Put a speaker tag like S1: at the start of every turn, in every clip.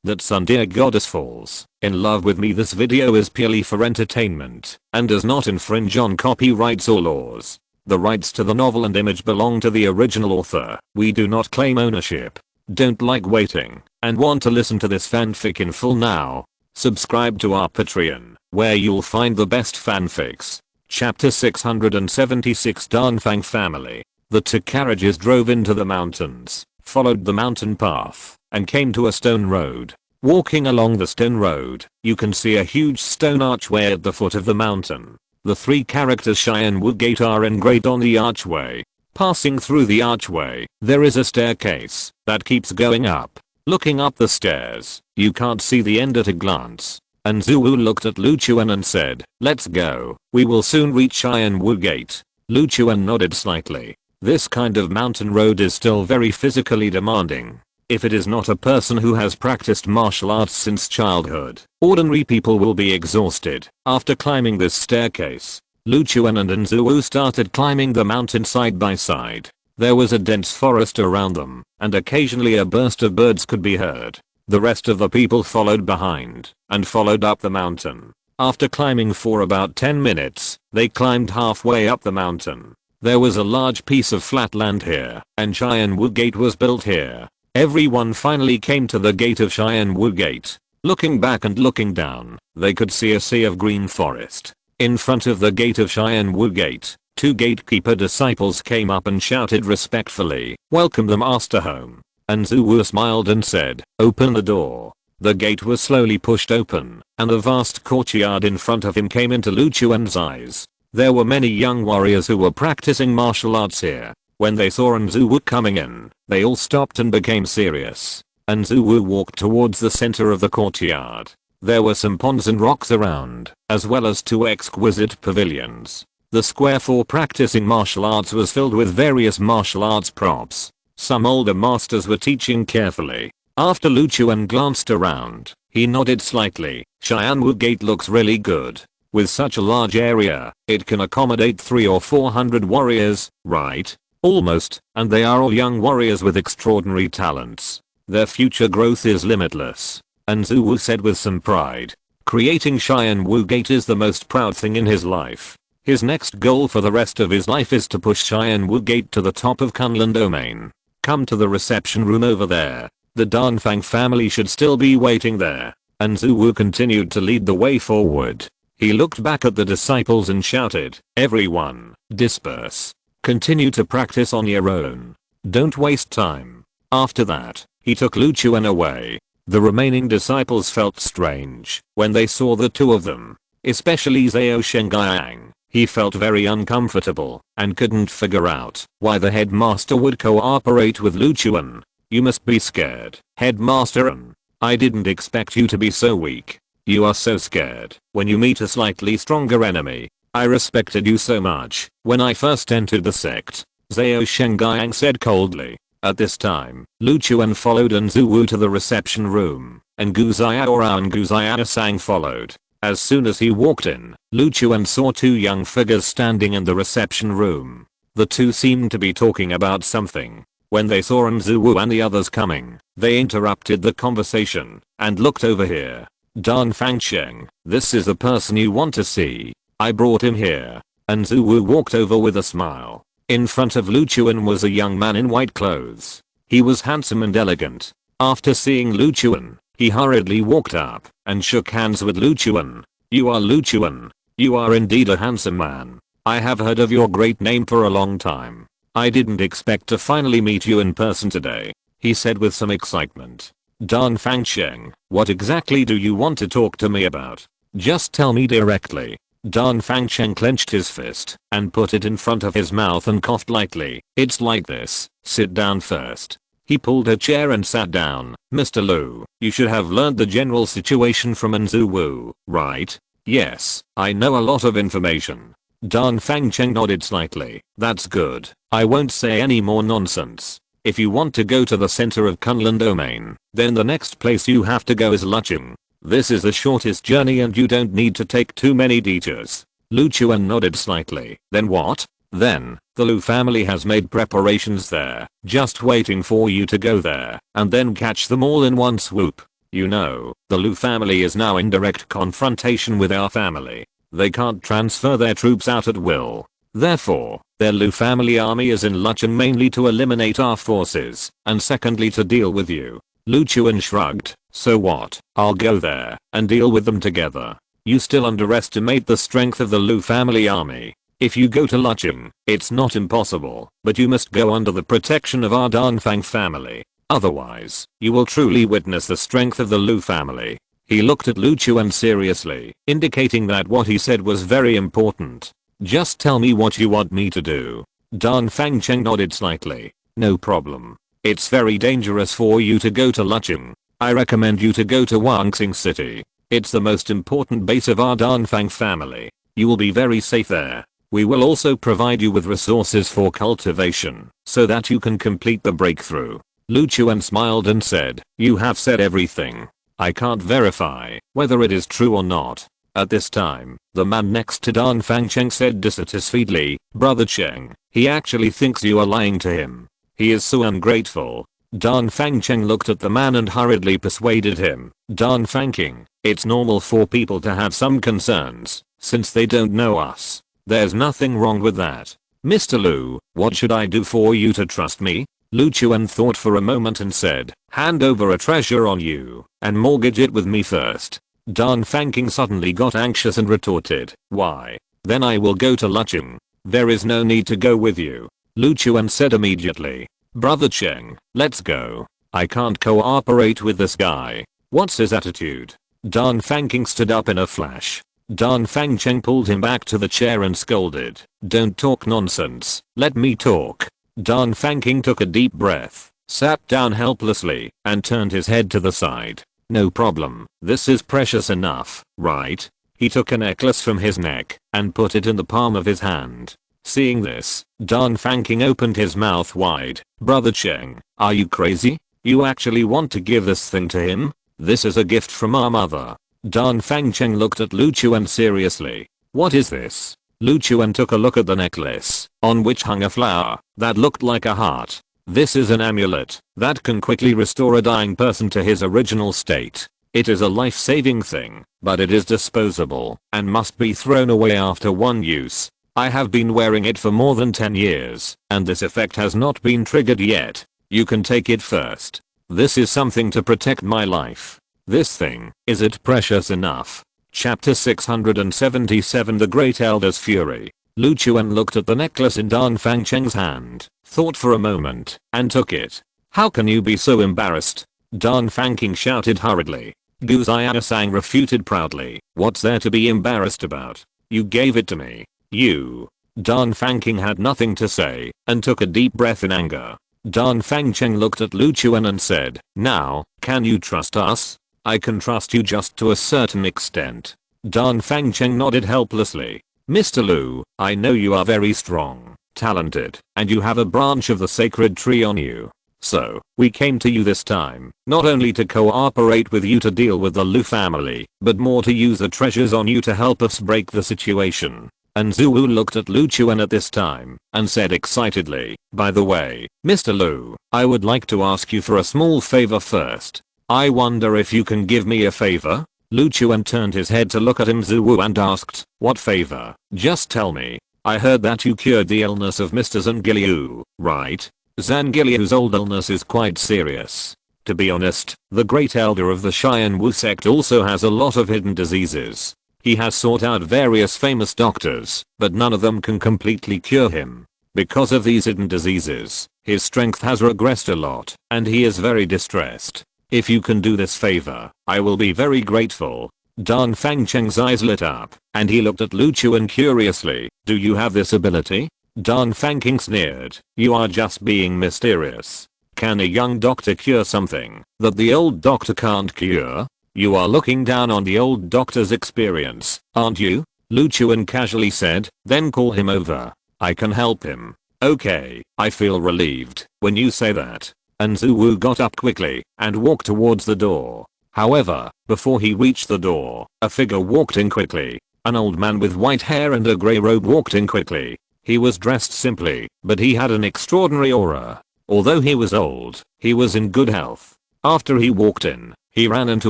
S1: that Tsundere goddess falls in love with me. This video is purely for entertainment and does not infringe on copyrights or laws. The rights to the novel and image belong to the original author. We do not claim ownership. Don't like waiting and want to listen to this fanfic in full now? Subscribe to our Patreon, where you'll find the best fanfics. Chapter 676 Danfang Family. The two carriages drove into the mountains, followed the mountain path, and came to a stone road. Walking along the stone road, you can see a huge stone archway at the foot of the mountain. The three characters Cheyenne Woodgate are engraved on the archway. Passing through the archway, there is a staircase that keeps going up. Looking up the stairs, you can't see the end at a glance. And Zuwu looked at Luchuan and said, "Let's go. We will soon reach Cheyenne Woodgate." Luchuan nodded slightly. This kind of mountain road is still very physically demanding. If it is not a person who has practiced martial arts since childhood, ordinary people will be exhausted. After climbing this staircase, Luchuan and Nzuwu started climbing the mountain side by side. There was a dense forest around them, and occasionally a burst of birds could be heard. The rest of the people followed behind, and followed up the mountain. After climbing for about 10 minutes, they climbed halfway up the mountain. There was a large piece of flat land here, and Cheyenne Woodgate was built here. Everyone finally came to the gate of Cheyenne Woodgate. Looking back and looking down, they could see a sea of green forest. In front of the gate of Cheyenne Woodgate, two gatekeeper disciples came up and shouted respectfully, "Welcome the master home." And Zuwu smiled and said, "Open the door." The gate was slowly pushed open, and the vast courtyard in front of him came into Luchuan's eyes. There were many young warriors who were practicing martial arts here. When they saw Nzuwu coming in, they all stopped and became serious. Nzuwu walked towards the center of the courtyard. There were some ponds and rocks around, as well as two exquisite pavilions. The square for practicing martial arts was filled with various martial arts props. Some older masters were teaching carefully. After Luchuan glanced around, he nodded slightly. Cheyenne Woodgate looks really good. With such a large area, it can accommodate 300 or 400 warriors, right? Almost, and they are all young warriors with extraordinary talents. Their future growth is limitless. Nzuwu said with some pride. Creating Cheyenne Woodgate is the most proud thing in his life. His next goal for the rest of his life is to push Cheyenne Woodgate to the top of Kunlun Domain. Come to the reception room over there. The Danfang family should still be waiting there. Nzuwu continued to lead the way forward. He looked back at the disciples and shouted, "Everyone, disperse. Continue to practice on your own. Don't waste time." After that, he took Luchuan away. The remaining disciples felt strange when they saw the two of them, especially Zhao Shengyang. He felt very uncomfortable and couldn't figure out why the headmaster would cooperate with Luchuan. "You must be scared, headmaster. I didn't expect you to be so weak. You are so scared when you meet a slightly stronger enemy. I respected you so much when I first entered the sect," Zhao Shengyang said coldly. At this time, Luchuan followed Nzuwu to the reception room, and Guziao and Guziao Sang followed. As soon as he walked in, Luchuan saw two young figures standing in the reception room. The two seemed to be talking about something. When they saw Nzuwu and the others coming, they interrupted the conversation and looked over here. "Dan Fangsheng, this is the person you want to see. I brought him here." Nzuwu walked over with a smile. In front of Luchuan was a young man in white clothes. He was handsome and elegant. After seeing Luchuan, he hurriedly walked up and shook hands with Luchuan. "You are Luchuan. You are indeed a handsome man. I have heard of your great name for a long time. I didn't expect to finally meet you in person today," he said with some excitement. "Dan Fangsheng, what exactly do you want to talk to me about? Just tell me directly." Dan Fangsheng clenched his fist and put it in front of his mouth and coughed lightly. "It's like this. Sit down first." He pulled a chair and sat down. "Mr. Lu, you should have learned the general situation from Nzuwu, right?" "Yes, I know a lot of information." Dan Fangsheng nodded slightly. "That's good. I won't say any more nonsense. If you want to go to the center of Kunlun Domain, then the next place you have to go is Lucheng. This is the shortest journey and you don't need to take too many detours." Luchuan nodded slightly. "Then what?" "Then, the Lu family has made preparations there, just waiting for you to go there, and then catch them all in one swoop." You know, the Lu family is now in direct confrontation with our family. They can't transfer their troops out at will. Therefore, their Lu family army is in Luchun mainly to eliminate our forces, and secondly to deal with you. Lu Chuan shrugged. So what? I'll go there and deal with them together. You still underestimate the strength of the Lu family army. If you go to Luchun, it's not impossible, but you must go under the protection of our Dongfang family. Otherwise, you will truly witness the strength of the Lu family. He looked at Lu Chuan seriously, indicating that what he said was very important. Just tell me what you want me to do. Dan Fangcheng nodded slightly. No problem. It's very dangerous for you to go to Luchun. I recommend you to go to Wangxing City. It's the most important base of our Dongfang family. You will be very safe there. We will also provide you with resources for cultivation, so that you can complete the breakthrough. Lu Chuan smiled and said, you have said everything. I can't verify whether it is true or not. At this time, the man next to Dan Fangcheng said dissatisfiedly, Brother Cheng, he actually thinks you are lying to him. He is so ungrateful. Dan Fangcheng looked at the man and hurriedly persuaded him. Dan Fangking, it's normal for people to have some concerns, since they don't know us. There's nothing wrong with that. Mr. Lu, what should I do for you to trust me? Lu Chuan thought for a moment and said, hand over a treasure on you, and mortgage it with me first. Dan Fangking suddenly got anxious and retorted, why? Then I will go to Luchun. There is no need to go with you. Lu Chuan said immediately, Brother Cheng, let's go. I can't cooperate with this guy. What's his attitude? Dan Fangking stood up in a flash. Dan Fangcheng pulled him back to the chair and scolded, don't talk nonsense, let me talk. Dan Fangking took a deep breath, sat down helplessly, and turned his head to the side. No problem, this is precious enough, right? He took a necklace from his neck and put it in the palm of his hand. Seeing this, Dan Fangking opened his mouth wide. Brother Cheng, are you crazy? You actually want to give this thing to him? This is a gift from our mother. Dan Fangcheng looked at Lu Chuan seriously. What is this? Lu Chuan took a look at the necklace, on which hung a flower that looked like a heart. This is an amulet that can quickly restore a dying person to his original state. It is a life-saving thing, but it is disposable and must be thrown away after one use. I have been wearing it for more than 10 years, and this effect has not been triggered yet. You can take it first. This is something to protect my life. This thing, is it precious enough? Chapter 677 The Great Elder's Fury. Lu Chuan looked at the necklace in Dan Fangcheng's hand, thought for a moment, and took it. How can you be so embarrassed? Dan Fangking shouted hurriedly. Gu Xiaosang refuted proudly. What's there to be embarrassed about? You gave it to me. You. Dan Fangking had nothing to say, and took a deep breath in anger. Dan Fangcheng looked at Lu Chuan and said, now, can you trust us? I can trust you just to a certain extent. Dan Fangcheng nodded helplessly. Mr. Lu, I know you are very strong, talented, and you have a branch of the sacred tree on you. So, we came to you this time, not only to cooperate with you to deal with the Lu family, but more to use the treasures on you to help us break the situation. And Zhuwu looked at Lu Chuan at this time, and said excitedly, by the way, Mr. Lu, I would like to ask you for a small favor first. I wonder if you can give me a favor? Lu Chuan turned his head to look at him Zhuwu and asked, what favor? Just tell me. I heard that you cured the illness of Mr. Zangiliu, right? Zangiliu's old illness is quite serious. To be honest, the great elder of the Xian Wu sect also has a lot of hidden diseases. He has sought out various famous doctors, but none of them can completely cure him. Because of these hidden diseases, his strength has regressed a lot, and he is very distressed. If you can do this favor, I will be very grateful. Dan Fangcheng's eyes lit up, and he looked at Lu Chuan curiously. Do you have this ability? Dan Fangking sneered. You are just being mysterious. Can a young doctor cure something that the old doctor can't cure? You are looking down on the old doctor's experience, aren't you? Lu Chuan casually said, then call him over. I can help him. Okay, I feel relieved when you say that. And Zhuwu got up quickly and walked towards the door. However, before he reached the door, a figure walked in quickly. An old man with white hair and a grey robe walked in quickly. He was dressed simply, but he had an extraordinary aura. Although he was old, he was in good health. After he walked in, He ran into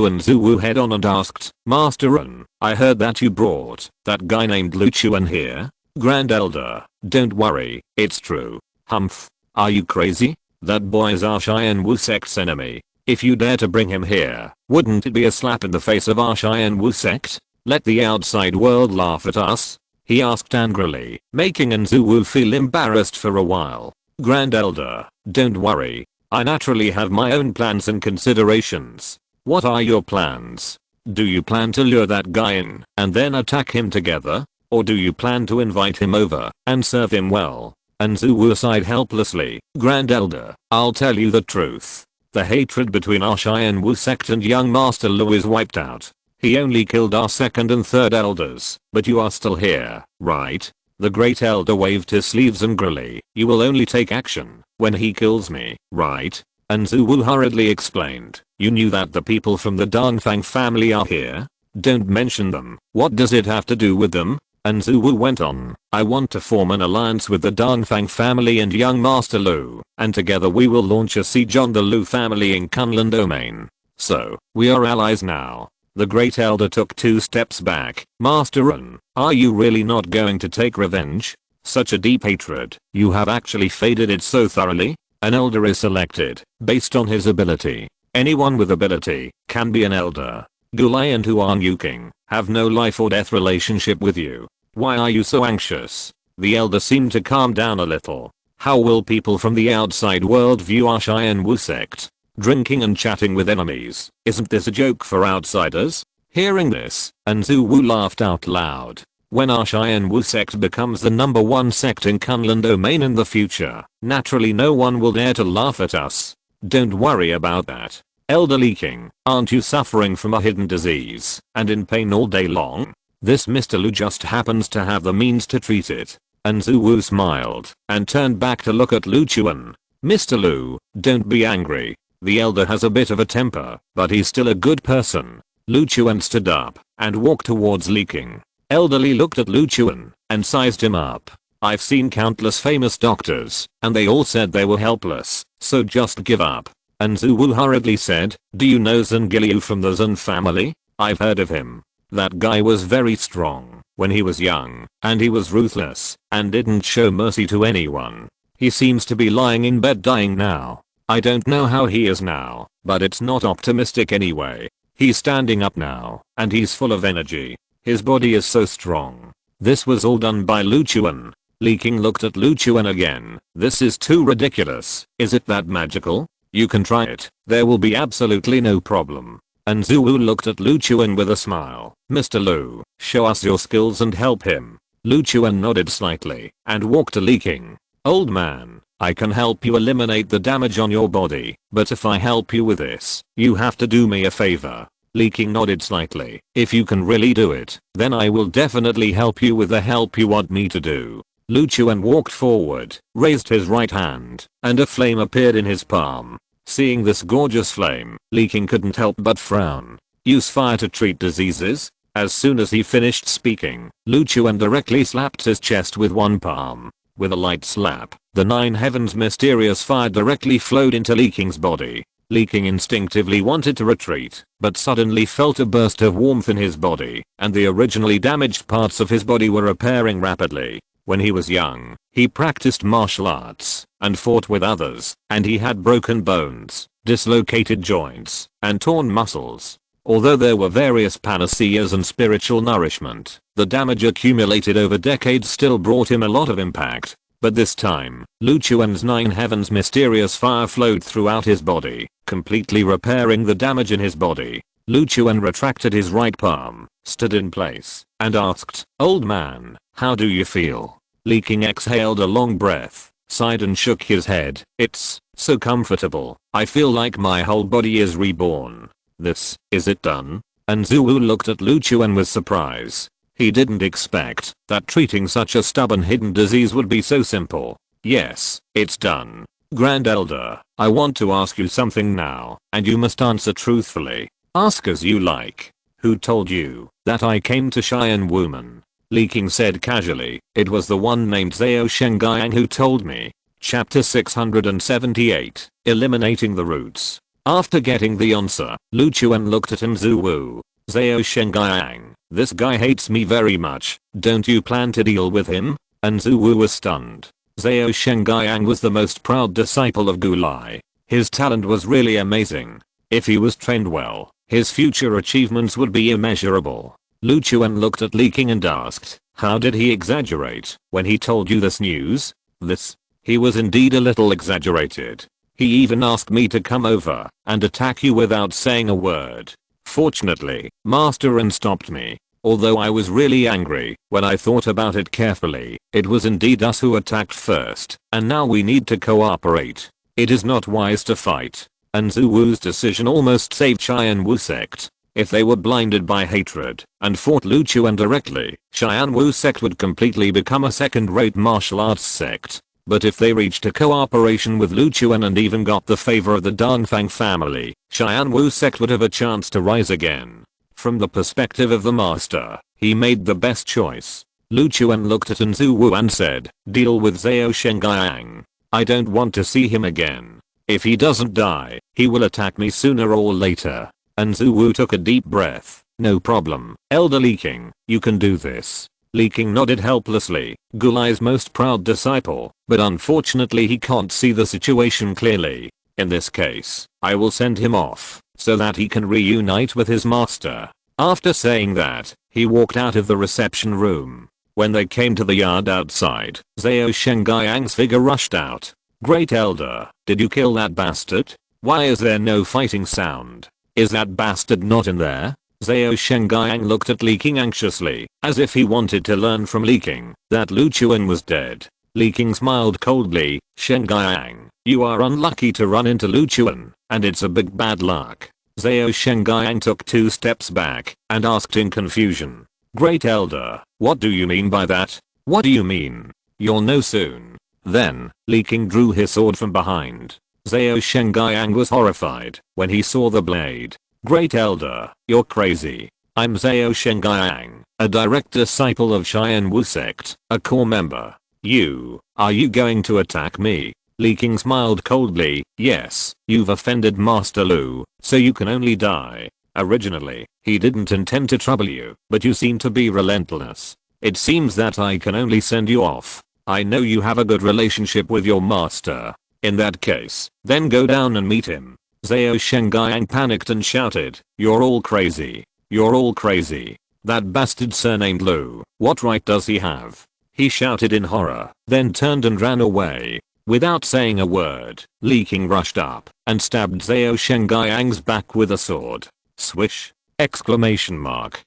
S1: Nzuwu head on and asked, Master N, I heard that you brought that guy named Lu Chuan here? Grand Elder, don't worry, it's true. Humph. Are you crazy? That boy is our Cheyenne Wu sect's enemy. If you dare to bring him here, wouldn't it be a slap in the face of our Cheyenne Wu sect? Let the outside world laugh at us? He asked angrily, making Nzuwu feel embarrassed for a while. Grand Elder, don't worry. I naturally have my own plans and considerations. What are your plans? Do you plan to lure that guy in and then attack him together? Or do you plan to invite him over and serve him well? Nzuwu sighed helplessly. Grand Elder, I'll tell you the truth. The hatred between our Cheyenne Wu sect and young Master Lu is wiped out. He only killed our second and third elders, but you are still here, right? The Great Elder waved his sleeves angrily. You will only take action when he kills me, right? Nzuwu hurriedly explained. You knew that the people from the Dongfang family are here? Don't mention them. What does it have to do with them? Nzuwu went on. I want to form an alliance with the Dongfang family and young Master Lu, and together we will launch a siege on the Lu family in Kunlun domain. So, we are allies now. The Great Elder took 2 steps back. Master N, are you really not going to take revenge? Such a deep hatred, you have actually faded it so thoroughly? An elder is selected based on his ability. Anyone with ability can be an elder. Gulai and Huan Yuking have no life or death relationship with you. Why are you so anxious? The elder seemed to calm down a little. How will people from the outside world view our Cheyenne Wu sect? Drinking and chatting with enemies. Isn't this a joke for outsiders? Hearing this, Nzuwu laughed out loud. When our Cheyenne Wu sect becomes the #1 sect in Kunlun domain in the future, naturally no one will dare to laugh at us. Don't worry about that. Elderly King, aren't you suffering from a hidden disease and in pain all day long? This Mr. Lu just happens to have the means to treat it. Nzuwu smiled and turned back to look at Lu Chuan. Mr. Lu, don't be angry. The elder has a bit of a temper, but he's still a good person. Lu Chuan stood up and walked towards Li King. Elderly looked at Lu Chuan and sized him up. I've seen countless famous doctors, and they all said they were helpless, so just give up. Nzuwu hurriedly said, do you know Zengiliu from the Zun family? I've heard of him. That guy was very strong when he was young, and he was ruthless and didn't show mercy to anyone. He seems to be lying in bed dying now. I don't know how he is now, but it's not optimistic anyway. He's standing up now, and he's full of energy. His body is so strong. This was all done by Lu Chuan. Li King looked at Lu Chuan again. This is too ridiculous. Is it that magical? You can try it. There will be absolutely no problem. Nzuwu looked at Lu Chuan with a smile. Mr. Lu, show us your skills and help him. Lu Chuan nodded slightly and walked to Li King. Old man, I can help you eliminate the damage on your body, but if I help you with this, you have to do me a favor. Li King nodded slightly. If you can really do it, then I will definitely help you with the help you want me to do. Lu Chuan walked forward, raised his right hand, and a flame appeared in his palm. Seeing this gorgeous flame, Li King couldn't help but frown. Use fire to treat diseases? As soon as he finished speaking, Lu Chuan directly slapped his chest with one palm. With a light slap, the 9 heavens mysterious fire directly flowed into Li King's body. Li King instinctively wanted to retreat, but suddenly felt a burst of warmth in his body, and the originally damaged parts of his body were repairing rapidly. When he was young, he practiced martial arts and fought with others, and he had broken bones, dislocated joints, and torn muscles. Although there were various panaceas and spiritual nourishment, the damage accumulated over decades still brought him a lot of impact. But this time, Lu Chuan's 9 heavens mysterious fire flowed throughout his body, completely repairing the damage in his body. Lu Chuan retracted his right palm, stood in place, and asked, Old man, how do you feel? Li King exhaled a long breath, sighed and shook his head. It's so comfortable. I feel like my whole body is reborn. Is it done? Nzuwu looked at Lu Chuan with surprise. He didn't expect that treating such a stubborn hidden disease would be so simple. Yes, it's done. Grand Elder, I want to ask you something now, and you must answer truthfully. Ask as you like. Who told you that I came to Cheyenne Woman? Li King said casually. It was the one named Zhao Shengyang who told me. Chapter 678, Eliminating the Roots. After getting the answer, Lu Chuan looked at Nzuwu. Zhao Shengyang, this guy hates me very much, don't you plan to deal with him? Nzuwu was stunned. Zhao Shengyang was the most proud disciple of Gulai. His talent was really amazing. If he was trained well, his future achievements would be immeasurable. Lu Chuan looked at Li King and asked, how did he exaggerate when he told you this news? He was indeed a little exaggerated. He even asked me to come over and attack you without saying a word. Fortunately, Master Ren stopped me. Although I was really angry, when I thought about it carefully, it was indeed us who attacked first, and now we need to cooperate. It is not wise to fight. Nzuwu's decision almost saved Cheyenne Wu sect. If they were blinded by hatred and fought Lu Chuan directly, Cheyenne Wu sect would completely become a second-rate martial arts sect. But if they reached a cooperation with Lu Chuan and even got the favor of the Dongfang family, Cheyenne Wu sect would have a chance to rise again. From the perspective of the master, he made the best choice. Lu Chuan looked at Nzuwu and said, deal with Zhao Shengyang. I don't want to see him again. If he doesn't die, he will attack me sooner or later. Nzuwu took a deep breath. No problem, Elder Li King, you can do this. Li King nodded helplessly, Gulai's most proud disciple, but unfortunately he can't see the situation clearly. In this case, I will send him off, so that he can reunite with his master. After saying that, he walked out of the reception room. When they came to the yard outside, Zhao Shengyang's figure rushed out. Great Elder, did you kill that bastard? Why is there no fighting sound? Is that bastard not in there? Zhao Shengyang looked at Li King anxiously, as if he wanted to learn from Li King that Lu Chuan was dead. Li King smiled coldly, Shengyang, you are unlucky to run into Lu Chuan, and it's a big bad luck. Zhao Shengyang took 2 steps back and asked in confusion. Great Elder, what do you mean by that? What do you mean? You'll know soon. Then, Li King drew his sword from behind. Zhao Shengyang was horrified when he saw the blade. Great Elder, you're crazy. I'm Zhao Shengyang, a direct disciple of Cheyenne Wu sect, a core member. Are you going to attack me? Li King smiled coldly, yes, you've offended Master Lu, so you can only die. Originally, he didn't intend to trouble you, but you seem to be relentless. It seems that I can only send you off. I know you have a good relationship with your master. In that case, then go down and meet him. Zhao Shengyang panicked and shouted, you're all crazy. You're all crazy. That bastard surnamed Lu, what right does he have? He shouted in horror, then turned and ran away. Without saying a word, Li King rushed up and stabbed Zhao Shengyang's back with a sword. Swish! Exclamation mark.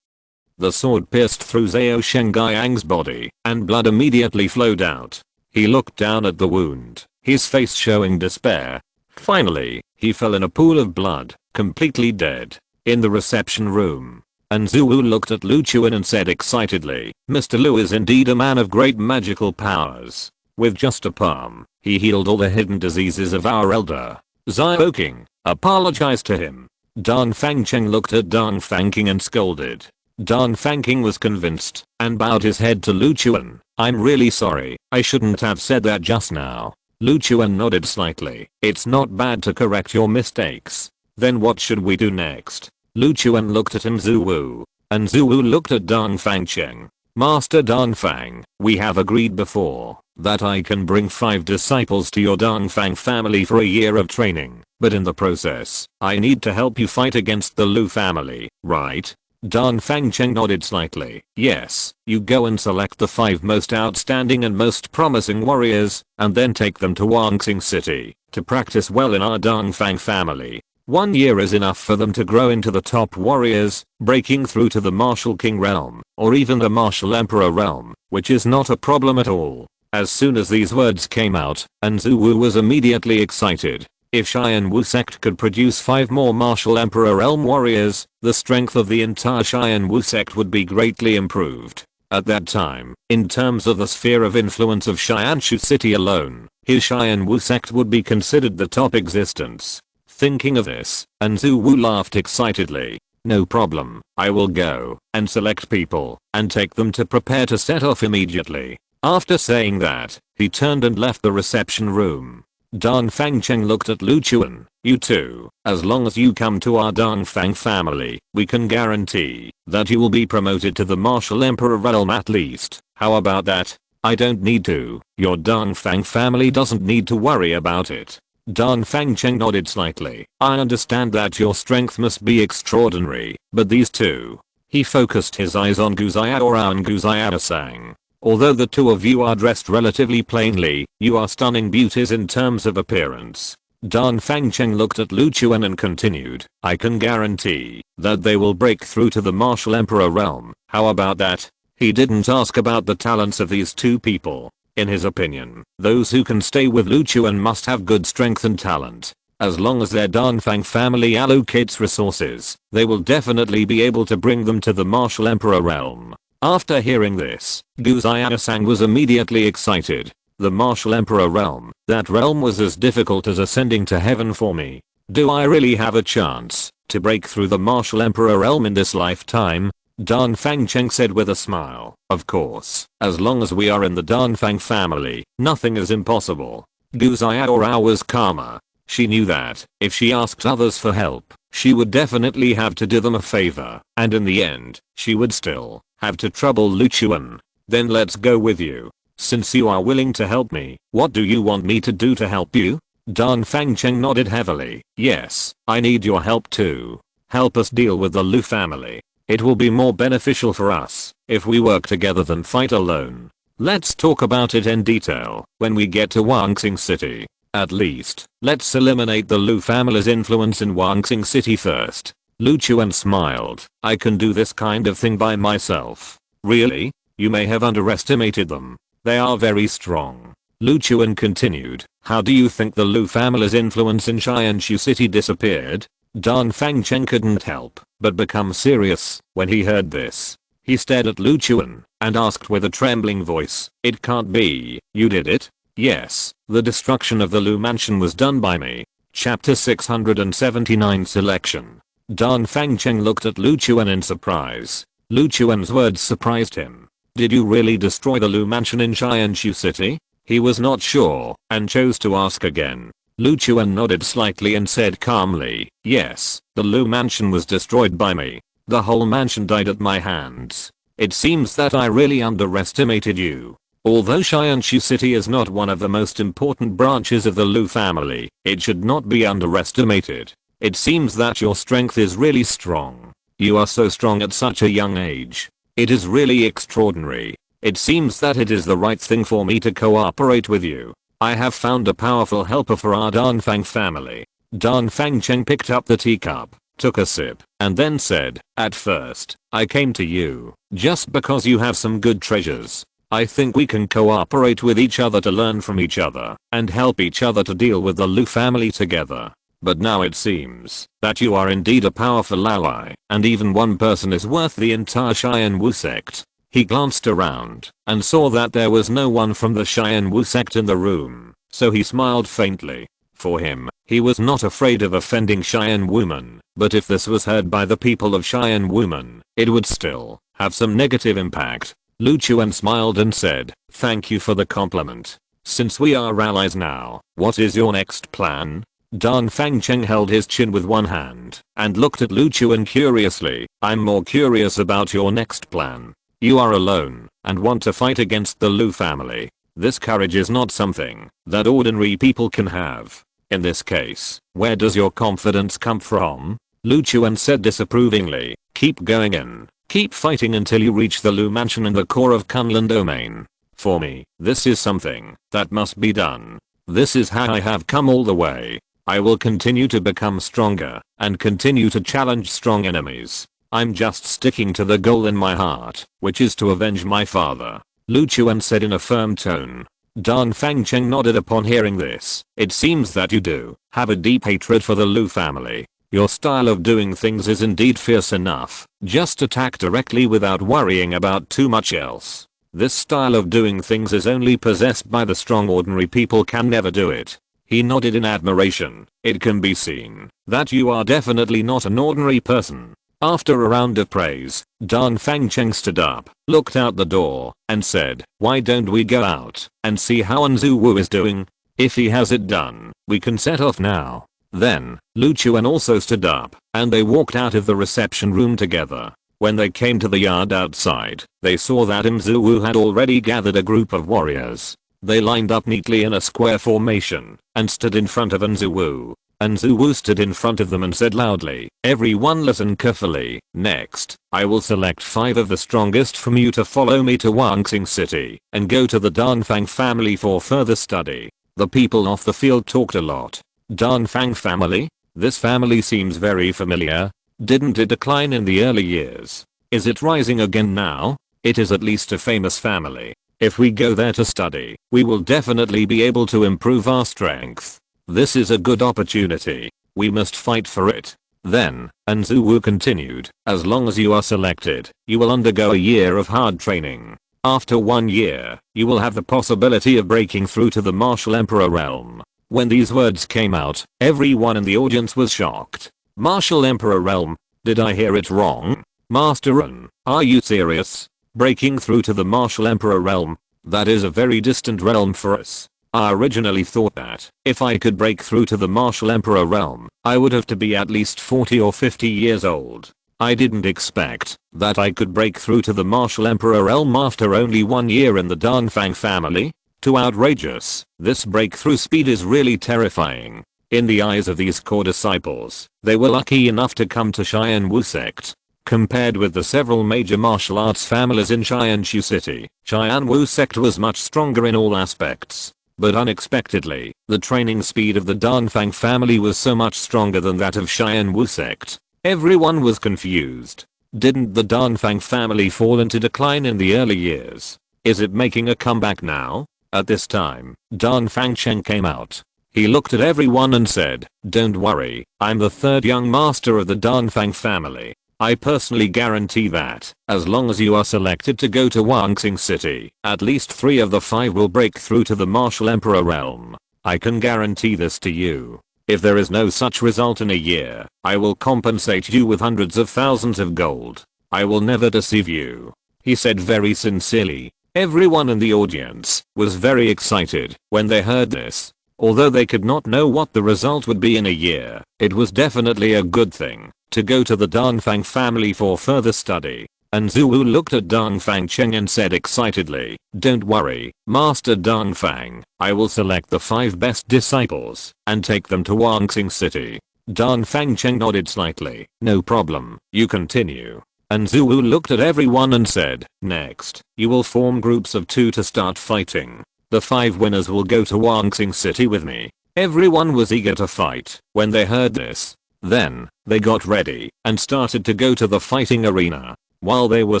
S1: The sword pierced through Zhao Shengyang's body, and blood immediately flowed out. He looked down at the wound, his face showing despair. Finally, he fell in a pool of blood, completely dead, in the reception room. Nzuwu looked at Lu Chuan and said excitedly, Mr. Lu is indeed a man of great magical powers. With just a palm, he healed all the hidden diseases of our elder. Zhao King, apologize to him. Dongfang Cheng looked at Dongfang King and scolded. Dongfang King was convinced, and bowed his head to Lu Chuan. I'm really sorry, I shouldn't have said that just now. Lu Chuan nodded slightly. It's not bad to correct your mistakes. Then what should we do next? Lu Chuan looked at Nzuwu. Nzuwu looked at Dongfang Cheng. Master Dongfang, we have agreed before that I can bring 5 disciples to your Dongfang family for a year of training, but in the process, I need to help you fight against the Lu family, right? Dongfang Cheng nodded slightly. Yes, you go and select the 5 most outstanding and most promising warriors, and then take them to Wangxing City to practice well in our Dongfang family. 1 year is enough for them to grow into the top warriors, breaking through to the Martial King realm, or even the Martial Emperor realm, which is not a problem at all. As soon as these words came out, Nzuwu was immediately excited. If Cheyenne Wu sect could produce 5 more Martial Emperor realm warriors, the strength of the entire Cheyenne Wu sect would be greatly improved. At that time, in terms of the sphere of influence of Cheyenne-Shu City alone, his Cheyenne Wu sect would be considered the top existence. Thinking of this, Nzuwu laughed excitedly. No problem, I will go and select people and take them to prepare to set off immediately. After saying that, he turned and left the reception room. Dan Fangcheng looked at Lu Chuan. You too. As long as you come to our Dongfang family, we can guarantee that you will be promoted to the martial emperor realm at least. How about that? I don't need to. Your Dongfang family doesn't need to worry about it. Dan Fangcheng nodded slightly. I understand that your strength must be extraordinary, but these two. He focused his eyes on Guzayadora and Guzayadasang. Although the two of you are dressed relatively plainly, you are stunning beauties in terms of appearance. Dan Fangcheng looked at Lu Chuan and continued, I can guarantee that they will break through to the martial emperor realm. How about that? He didn't ask about the talents of these two people. In his opinion, those who can stay with Lu Chuan must have good strength and talent. As long as their Danfang family allocates resources, they will definitely be able to bring them to the martial emperor realm. After hearing this, Guzayadasang was immediately excited. The martial emperor realm, that realm was as difficult as ascending to heaven for me. Do I really have a chance to break through the martial emperor realm in this lifetime? Dan Fangcheng said with a smile. Of course, as long as we are in the Danfang family, nothing is impossible. Guzayadora was calmer. She knew that if she asked others for help, she would definitely have to do them a favor, and in the end, she would still have to trouble Lu Chuan. Then let's go with you. Since you are willing to help me, what do you want me to do to help you? Dan Fangcheng nodded heavily. Yes, I need your help too. Help us deal with the Lu family. It will be more beneficial for us if we work together than fight alone. Let's talk about it in detail when we get to Wuxing City. At least, let's eliminate the Lu family's influence in Wuxing City first. Lu Chuan smiled. I can do this kind of thing by myself. Really? You may have underestimated them. They are very strong. Lu Chuan continued. How do you think the Lu family's influence in Xianshu City disappeared? Dan Fangcheng couldn't help but become serious when he heard this. He stared at Lu Chuan and asked with a trembling voice, it can't be, you did it? Yes, the destruction of the Lu mansion was done by me. Chapter 679 Selection. Dan Fangcheng looked at Lu Chuan in surprise. Lu Chuan's words surprised him. Did you really destroy the Lu mansion in Xianshu City? He was not sure and chose to ask again. Lu Chuan nodded slightly and said calmly, yes, the Lu mansion was destroyed by me. The whole mansion died at my hands. It seems that I really underestimated you. Although Xianshu City is not one of the most important branches of the Lu family, it should not be underestimated. It seems that your strength is really strong. You are so strong at such a young age. It is really extraordinary. It seems that it is the right thing for me to cooperate with you. I have found a powerful helper for our Danfang family. Dan Fangcheng picked up the teacup, took a sip, and then said, at first, I came to you just because you have some good treasures. I think we can cooperate with each other to learn from each other and help each other to deal with the Lu family together. But now it seems that you are indeed a powerful ally, and even one person is worth the entire Xianwu sect. He glanced around and saw that there was no one from the Xianwu sect in the room, so he smiled faintly. For him, he was not afraid of offending Xianwumen, but if this was heard by the people of Xianwumen, it would still have some negative impact. Lu Chuan smiled and said, thank you for the compliment. Since we are allies now, what is your next plan? Dan Fangcheng held his chin with one hand and looked at Lu Chuan curiously. I'm more curious about your next plan. You are alone and want to fight against the Lu family. This courage is not something that ordinary people can have. In this case, where does your confidence come from? Lu Chuan said disapprovingly. Keep going in. Keep fighting until you reach the Lu mansion in the core of Kunlun domain. For me, this is something that must be done. This is how I have come all the way. I will continue to become stronger and continue to challenge strong enemies. I'm just sticking to the goal in my heart, which is to avenge my father. Lu Chuan said in a firm tone. Dan Fangcheng nodded upon hearing this. It seems that you do have a deep hatred for the Lu family. Your style of doing things is indeed fierce enough. Just attack directly without worrying about too much else. This style of doing things is only possessed by the strong. Ordinary people can never do it. He nodded in admiration. It can be seen that you are definitely not an ordinary person. After a round of praise, Dan Fangcheng stood up, looked out the door, and said, why don't we go out and see how Anzu Wu is doing? If he has it done, we can set off now. Then, Lu Chuan also stood up, and they walked out of the reception room together. When they came to the yard outside, they saw that Nzuwu had already gathered a group of warriors. They lined up neatly in a square formation, and stood in front of Nzuwu. Nzuwu stood in front of them and said loudly, "Everyone listen carefully. Next, I will select 5 of the strongest from you to follow me to Wanxing City, and go to the Danfang family for further study." The people off the field talked a lot. Danfang family? This family seems very familiar. Didn't it decline in the early years? Is it rising again now? It is at least a famous family. If we go there to study, we will definitely be able to improve our strength. This is a good opportunity. We must fight for it. Then, Nzuwu continued, as long as you are selected, you will undergo a year of hard training. After 1 year, you will have the possibility of breaking through to the Martial Emperor realm. When these words came out, everyone in the audience was shocked. Martial Emperor realm? Did I hear it wrong? Master Ren, are you serious? Breaking through to the Martial Emperor realm? That is a very distant realm for us. I originally thought that, if I could break through to the Martial Emperor realm, I would have to be at least 40 or 50 years old. I didn't expect that I could break through to the Martial Emperor realm after only 1 year in the Danfang family. Too outrageous. This breakthrough speed is really terrifying. In the eyes of these core disciples, they were lucky enough to come to Xianwu sect. Compared with the several major martial arts families in Xianxu City, Xianwu sect was much stronger in all aspects. But unexpectedly, the training speed of the Danfang family was so much stronger than that of Xianwu sect. Everyone was confused. Didn't the Danfang family fall into decline in the early years? Is it making a comeback now? At this time, Danfang Cheng came out. He looked at everyone and said, "Don't worry, I'm the 3rd young master of the Danfang family. I personally guarantee that, as long as you are selected to go to Wanxing City, at least 3 of the 5 will break through to the Martial Emperor realm. I can guarantee this to you. If there is no such result in a year, I will compensate you with hundreds of thousands of gold. I will never deceive you," he said very sincerely. Everyone in the audience was very excited when they heard this. Although they could not know what the result would be in a year, it was definitely a good thing to go to the Danfang family for further study. Nzuwu looked at Danfang Cheng and said excitedly, "Don't worry, Master Danfang, I will select the 5 best disciples and take them to Wanxing City." Danfang Cheng nodded slightly. "No problem, you continue." Nzuwu looked at everyone and said, "Next, you will form groups of 2 to start fighting. The 5 winners will go to Wanxing City with me." Everyone was eager to fight when they heard this. Then, they got ready and started to go to the fighting arena. While they were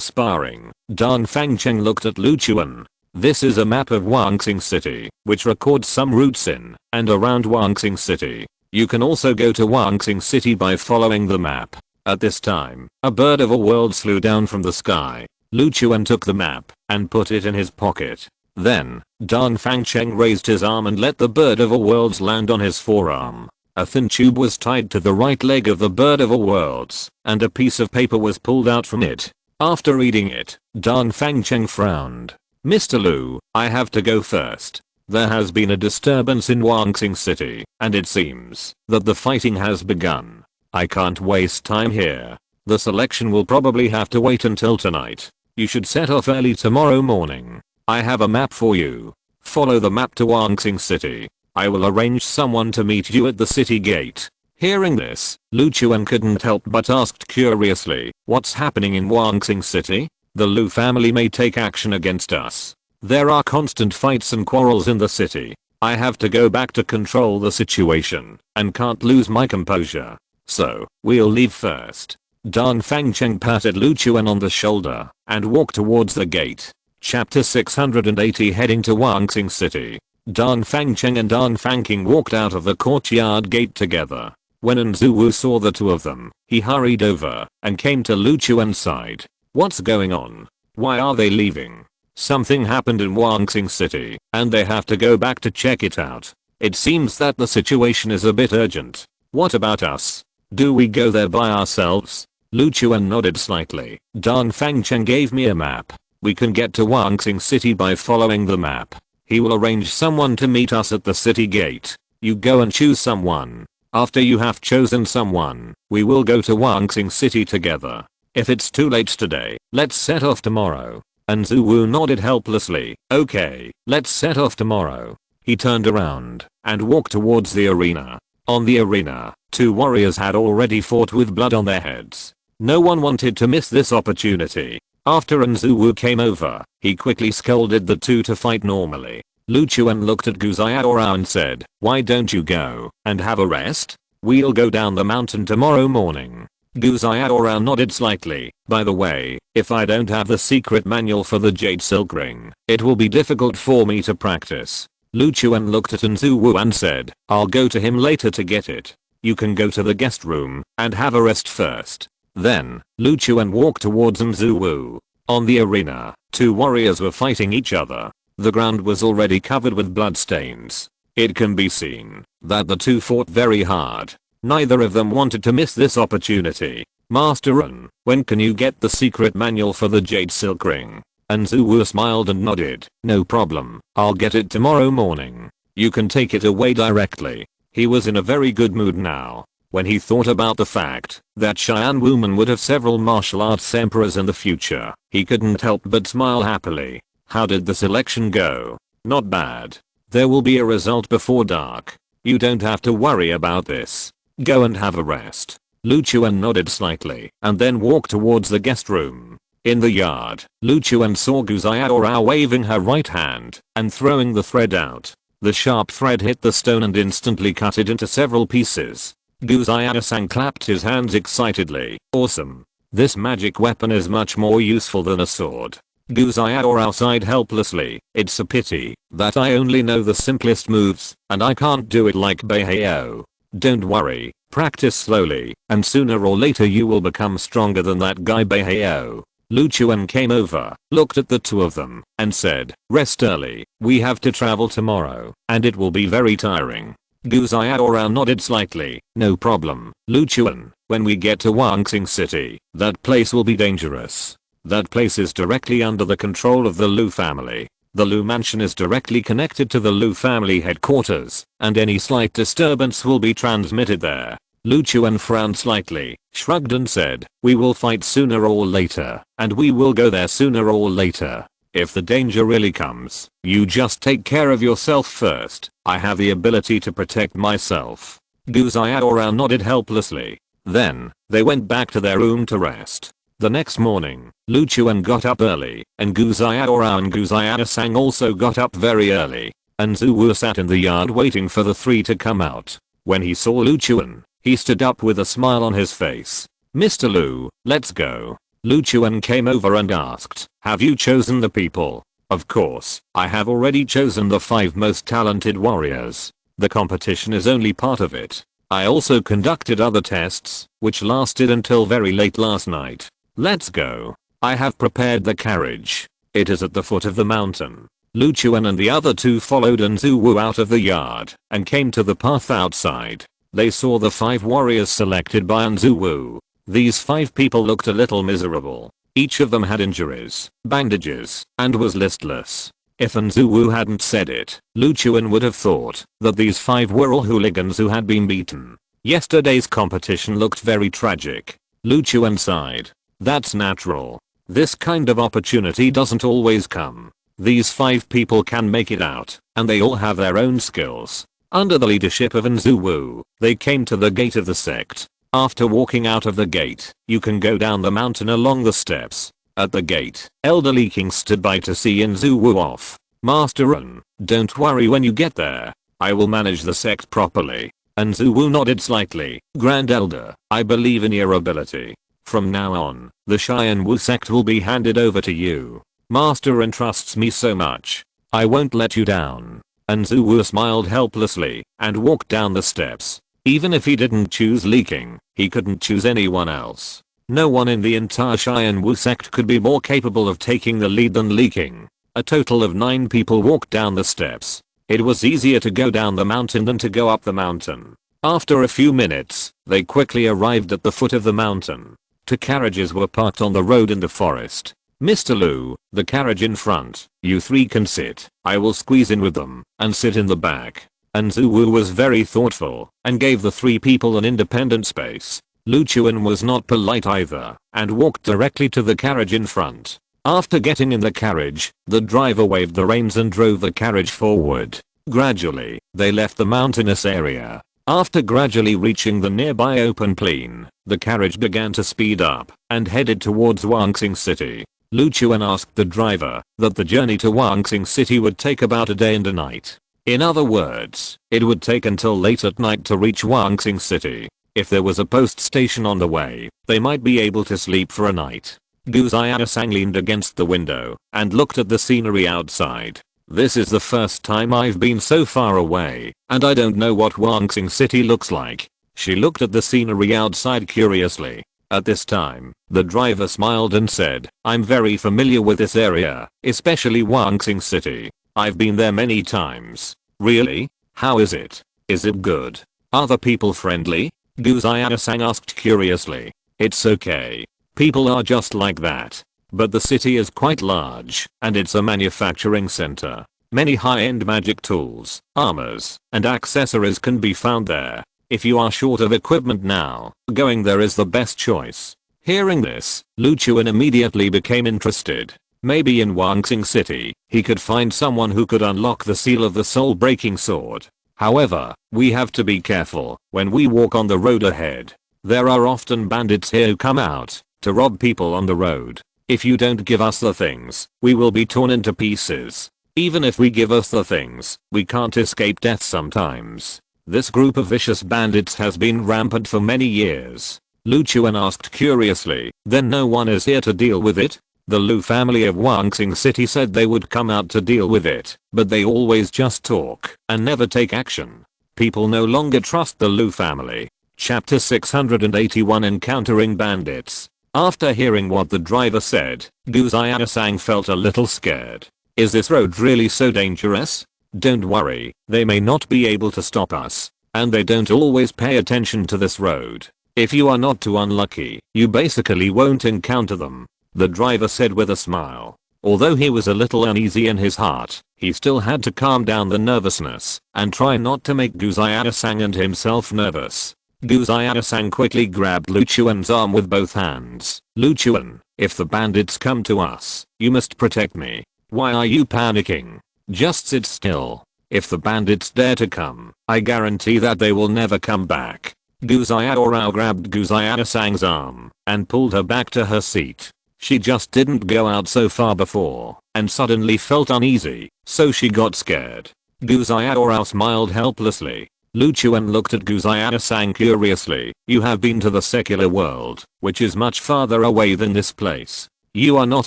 S1: sparring, Danfang Cheng looked at Lu Chuan. This is a map of Wanxing City, which records some routes in and around Wanxing City. You can also go to Wanxing City by following the map. At this time, a bird of a world flew down from the sky. Lu Chuan took the map and put it in his pocket. Then, Danfang Cheng raised his arm and let the bird of a worlds land on his forearm. A thin tube was tied to the right leg of the bird of a worlds, and a piece of paper was pulled out from it. After reading it, Danfang Cheng frowned. "Mr. Lu, I have to go first. There has been a disturbance in Wanxing City, and it seems that the fighting has begun. I can't waste time here. The selection will probably have to wait until tonight. You should set off early tomorrow morning. I have a map for you. Follow the map to Wanxing City. I will arrange someone to meet you at the city gate." Hearing this, Lu Chuan couldn't help but asked curiously, "What's happening in Wanxing City? The Lu family may take action against us. There are constant fights and quarrels in the city. I have to go back to control the situation and can't lose my composure. So, we'll leave first." Danfang Cheng patted Lu Chuan on the shoulder and walked towards the gate. Chapter 680 Heading to Wanxing City. Danfang Cheng and Danfang King walked out of the courtyard gate together. When Nzuwu saw the 2 of them, he hurried over and came to Lu Chuan's side. "What's going on? Why are they leaving? Something happened in Wanxing City, and they have to go back to check it out. It seems that the situation is a bit urgent. What about us? Do we go there by ourselves?" Lu Chuan nodded slightly. "Danfang Cheng gave me a map. We can get to Wanxing City by following the map. He will arrange someone to meet us at the city gate. You go and choose someone. After you have chosen someone, we will go to Wangsing City together. If it's too late today, let's set off tomorrow. And Zuwu nodded helplessly. Okay, let's set off tomorrow. He turned around and walked towards the arena. On the arena, 2 warriors had already fought with blood on their heads. No one wanted to miss this opportunity. After Nzuwu came over, he quickly scolded the 2 to fight normally. Lu Chuan looked at Gu Xiaorao and said, why don't you go and have a rest? We'll go down the mountain tomorrow morning. Gu Xiaorao nodded slightly. By the way, if I don't have the secret manual for the Jade Silk Ring, it will be difficult for me to practice. Lu Chuan looked at Nzuwu and said, I'll go to him later to get it. You can go to the guest room and have a rest first. Then, Lu Chuan walked towards Nzuwu. On the arena, 2 warriors were fighting each other. The ground was already covered with bloodstains. It can be seen that the 2 fought very hard. Neither of them wanted to miss this opportunity. Master Ren, when can you get the secret manual for the Jade Silk Ring? Nzuwu smiled and nodded. No problem, I'll get it tomorrow morning. You can take it away directly. He was in a very good mood now. When he thought about the fact that Cheyenne woman would have several martial arts emperors in the future, he couldn't help but smile happily. How did the selection go? Not bad. There will be a result before dark. You don't have to worry about this. Go and have a rest. Lu Chuan nodded slightly and then walked towards the guest room. In the yard, Lu Chuan saw Gu Xiaorao waving her right hand and throwing the thread out. The sharp thread hit the stone and instantly cut it into several pieces. Gu Xiaorao clapped his hands excitedly. Awesome. This magic weapon is much more useful than a sword. Gu Xiaorao sighed helplessly. It's a pity that I only know the simplest moves and I can't do it like Beihao. Don't worry, practice slowly and sooner or later you will become stronger than that guy Beihao. Lu Chuan came over, looked at the 2 of them and said, rest early, we have to travel tomorrow and it will be very tiring. Gu Xiaorao nodded slightly. No problem, Lu Chuan. When we get to Wangsing City, that place will be dangerous. That place is directly under the control of the Lu family. The Lu mansion is directly connected to the Lu family headquarters, and any slight disturbance will be transmitted there. Lu Chuan frowned slightly, shrugged and said, we will fight sooner or later, and we will go there sooner or later. If the danger really comes, you just take care of yourself first. I have the ability to protect myself. Gu Xiaorao nodded helplessly. Then, they went back to their room to rest. The next morning, Lu Chuan got up early, and Gu Xiaorao and Gu Xiaosang also got up very early. And Nzuwu sat in the yard waiting for the 3 to come out. When he saw Lu Chuan, he stood up with a smile on his face. Mr. Lu, let's go. Lu Chuan came over and asked, have you chosen the people? Of course, I have already chosen the 5 most talented warriors. The competition is only part of it. I also conducted other tests, which lasted until very late last night. Let's go. I have prepared the carriage. It is at the foot of the mountain. Lu Chuan and the other 2 followed Nzuwu out of the yard and came to the path outside. They saw the 5 warriors selected by Nzuwu. These 5 people looked a little miserable. Each of them had injuries, bandages, and was listless. If Nzuwu hadn't said it, Lu Chuan would have thought that these 5 were all hooligans who had been beaten. Yesterday's competition looked very tragic. Lu Chuan sighed. That's natural. This kind of opportunity doesn't always come. These 5 people can make it out, and they all have their own skills. Under the leadership of Nzuwu, they came to the gate of the sect. After walking out of the gate, you can go down the mountain along the steps. At the gate, Elderly King stood by to see Nzuwu off. Master Ren, don't worry when you get there. I will manage the sect properly. Nzuwu nodded slightly. Grand Elder, I believe in your ability. From now on, the Cheyenne Wu sect will be handed over to you. Master Ren trusts me so much. I won't let you down. Nzuwu smiled helplessly and walked down the steps. Even if he didn't choose Li King, he couldn't choose anyone else. No one in the entire Cheyenne Wu sect could be more capable of taking the lead than Li King. A total of 9 people walked down the steps. It was easier to go down the mountain than to go up the mountain. After a few minutes, they quickly arrived at the foot of the mountain. 2 carriages were parked on the road in the forest. Mr. Lu, the carriage in front, you three can sit. I will squeeze in with them and sit in the back. And Zuwu was very thoughtful and gave the three people an independent space. Lu Chuan was not polite either and walked directly to the carriage in front. After getting in the carriage, the driver waved the reins and drove the carriage forward. Gradually, they left the mountainous area. After gradually reaching the nearby open plain, the carriage began to speed up and headed towards Wuxing City. Lu Chuan asked the driver that the journey to Wuxing City would take about a day and a night. In other words, it would take until late at night to reach Wuxing City. If there was a post station on the way, they might be able to sleep for a night. Gu Xiaosang leaned against the window and looked at the scenery outside. This is the first time I've been so far away, and I don't know what Wuxing City looks like. She looked at the scenery outside curiously. At this time, the driver smiled and said, I'm very familiar with this area, especially Wuxing City. I've been there many times. Really? How is it? Is it good? Are the people friendly? Gu Xiaosang asked curiously. It's okay. People are just like that. But the city is quite large, and it's a manufacturing center. Many high-end magic tools, armors, and accessories can be found there. If you are short of equipment now, going there is the best choice. Hearing this, Lu Chuan immediately became interested. Maybe in Wuxing City, he could find someone who could unlock the seal of the soul-breaking sword. However, we have to be careful when we walk on the road ahead. There are often bandits here who come out to rob people on the road. If you don't give us the things, we will be torn into pieces. Even if we give us the things, we can't escape death sometimes. This group of vicious bandits has been rampant for many years. Lu Chuan asked curiously, then no one is here to deal with it? The Lu family of Wuxing City said they would come out to deal with it, but they always just talk and never take action. People no longer trust the Lu family. Chapter 681 Encountering Bandits. After hearing what the driver said, Gu Xiaosang felt a little scared. Is this road really so dangerous? Don't worry, they may not be able to stop us, and they don't always pay attention to this road. If you are not too unlucky, you basically won't encounter them, the driver said with a smile. Although he was a little uneasy in his heart, he still had to calm down the nervousness and try not to make Gu Xiaosang and himself nervous. Gu Xiaosang quickly grabbed Lu Chuan's arm with both hands. Lu Chuan, if the bandits come to us, you must protect me. Why are you panicking? Just sit still. If the bandits dare to come, I guarantee that they will never come back. Gu Xiaorao grabbed Gu Xiaosang's arm and pulled her back to her seat. She just didn't go out so far before and suddenly felt uneasy, so she got scared. Gu Xiaorao smiled helplessly. Lu Chuan looked at Gu Xiaosang curiously. You have been to the secular world, which is much farther away than this place. You are not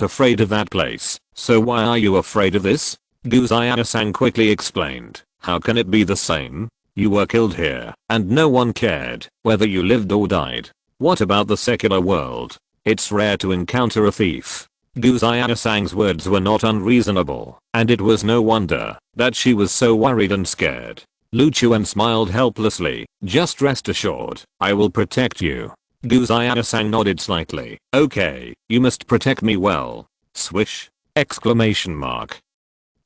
S1: afraid of that place, so why are you afraid of this? Gu Xiaosang quickly explained. How can it be the same? You were killed here, and no one cared whether you lived or died. What about the secular world? It's rare to encounter a thief. Gu Xiaosang's words were not unreasonable, and it was no wonder that she was so worried and scared. Lu Chuan smiled helplessly. Just rest assured, I will protect you. Gu Xiaosang nodded slightly. Okay, you must protect me well. Swish! Exclamation mark.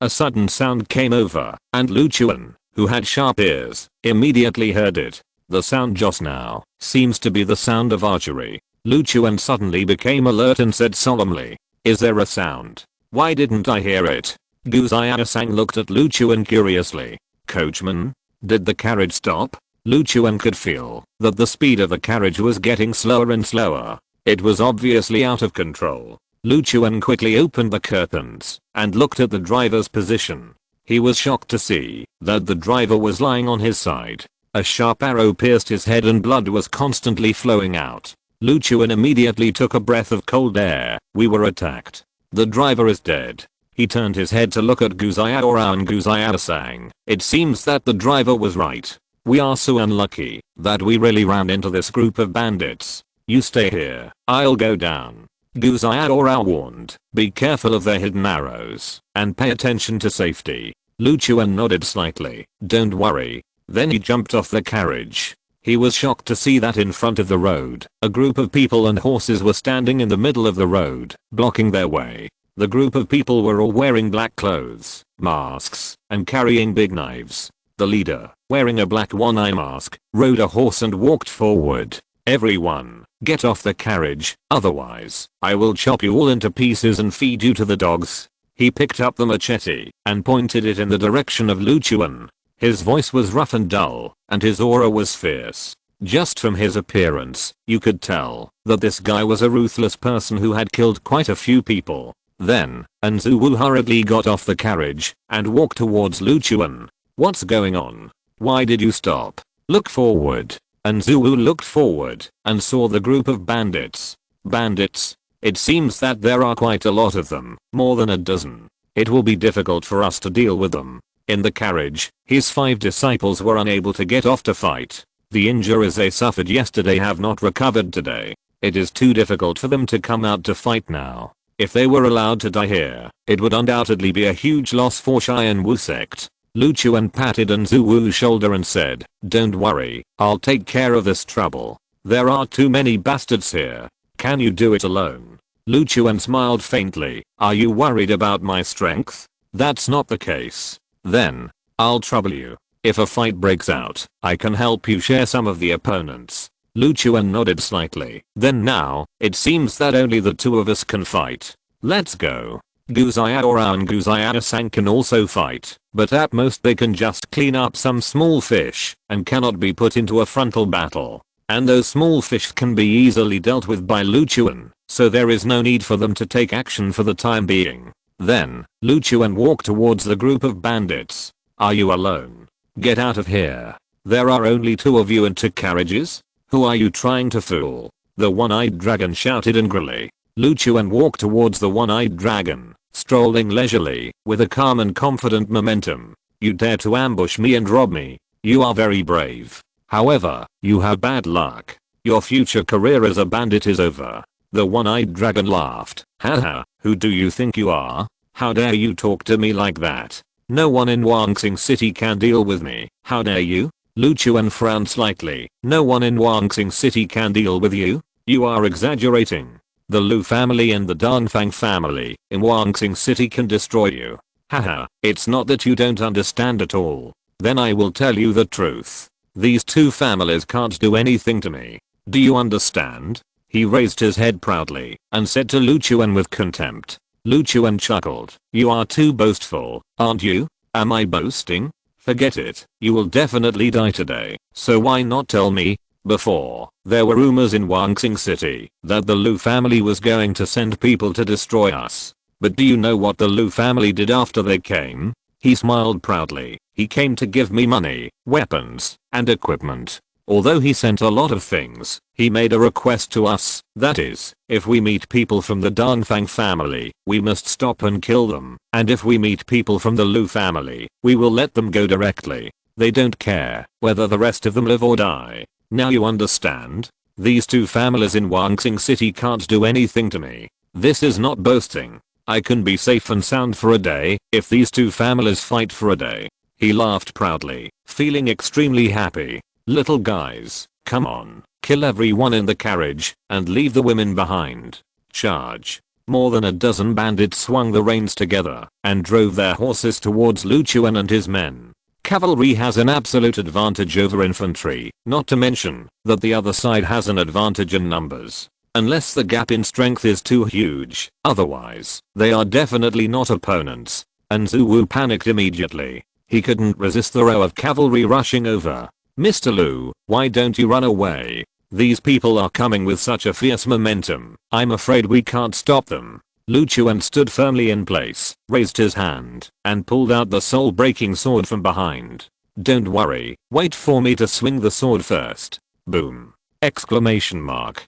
S1: A sudden sound came over, and Lu Chuan, who had sharp ears, immediately heard it. The sound just now seems to be the sound of archery. Lu Chuan suddenly became alert and said solemnly, is there a sound? Why didn't I hear it? Gu Xiaosang looked at Lu Chuan curiously. Coachman? Did the carriage stop? Lu Chuan could feel that the speed of the carriage was getting slower and slower. It was obviously out of control. Lu Chuan quickly opened the curtains and looked at the driver's position. He was shocked to see that the driver was lying on his side. A sharp arrow pierced his head and blood was constantly flowing out. Lu Chuan immediately took a breath of cold air. We were attacked. The driver is dead. He turned his head to look at Gu Xiaorao and Gu Xiaosang. It seems that the driver was right. We are so unlucky that we really ran into this group of bandits. You stay here. I'll go down. Gu Xiaorao warned. Be careful of their hidden arrows and pay attention to safety. Lu Chuan nodded slightly. Don't worry. Then he jumped off the carriage. He was shocked to see that in front of the road, a group of people and horses were standing in the middle of the road, blocking their way. The group of people were all wearing black clothes, masks, and carrying big knives. The leader, wearing a black one-eye mask, rode a horse and walked forward. "Everyone, get off the carriage, otherwise, I will chop you all into pieces and feed you to the dogs." He picked up the machete and pointed it in the direction of Luchuan. His voice was rough and dull, and his aura was fierce. Just from his appearance, you could tell that this guy was a ruthless person who had killed quite a few people. Then, Anzuwu hurriedly got off the carriage and walked towards Luchuan. "What's going on? Why did you stop? Look forward." Anzuwu looked forward and saw the group of bandits. Bandits? It seems that there are quite a lot of them, more than a dozen. It will be difficult for us to deal with them. In the carriage, his 5 disciples were unable to get off to fight. The injuries they suffered yesterday have not recovered today. It is too difficult for them to come out to fight now. If they were allowed to die here, it would undoubtedly be a huge loss for Xianwu sect. Luchuan patted Anzuwu's shoulder and said, "Don't worry, I'll take care of this trouble. There are too many bastards here. Can you do it alone?" Luchuan smiled faintly. "Are you worried about my strength? That's not the case. Then, I'll trouble you. If a fight breaks out, I can help you share some of the opponents." Luchuan nodded slightly. "Then now, it seems that only the 2 of us can fight. Let's go." Guzayadora and Guzayada-san can also fight, but at most they can just clean up some small fish and cannot be put into a frontal battle. And those small fish can be easily dealt with by Luchuan, so there is no need for them to take action for the time being. Then, Luchuan walked towards the group of bandits. "Are you alone? Get out of here. There are only 2 of you and 2 carriages? Who are you trying to fool?" The one-eyed dragon shouted angrily. Luchuan walked towards the one-eyed dragon, strolling leisurely, with a calm and confident momentum. "You dare to ambush me and rob me? You are very brave. However, you have bad luck. Your future career as a bandit is over." The one-eyed dragon laughed. "Haha, who do you think you are? How dare you talk to me like that? No one in Wangsing City can deal with me. How dare you?" Luchuan frowned slightly. "No one in Wangsing City can deal with you? You are exaggerating. The Lu family and the Dongfang family in Wangsing City can destroy you. Haha, it's not that you don't understand at all. Then I will tell you the truth. These 2 families can't do anything to me. Do you understand?" He raised his head proudly and said to Luchuan with contempt. Luchuan chuckled. "You are too boastful, aren't you?" "Am I boasting? Forget it. You will definitely die today, so why not tell me?" Before, there were rumors in Wangsing City that the Lu family was going to send people to destroy us. But do you know what the Lu family did after they came? He smiled proudly. "He came to give me money, weapons, and equipment. Although he sent a lot of things, he made a request to us. That is, if we meet people from the Dongfang family, we must stop and kill them. And if we meet people from the Lu family, we will let them go directly. They don't care whether the rest of them live or die. Now you understand? These 2 families in Wangsing City can't do anything to me. This is not boasting. I can be safe and sound for a day if these 2 families fight for a day." He laughed proudly, feeling extremely happy. "Little guys, come on, kill everyone in the carriage and leave the women behind. Charge." More than a dozen bandits swung the reins together and drove their horses towards Luchuan and his men. Cavalry has an absolute advantage over infantry, not to mention that the other side has an advantage in numbers. Unless the gap in strength is too huge, otherwise, they are definitely not opponents. Anzuwu panicked immediately. He couldn't resist the row of cavalry rushing over. "Mr. Lu, why don't you run away? These people are coming with such a fierce momentum. I'm afraid we can't stop them." Luchuan stood firmly in place, raised his hand, and pulled out the soul-breaking sword from behind. "Don't worry, wait for me to swing the sword first." Boom! Exclamation mark.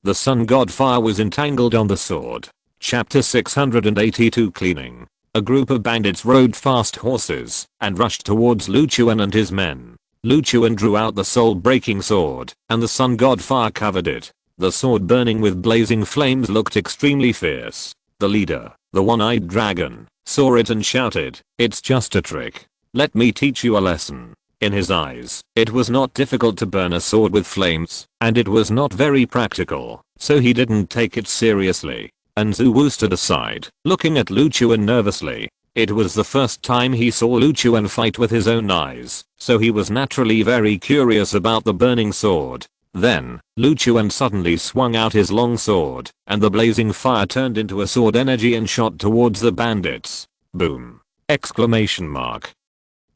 S1: The sun god fire was entangled on the sword. Chapter 682 Cleaning. A group of bandits rode fast horses and rushed towards Luchuan and his men. Luchuan drew out the soul-breaking sword, and the sun god fire covered it. The sword burning with blazing flames looked extremely fierce. The leader, the one-eyed dragon, saw it and shouted, "It's just a trick. Let me teach you a lesson." In his eyes, it was not difficult to burn a sword with flames, and it was not very practical, so he didn't take it seriously. And Zuwu stood aside, looking at Lu Chuan nervously. It was the first time he saw Lu Chuan fight with his own eyes, so he was naturally very curious about the burning sword. Then, Lu Chuan suddenly swung out his long sword, and the blazing fire turned into a sword energy and shot towards the bandits. Boom! Exclamation mark.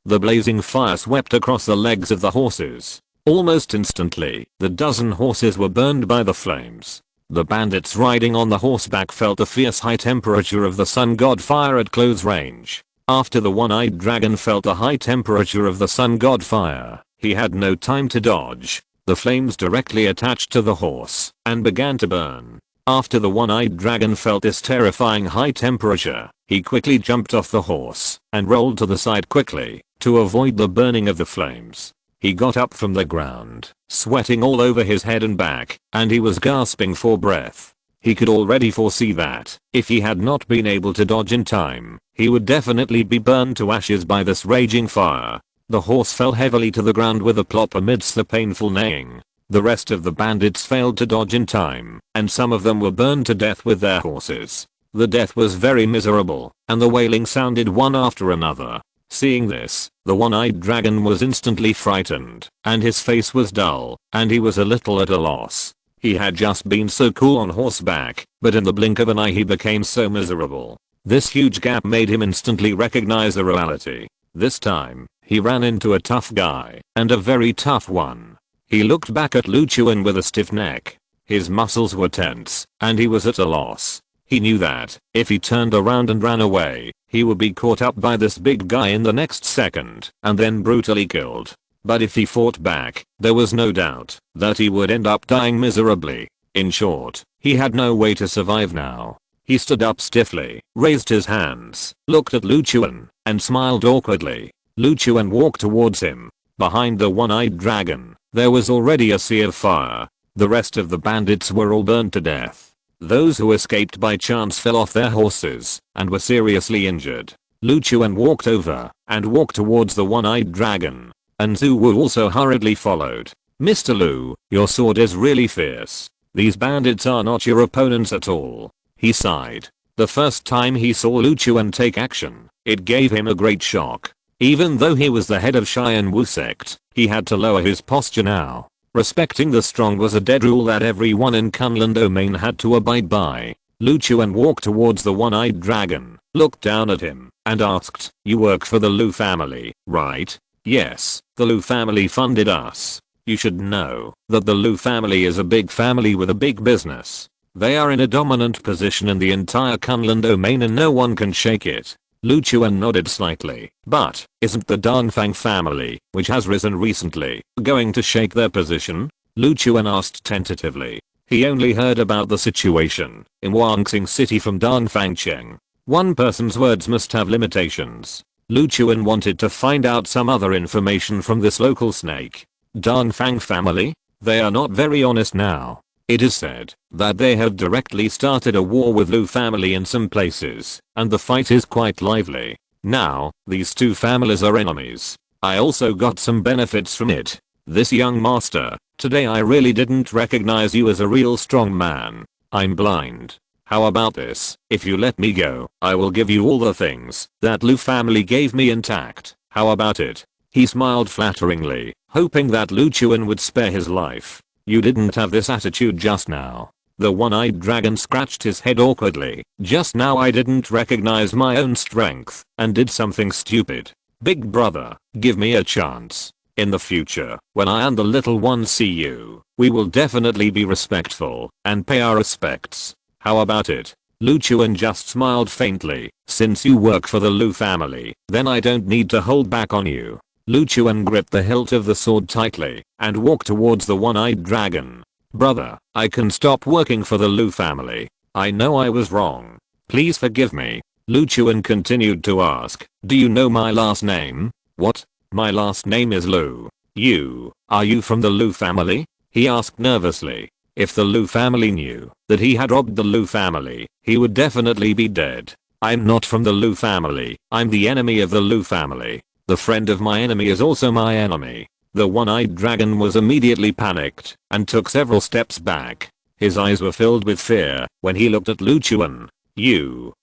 S1: The blazing fire swept across the legs of the horses. Almost instantly, the dozen horses were burned by the flames. The bandits riding on the horseback felt the fierce high temperature of the sun god fire at close range. After the one-eyed dragon felt the high temperature of the sun god fire, he had no time to dodge. The flames directly attached to the horse and began to burn. After the one-eyed dragon felt this terrifying high temperature, he quickly jumped off the horse and rolled to the side quickly to avoid the burning of the flames. He got up from the ground, sweating all over his head and back, and he was gasping for breath. He could already foresee that, if he had not been able to dodge in time, he would definitely be burned to ashes by this raging fire. The horse fell heavily to the ground with a plop amidst the painful neighing. The rest of the bandits failed to dodge in time, and some of them were burned to death with their horses. The death was very miserable, and the wailing sounded one after another. Seeing this, the one-eyed dragon was instantly frightened, and his face was dull, and he was a little at a loss. He had just been so cool on horseback, but in the blink of an eye he became so miserable. This huge gap made him instantly recognize the reality. This time, he ran into a tough guy, and a very tough one. He looked back at Lu Chuan with a stiff neck. His muscles were tense, and he was at a loss. He knew that, if he turned around and ran away, he would be caught up by this big guy in the next second, and then brutally killed. But if he fought back, there was no doubt that he would end up dying miserably. In short, he had no way to survive now. He stood up stiffly, raised his hands, looked at Lu Chuan, and smiled awkwardly. Lu Chuan walked towards him. Behind the one-eyed dragon, there was already a sea of fire. The rest of the bandits were all burned to death. Those who escaped by chance fell off their horses and were seriously injured. Lu Chuan walked over and walked towards the one-eyed dragon, and Zuwu also hurriedly followed. "Mr. Lu, your sword is really fierce. These bandits are not your opponents at all." He sighed. The first time he saw Lu Chuan take action, it gave him a great shock. Even though he was the head of Cheyenne Wu sect, he had to lower his posture now. Respecting the strong was a dead rule that everyone in Kunlun domain had to abide by. Lu Chuan walked towards the one-eyed dragon, looked down at him, and asked, "You work for the Lu family, right?" "Yes, the Lu family funded us. You should know that the Lu family is a big family with a big business. They are in a dominant position in the entire Kunlun domain and no one can shake it." Lu Chuan nodded slightly. "But, isn't the Dongfang family, which has risen recently, going to shake their position?" Lu Chuan asked tentatively. He only heard about the situation in Wangxing City from Dongfang Cheng. One person's words must have limitations. Lu Chuan wanted to find out some other information from this local snake. Dongfang family? They are not very honest now. It is said that they have directly started a war with Lu family in some places, and the fight is quite lively. Now, these two families are enemies. I also got some benefits from it. This young master, today I really didn't recognize you as a real strong man. I'm blind. How about this? If you let me go, I will give you all the things that Lu family gave me intact. How about it? He smiled flatteringly, hoping that Lu Chuan would spare his life. You didn't have this attitude just now. The one-eyed dragon scratched his head awkwardly. Just now I didn't recognize my own strength and did something stupid. Big brother, give me a chance. In the future, when I and the little ones see you, we will definitely be respectful and pay our respects. How about it? Lu Chuan just smiled faintly. Since you work for the Lu family, then I don't need to hold back on you. Lu Chuan gripped the hilt of the sword tightly and walked towards the one-eyed dragon. Brother, I can stop working for the Lu family. I know I was wrong. Please forgive me. Lu Chuan continued to ask, do you know my last name? What? My last name is Lu. Are you from the Lu family? He asked nervously. If the Lu family knew that he had robbed the Lu family, he would definitely be dead. I'm not from the Lu family. I'm the enemy of the Lu family. The friend of my enemy is also my enemy. The one-eyed dragon was immediately panicked and took several steps back. His eyes were filled with fear when he looked at Lu Chuan.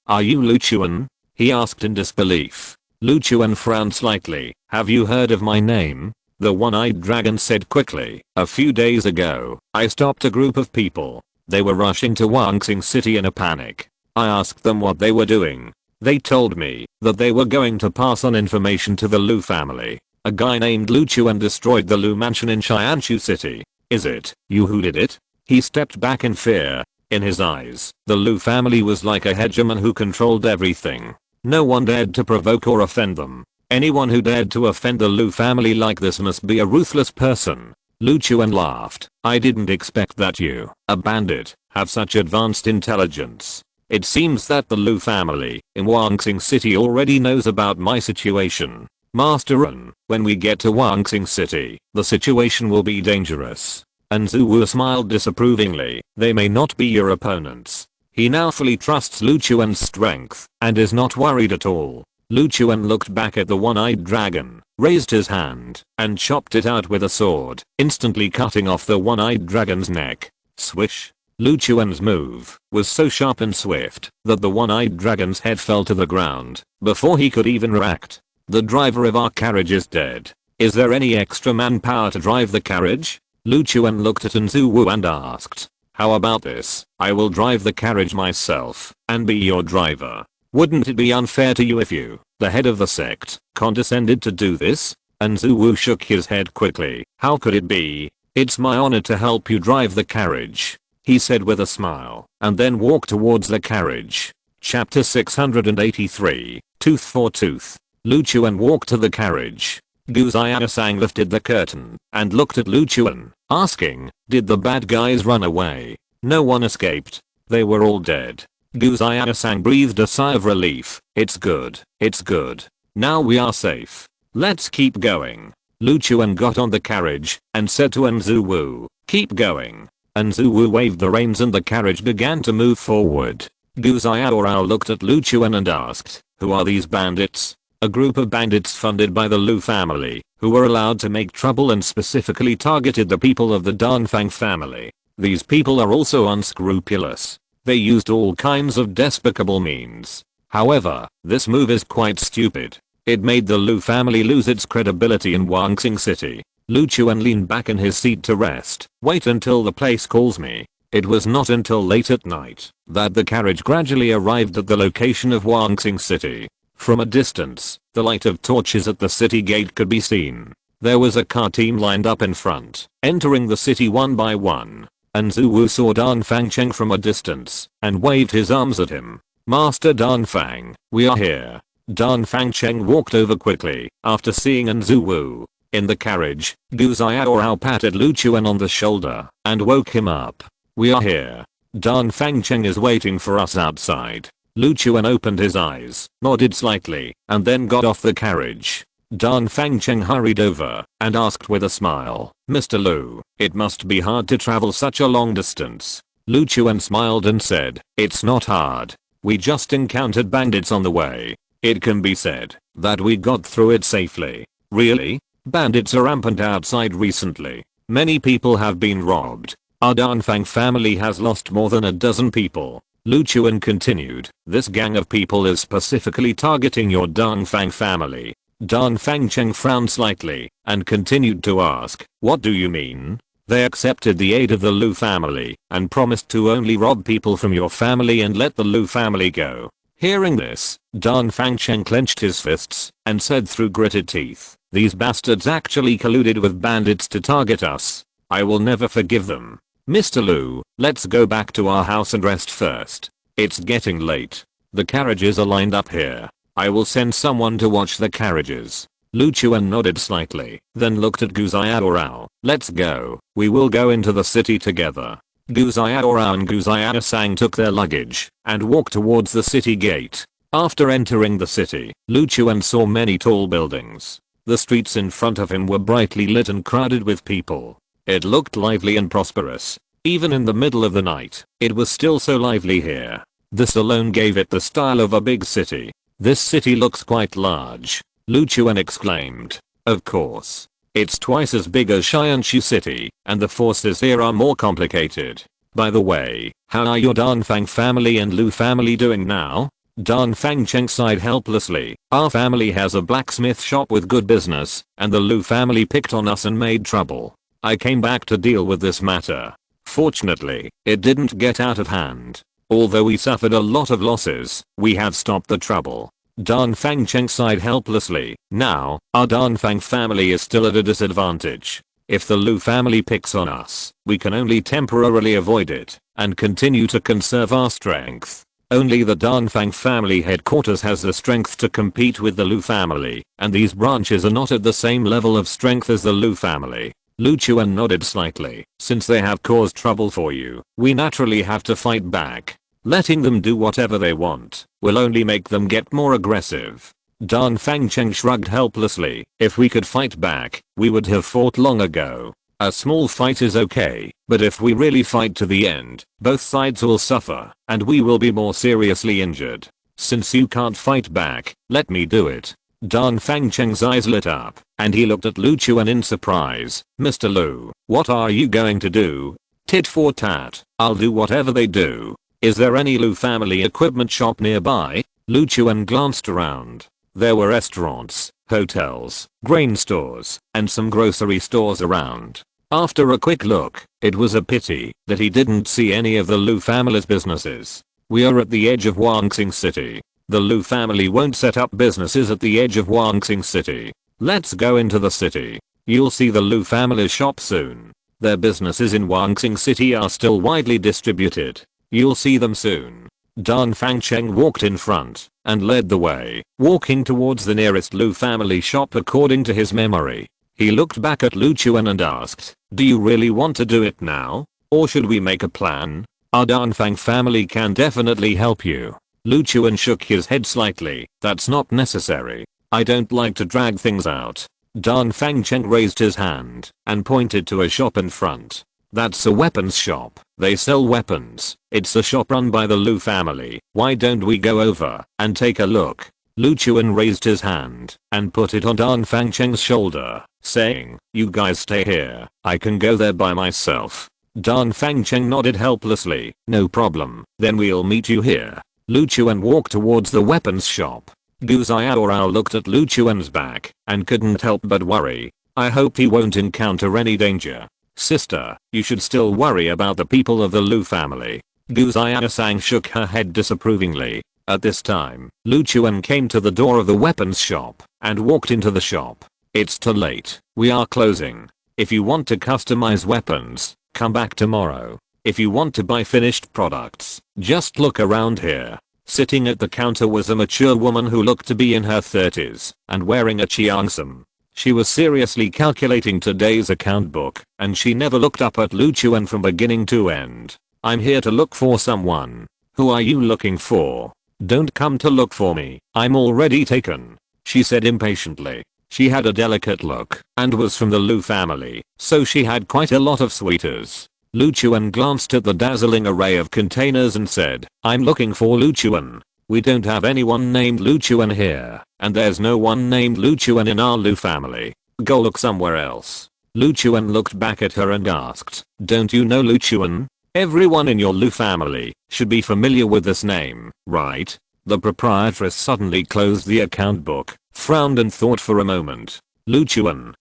S1: Are you Lu Chuan? He asked in disbelief. Lu Chuan frowned slightly. Have you heard of my name? The one-eyed dragon said quickly. A few days ago, I stopped a group of people. They were rushing to Wangxing City in a panic. I asked them what they were doing. They told me that they were going to pass on information to the Lu family. A guy named Lu Chuan destroyed the Lu mansion in Qianshu City. Is it you who did it? He stepped back in fear. In his eyes, the Lu family was like a hegemon who controlled everything. No one dared to provoke or offend them. Anyone who dared to offend the Lu family like this must be a ruthless person. Lu Chuan laughed. I didn't expect that you, a bandit, have such advanced intelligence. It seems that the Lu family in Wangxing City already knows about my situation. Master An, when we get to Wangxing City, the situation will be dangerous. And Zhu Wu smiled disapprovingly. They may not be your opponents. He now fully trusts Lu Chuan's strength and is not worried at all. Lu Chuan looked back at the one-eyed dragon, raised his hand, and chopped it out with a sword, instantly cutting off the one-eyed dragon's neck. Swish. Lu Chuan's move was so sharp and swift that the one-eyed dragon's head fell to the ground before he could even react. The driver of our carriage is dead. Is there any extra manpower to drive the carriage? Lu Chuan looked at Zhu Wu and asked. How about this? I will drive the carriage myself and be your driver. Wouldn't it be unfair to you if you, the head of the sect, condescended to do this? And Zhu Wu shook his head quickly. How could it be? It's my honor to help you drive the carriage, he said with a smile, and then walked towards the carriage. Chapter 683, Tooth for Tooth. Lu Chuan walked to the carriage. Gu Xiaosang lifted the curtain and looked at Lu Chuan, asking, did the bad guys run away? No one escaped. They were all dead. Gu Xiaosang breathed a sigh of relief. It's good. It's good. Now we are safe. Let's keep going. Lu Chuan got on the carriage and said to Zhu Wu, keep going. Zhu Wu waved the reins and the carriage began to move forward. Gu Xiaorao looked at Lu Chuan and asked, who are these bandits? A group of bandits funded by the Lu family, who were allowed to make trouble and specifically targeted the people of the Danfang family. These people are also unscrupulous. They used all kinds of despicable means. However, this move is quite stupid. It made the Lu family lose its credibility in Wangxing City. Lu Chuan leaned back in his seat to rest. Wait until the place calls me. It was not until late at night that the carriage gradually arrived at the location of Wangxing City. From a distance, the light of torches at the city gate could be seen. There was a car team lined up in front, entering the city one by one. Zhu Wu saw Dan Fangcheng from a distance and waved his arms at him. Master Dan Fang, we are here. Dan Fangcheng walked over quickly after seeing Zhu Wu. In the carriage, Gu Xiaorao patted Lu Chuan on the shoulder and woke him up. We are here. Dan Fangcheng is waiting for us outside. Lu Chuan opened his eyes, nodded slightly, and then got off the carriage. Dan Fangcheng hurried over and asked with a smile, Mr. Lu, it must be hard to travel such a long distance. Lu Chuan smiled and said, it's not hard. We just encountered bandits on the way. It can be said that we got through it safely. Really? Bandits are rampant outside recently. Many people have been robbed. Our Danfang family has lost more than a dozen people. Lu Chuan continued, this gang of people is specifically targeting your Danfang family. Dan Fangcheng frowned slightly and continued to ask, what do you mean? They accepted the aid of the Lu family and promised to only rob people from your family and let the Lu family go. Hearing this, Dan Fangcheng clenched his fists and said through gritted teeth, these bastards actually colluded with bandits to target us. I will never forgive them. Mr. Lu, let's go back to our house and rest first. It's getting late. The carriages are lined up here. I will send someone to watch the carriages. Lu Chuan nodded slightly, then looked at Gu Xiaorao. Let's go. We will go into the city together. Gu Xiaorao and Gu Xiaosang took their luggage and walked towards the city gate. After entering the city, Lu Chuan saw many tall buildings. The streets in front of him were brightly lit and crowded with people. It looked lively and prosperous. Even in the middle of the night, it was still so lively here. This alone gave it the style of a big city. This city looks quite large. Luchuan exclaimed. Of course. It's twice as big as Xianxu City, and the forces here are more complicated. By the way, how are your Danfang family and Lu family doing now? Danfang Cheng sighed helplessly. Our family has a blacksmith shop with good business, and the Lu family picked on us and made trouble. I came back to deal with this matter. Fortunately, it didn't get out of hand. Although we suffered a lot of losses, we have stopped the trouble. Danfang Cheng sighed helplessly. Now, our Danfang family is still at a disadvantage. If the Lu family picks on us, we can only temporarily avoid it, and continue to conserve our strength. Only the Danfang family headquarters has the strength to compete with the Lu family, and these branches are not at the same level of strength as the Lu family. Luchuan nodded slightly. Since they have caused trouble for you, we naturally have to fight back. Letting them do whatever they want will only make them get more aggressive. Danfang Cheng shrugged helplessly. If we could fight back, we would have fought long ago. A small fight is okay, but if we really fight to the end, both sides will suffer, and we will be more seriously injured. Since you can't fight back, let me do it. Danfang Cheng's eyes lit up, and he looked at Luchuan in surprise. Mr. Lu, what are you going to do? Tit for tat, I'll do whatever they do. Is there any Lu family equipment shop nearby? Luchuan glanced around. There were restaurants, hotels, grain stores, and some grocery stores around. After a quick look, it was a pity that he didn't see any of the Lu family's businesses. We are at the edge of Wangxing City. The Lu family won't set up businesses at the edge of Wangxing City. Let's go into the city. You'll see the Lu family's shop soon. Their businesses in Wangxing City are still widely distributed. You'll see them soon. Danfang Cheng walked in front and led the way, walking towards the nearest Lu family shop according to his memory. He looked back at Luchuan and asked, do you really want to do it now? Or should we make a plan? Our Danfang family can definitely help you. Luchuan shook his head slightly. That's not necessary. I don't like to drag things out. Danfang Cheng raised his hand and pointed to a shop in front. That's a weapons shop. They sell weapons. It's a shop run by the Lu family. Why don't we go over and take a look? Luchuan raised his hand and put it on Danfang Cheng's shoulder, saying, you guys stay here. I can go there by myself. Danfang Cheng nodded helplessly. No problem. Then we'll meet you here. Luchuan walked towards the weapons shop. Gu Xiaorao looked at Luchuan's back and couldn't help but worry. I hope he won't encounter any danger. Sister, you should still worry about the people of the Lu family. Gu Xiaosang shook her head disapprovingly. At this time, Luchuan came to the door of the weapons shop and walked into the shop. It's too late. We are closing. If you want to customize weapons, come back tomorrow. If you want to buy finished products, just look around here. Sitting at the counter was a mature woman who looked to be in her 30s and wearing a cheongsam. She was seriously calculating today's account book, and she never looked up at Luchuan from beginning to end. I'm here to look for someone. Who are you looking for? Don't come to look for me. I'm already taken, she said impatiently. She had a delicate look and was from the Lu family, so she had quite a lot of suitors. Luchuan glanced at the dazzling array of containers and said, I'm looking for Luchuan. We don't have anyone named Luchuan here, and there's no one named Luchuan in our Lu family. Go look somewhere else. Luchuan looked back at her and asked, don't you know Luchuan? Everyone in your Lu family should be familiar with this name, right? The proprietress suddenly closed the account book, frowned and thought for a moment. Luchuan.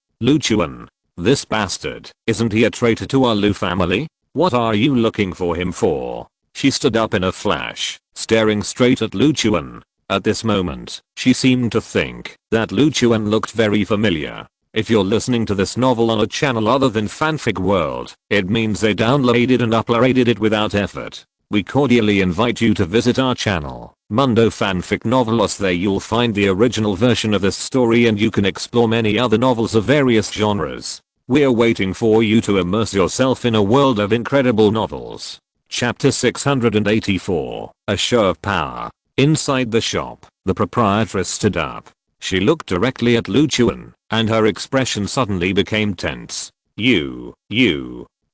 S1: This bastard, isn't he a traitor to our Lu family? What are you looking for him for? She stood up in a flash, staring straight at Luchuan. At this moment, she seemed to think that Luchuan looked very familiar. If you're listening to this novel on a channel other than Fanfic World, it means they downloaded and uploaded it without effort. We cordially invite you to visit our channel, Mundo Fanfic Novelos. There you'll find the original version of this story and you can explore many other novels of various genres. We're waiting for you to immerse yourself in a world of incredible novels. Chapter 684, A Show of Power. Inside the shop, the proprietress stood up. She looked directly at Luchuan, and her expression suddenly became tense. You.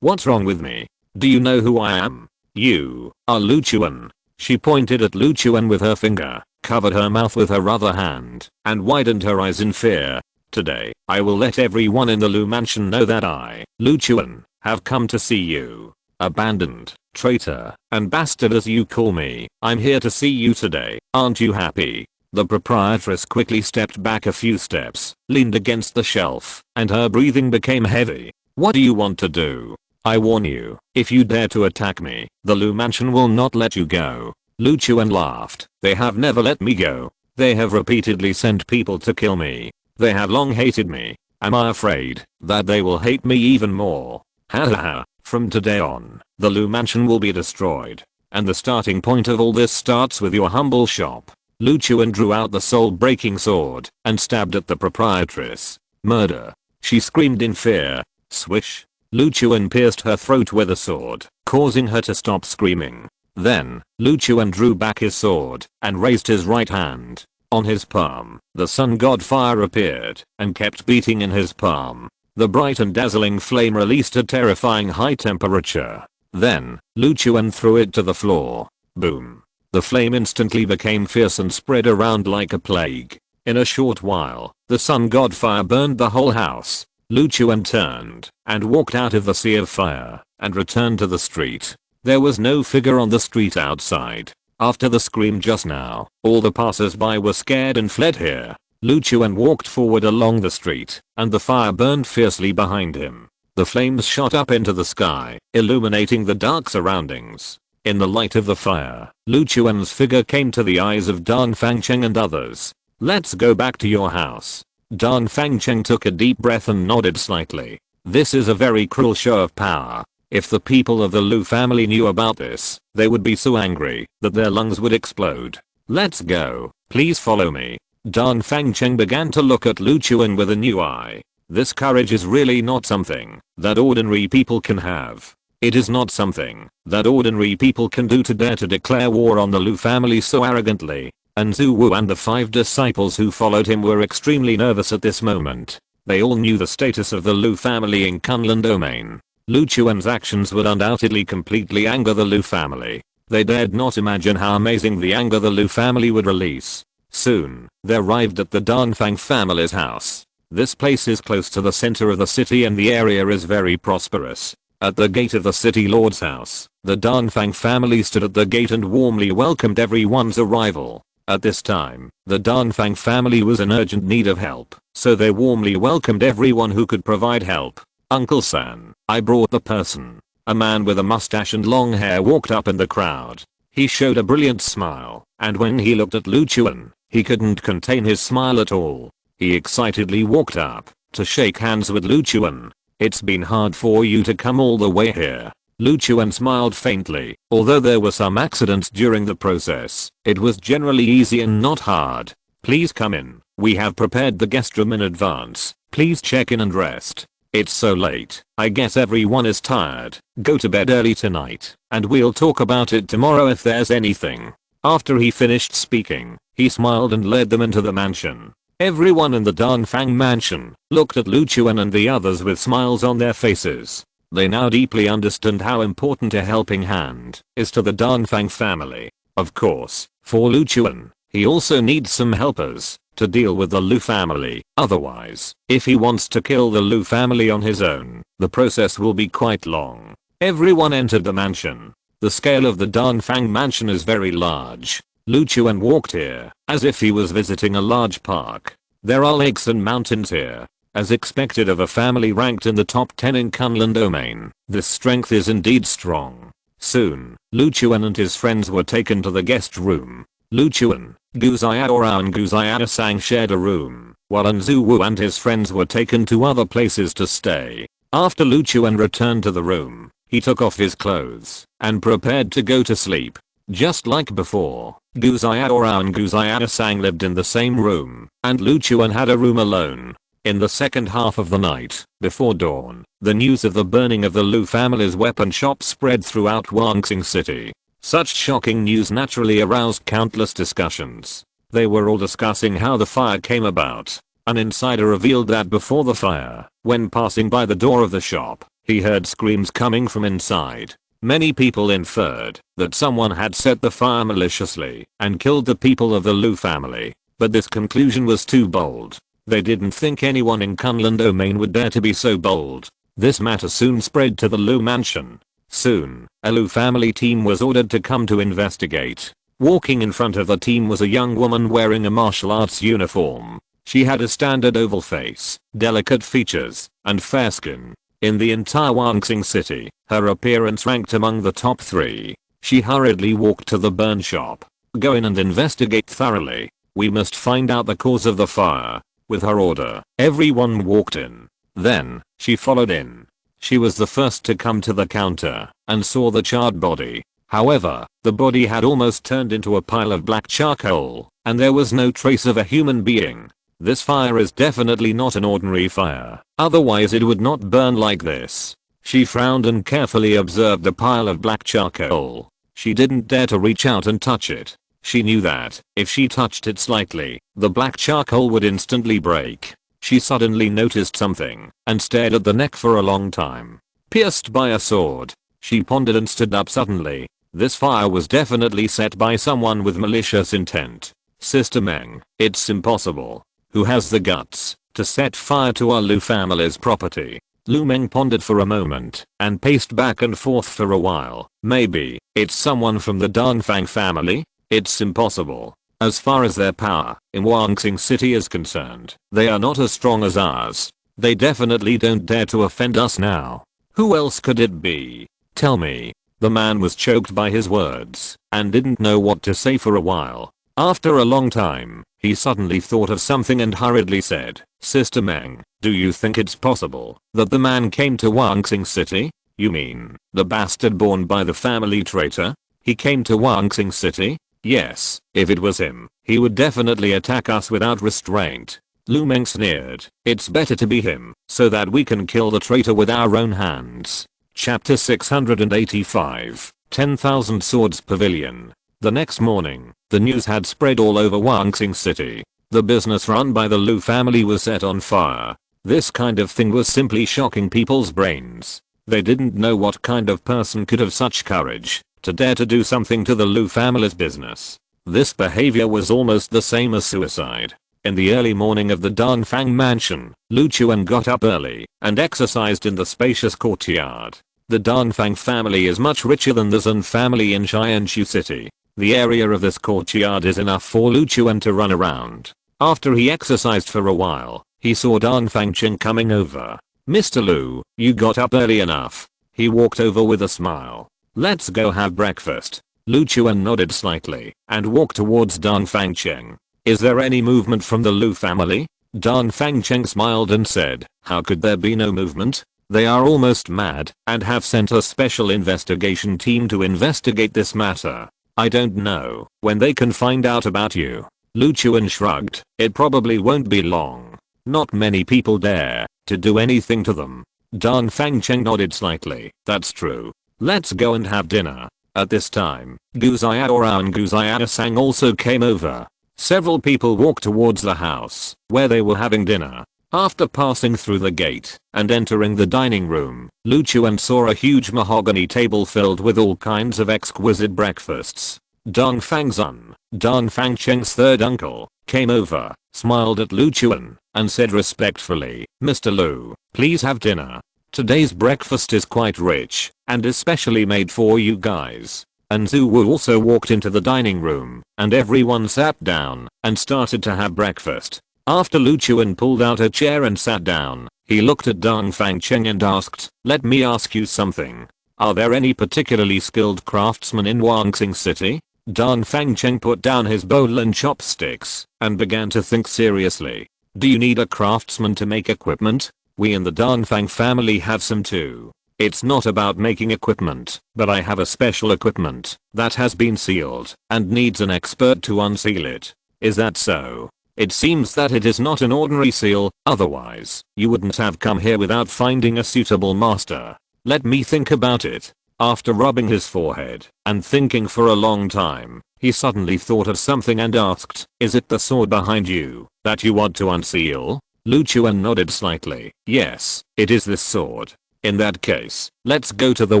S1: What's wrong with me? Do you know who I am? You are Luchuan. She pointed at Luchuan with her finger. covered her mouth with her other hand and widened her eyes in fear. Today, I will let everyone in the Lu mansion know that I, Lu Chuan, have come to see you. Abandoned, traitor, and bastard as you call me, I'm here to see you today. Aren't you happy? The proprietress quickly stepped back a few steps, leaned against the shelf, and her breathing became heavy. What do you want to do? I warn you, if you dare to attack me, the Lu mansion will not let you go. Lu Chuan laughed. They have never let me go. They have repeatedly sent people to kill me. They have long hated me. Am I afraid that they will hate me even more? Ha ha ha. From today on, the Lu mansion will be destroyed. And the starting point of all this starts with your humble shop. Lu Chuan drew out the soul-breaking sword and stabbed at the proprietress. Murder. She screamed in fear. Swish. Lu Chuan pierced her throat with a sword, causing her to stop screaming. Then, Lu Chuan drew back his sword and raised his right hand. On his palm, the sun god fire appeared and kept beating in his palm. The bright and dazzling flame released a terrifying high temperature. Then, Lu Chuan threw it to the floor. Boom. The flame instantly became fierce and spread around like a plague. In a short while, the sun god fire burned the whole house. Lu Chuan turned and walked out of the sea of fire and returned to the street. There was no figure on the street outside. After the scream just now, all the passers-by were scared and fled here. Lu Chuan walked forward along the street, and the fire burned fiercely behind him. The flames shot up into the sky, illuminating the dark surroundings. In the light of the fire, Lu Chuan's figure came to the eyes of Dong Fangcheng and others. Let's go back to your house. Dong Fangcheng took a deep breath and nodded slightly. This is a very cruel show of power. If the people of the Lu family knew about this, they would be so angry that their lungs would explode. Let's go. Please follow me. Dong Fangcheng began to look at Lu Chuan with a new eye. This courage is really not something that ordinary people can have. It is not something that ordinary people can do to dare to declare war on the Lu family so arrogantly. And Zhu Wu and the 5 disciples who followed him were extremely nervous at this moment. They all knew the status of the Lu family in Kunlun domain. Lu Chuan's actions would undoubtedly completely anger the Lu family. They dared not imagine how amazing the anger the Lu family would release. Soon, they arrived at the Dongfang family's house. This place is close to the center of the city and the area is very prosperous. At the gate of the city lord's house, the Dongfang family stood at the gate and warmly welcomed everyone's arrival. At this time, the Dongfang family was in urgent need of help, so they warmly welcomed everyone who could provide help. Uncle San, I brought the person. A man with a mustache and long hair walked up in the crowd. He showed a brilliant smile, and when he looked at Lu Chuan, he couldn't contain his smile at all. He excitedly walked up to shake hands with Lu Chuan. It's been hard for you to come all the way here. Lu Chuan smiled faintly. Although there were some accidents during the process, it was generally easy and not hard. Please come in. We have prepared the guest room in advance. Please check in and rest. It's so late. I guess everyone is tired. Go to bed early tonight, and we'll talk about it tomorrow if there's anything. After he finished speaking, he smiled and led them into the mansion. Everyone in the Dongfang mansion looked at Lu Chuan and the others with smiles on their faces. They now deeply understood how important a helping hand is to the Dongfang family. Of course, for Lu Chuan, he also needs some helpers to deal with the Lu family. Otherwise, if he wants to kill the Lu family on his own, the process will be quite long. Everyone entered the mansion. The scale of the Dongfang mansion is very large. Lu Chuan walked here as if he was visiting a large park. There are lakes and mountains here. As expected of a family ranked in the top 10 in Kunlun domain, this strength is indeed strong. Soon, Lu Chuan and his friends were taken to the guest room. Lu Chuan, Gu Xiaorao and Gu Xiaosang shared a room, while Zhu Wu and his friends were taken to other places to stay. After Lu Chuan returned to the room, he took off his clothes and prepared to go to sleep. Just like before, Gu Xiaorao and Gu Xiaosang lived in the same room, and Lu Chuan had a room alone. In the second half of the night, before dawn, the news of the burning of the Lu family's weapon shop spread throughout Wangxing City. Such shocking news naturally aroused countless discussions. They were all discussing how the fire came about. An insider revealed that before the fire, when passing by the door of the shop, he heard screams coming from inside. Many people inferred that someone had set the fire maliciously and killed the people of the Liu family, but this conclusion was too bold. They didn't think anyone in Kunlun domain would dare to be so bold. This matter soon spread to the Liu mansion. Soon, a Liu family team was ordered to come to investigate. Walking in front of the team was a young woman wearing a martial arts uniform. She had a standard oval face, delicate features, and fair skin. In the entire Wanxing city, her appearance ranked among the top 3. She hurriedly walked to the burn shop. Go in and investigate thoroughly. We must find out the cause of the fire. With her order, everyone walked in. Then, she followed in. She was the first to come to the counter and saw the charred body. However, the body had almost turned into a pile of black charcoal, and there was no trace of a human being. This fire is definitely not an ordinary fire, otherwise it would not burn like this. She frowned and carefully observed the pile of black charcoal. She didn't dare to reach out and touch it. She knew that, if she touched it slightly, the black charcoal would instantly break. She suddenly noticed something, and stared at the neck for a long time. Pierced by a sword. She pondered and stood up suddenly. This fire was definitely set by someone with malicious intent. Sister Meng, it's impossible. Who has the guts to set fire to our Liu family's property? Lu Meng pondered for a moment and paced back and forth for a while. Maybe it's someone from the Dongfang family? It's impossible. As far as their power in Wanxing City is concerned, they are not as strong as ours. They definitely don't dare to offend us now. Who else could it be? Tell me. The man was choked by his words and didn't know what to say for a while. After a long time, he suddenly thought of something and hurriedly said, Sister Meng, do you think it's possible that the man came to Wanxing City? You mean, the bastard born by the family traitor? He came to Wanxing City? Yes, if it was him, he would definitely attack us without restraint. Lu Meng sneered. It's better to be him, so that we can kill the traitor with our own hands. Chapter 685, 10,000 Swords Pavilion. The next morning, the news had spread all over Wanxing City. The business run by the Liu family was set on fire. This kind of thing was simply shocking people's brains. They didn't know what kind of person could have such courage to dare to do something to the Liu family's business. This behavior was almost the same as suicide. In the early morning of the Dongfang mansion, Lu Chuan got up early and exercised in the spacious courtyard. The Dongfang family is much richer than the Zun family in Xianshu City. The area of this courtyard is enough for Lu Chuan to run around. After he exercised for a while, he saw Dongfang Cheng coming over. Mr. Lu, you got up early enough. He walked over with a smile. Let's go have breakfast. Lu Chuan nodded slightly and walked towards Dongfang Cheng. Is there any movement from the Liu family? Dongfang Cheng smiled and said, how could there be no movement? They are almost mad and have sent a special investigation team to investigate this matter. I don't know when they can find out about you. Lu Chuan shrugged. It probably won't be long. Not many people dare to do anything to them. Dongfang Cheng nodded slightly. That's true. Let's go and have dinner. At this time, Gu Xiaorao and Gu Xiaosang also came over. Several people walked towards the house where they were having dinner. After passing through the gate and entering the dining room, Lu Chuan saw a huge mahogany table filled with all kinds of exquisite breakfasts. Dongfang Zun, Dongfang Cheng's third uncle, came over, smiled at Lu Chuan, and said respectfully, Mr. Lu, please have dinner. Today's breakfast is quite rich and especially made for you guys. And Zhu Wu also walked into the dining room, and everyone sat down and started to have breakfast. After Lu Chuan pulled out a chair and sat down, he looked at Dongfang Cheng and asked, let me ask you something. Are there any particularly skilled craftsmen in Wanxing City? Dongfang Cheng put down his bowl and chopsticks and began to think seriously. Do you need a craftsman to make equipment? We in the Dongfang family have some too. It's not about making equipment, but I have a special equipment that has been sealed and needs an expert to unseal it. Is that so? It seems that it is not an ordinary seal, otherwise you wouldn't have come here without finding a suitable master. Let me think about it. After rubbing his forehead and thinking for a long time, he suddenly thought of something and asked, is it the sword behind you that you want to unseal? Lu Chuan nodded slightly. Yes, it is this sword. In that case, let's go to the